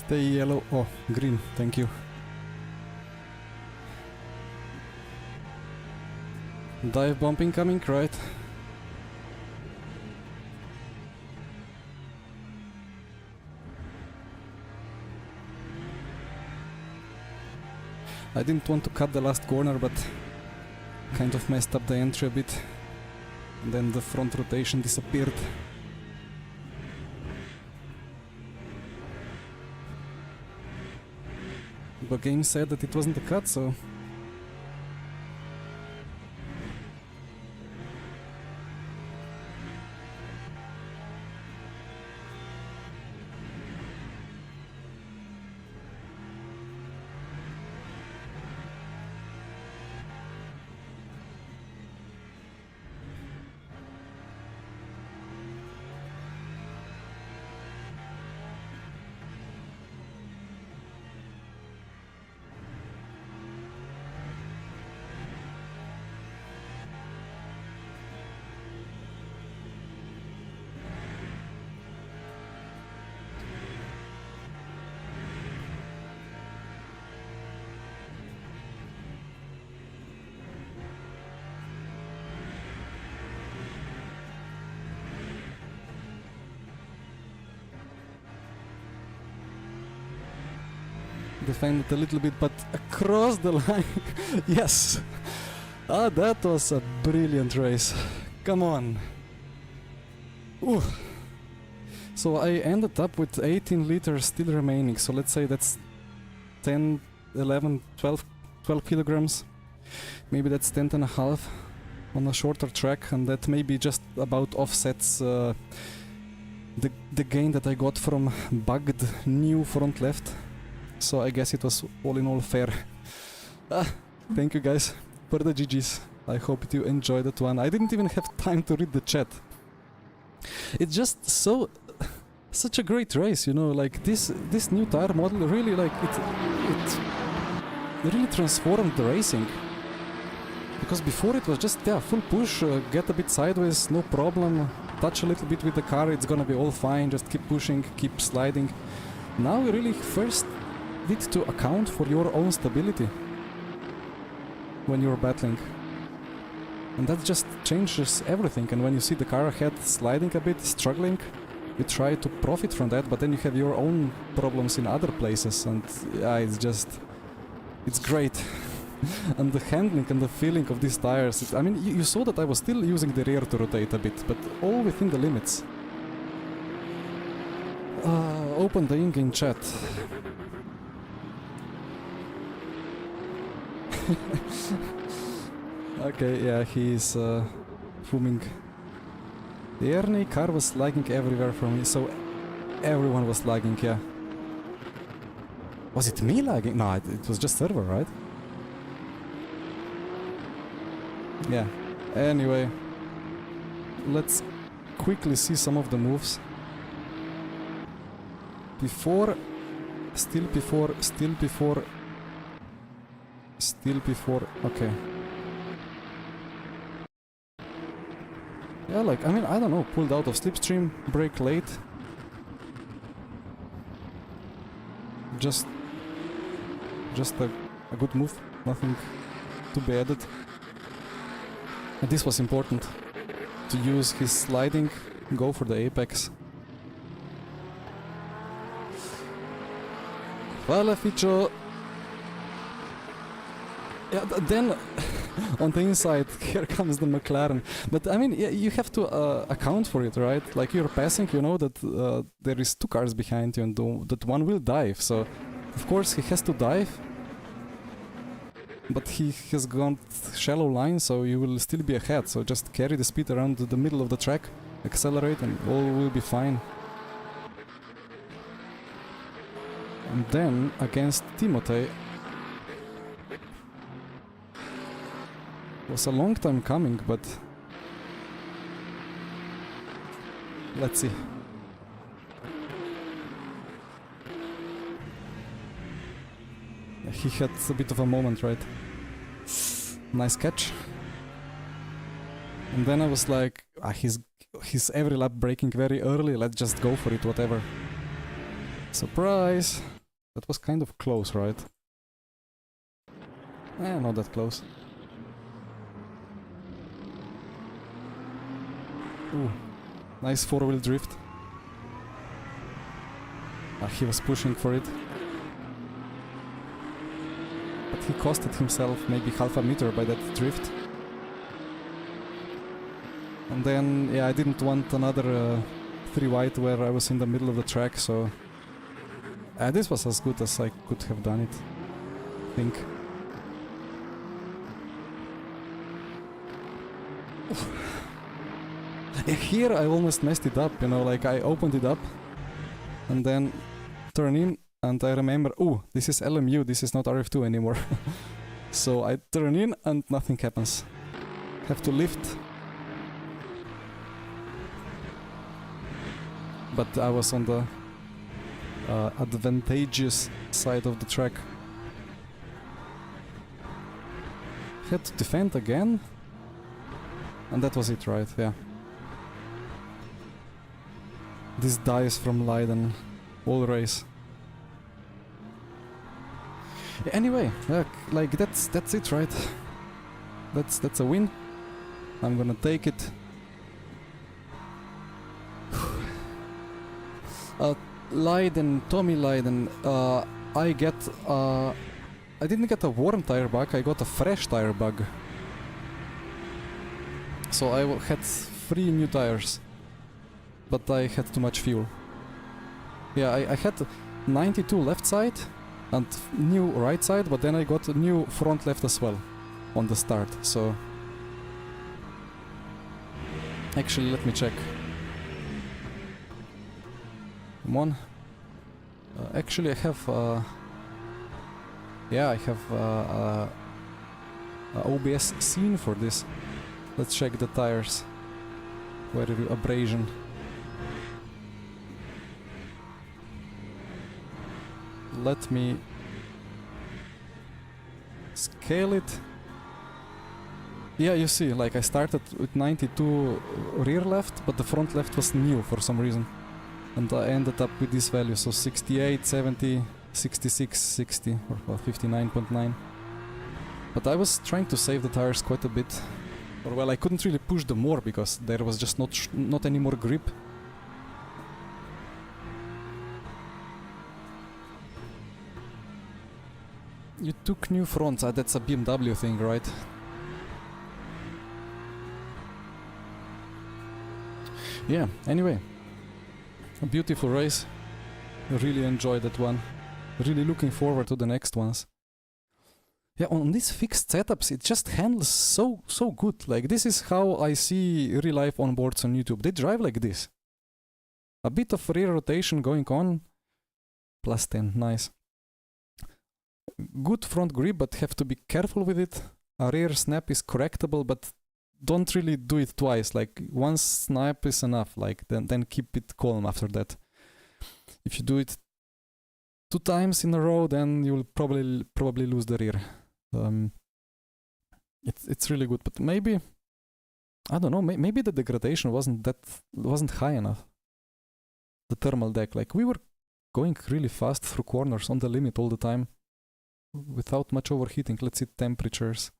Stay yellow. Oh, green, thank you. Dive bump incoming, right? I didn't want to cut the last corner, but kind of messed up the entry a bit. And then the front rotation disappeared. The game said that it wasn't a cut, so... defended a little bit, but across the line. Yes! Ah, that was a brilliant race. Come on. Ooh. So I ended up with 18 liters still remaining, so let's say that's 10, 11, 12 kilograms. Maybe that's 10.5 on a shorter track, and that maybe just about offsets the gain that I got from bugged new front left. So I guess it was all in all fair. Thank you guys for the GGs. I hope you enjoyed that one. I didn't even have time to read the chat. It's just such a great race, you know, like this new tire model really like it really transformed the racing. Because before it was just full push, get a bit sideways, no problem, touch a little bit with the car, it's gonna be all fine, just keep pushing, keep sliding. Now you really first need to account for your own stability when you're battling. And that just changes everything, and when you see the car ahead sliding a bit, struggling, you try to profit from that, but then you have your own problems in other places, and yeah, it's great. And the handling and the feeling of these tires, I mean, you saw that I was still using the rear to rotate a bit, but all within the limits. Open the in-game chat. Okay, yeah, he's fuming. The Ernie car was lagging everywhere for me, so everyone was lagging, yeah. Was it me lagging? No, it was just server, right? Yeah, anyway, let's quickly see some of the moves. Still before, okay. Yeah, like, I mean, I don't know, pulled out of slipstream, brake late. Just a good move, nothing to be added. And this was important, to use his sliding, go for the apex. Fala Ficho! Yeah, then on the inside, here comes the McLaren. But I mean, yeah, you have to account for it, right? Like you're passing, you know that there is 2 cars behind you and that one will dive. So, of course, he has to dive. But he has gone shallow line, so you will still be ahead. So just carry the speed around the middle of the track, accelerate, and all will be fine. And then, against Timotei, was a long time coming, but let's see. He had a bit of a moment, right? Nice catch. And then I was like, he's every lap braking very early, let's just go for it, whatever. Surprise! That was kind of close, right? Not that close. Ooh, nice 4-wheel drift. He was pushing for it. But he costed himself maybe half a meter by that drift. And then, yeah, I didn't want another 3 wide where I was in the middle of the track, so this was as good as I could have done it, I think. Here I almost messed it up, you know, like I opened it up and then turn in and I remember, oh, this is LMU, this is not RF2 anymore. So I turn in and nothing happens. Have to lift. But I was on the advantageous side of the track. Had to defend again. And that was it, right? Yeah. This dies from Leiden all race. Anyway, like that's it, right? That's a win. I'm gonna take it. Leiden, Tommy Leiden, I didn't get a warm tire bug, I got a fresh tire bug. So I had 3 new tires, but I had too much fuel. Yeah, I had 92 left side and new right side, but then I got a new front left as well on the start, so... Actually, let me check. Come on. Actually, I have... yeah, I have a OBS scene for this. Let's check the tires. Where is abrasion? Let me scale it. Yeah, you see, like I started with 92 rear left, but the front left was new for some reason. And I ended up with this value, so 68, 70, 66, 60, or 59.9. But I was trying to save the tires quite a bit. Or well, I couldn't really push them more because there was just not any more grip. You took new fronts, that's a BMW thing, right? Yeah, anyway. A beautiful race. I really enjoyed that one. Really looking forward to the next ones. Yeah, on these fixed setups, it just handles so good. Like, this is how I see real life onboards on YouTube. They drive like this. A bit of rear rotation going on. Plus 10, nice. Good front grip, but have to be careful with it. A rear snap is correctable, but don't really do it twice. Like, one snap is enough. Like, then keep it calm after that. If you do it 2 times in a row, then you'll probably lose the rear. It's really good, but maybe I don't know. Maybe the degradation wasn't high enough. The thermal deck, like we were going really fast through corners on the limit all the time, without much overheating. Let's see temperatures.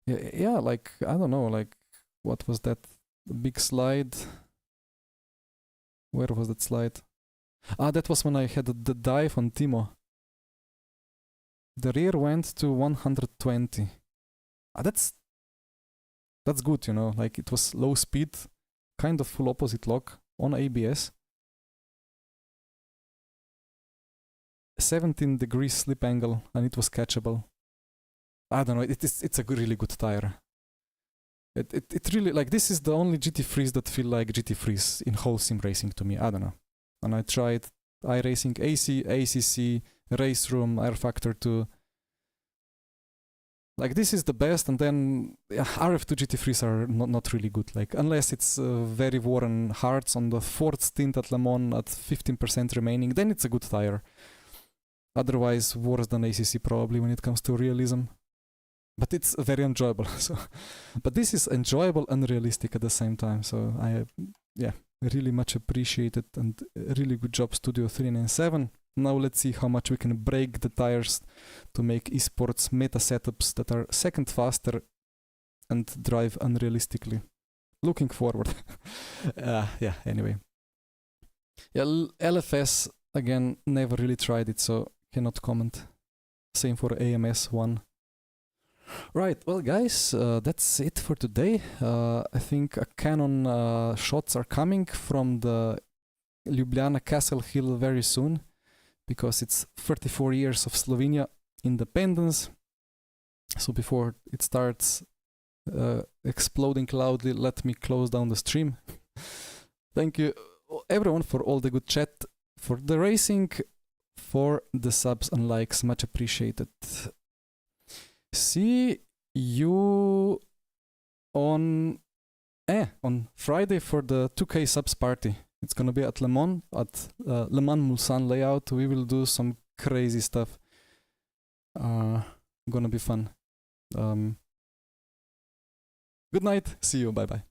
Yeah, like I don't know. Like what was that big slide? Where was that slide? Ah, that was when I had the dive on Timo. The rear went to 120. Ah, that's good, you know, like it was low speed, kind of full opposite lock on ABS. 17 degrees slip angle and it was catchable. I don't know, it's a really good tire. It really, like, this is the only GT Freeze that feel like GT Freeze in whole sim racing to me. I don't know. And I tried iRacing AC, ACC, Race Room, Air Factor 2. Like, this is the best, and then RF2 GT Freeze are not really good. Like, unless it's very worn hards on the 4th stint at Le Mans at 15% remaining, then it's a good tire. Otherwise, worse than ACC probably when it comes to realism. But it's very enjoyable. So, but this is enjoyable and realistic at the same time. So I, really much appreciate it, and really good job Studio 397. Now let's see how much we can break the tires to make esports meta setups that are second faster and drive unrealistically. Looking forward. Anyway. Yeah, LFS, again, never really tried it, so cannot comment. Same for AMS 1. Right, well guys, that's it for today. I think a cannon shots are coming from the Ljubljana Castle Hill very soon, because it's 34 years of Slovenia independence. So before it starts exploding loudly, let me close down the stream. Thank you everyone for all the good chat, for the racing, for the subs and likes, much appreciated. See you on Friday for the 2K subs party. It's gonna be at Le Mans, at Le Mans Mulsanne layout. We will do some crazy stuff. Gonna be fun. Good night. See you. Bye bye.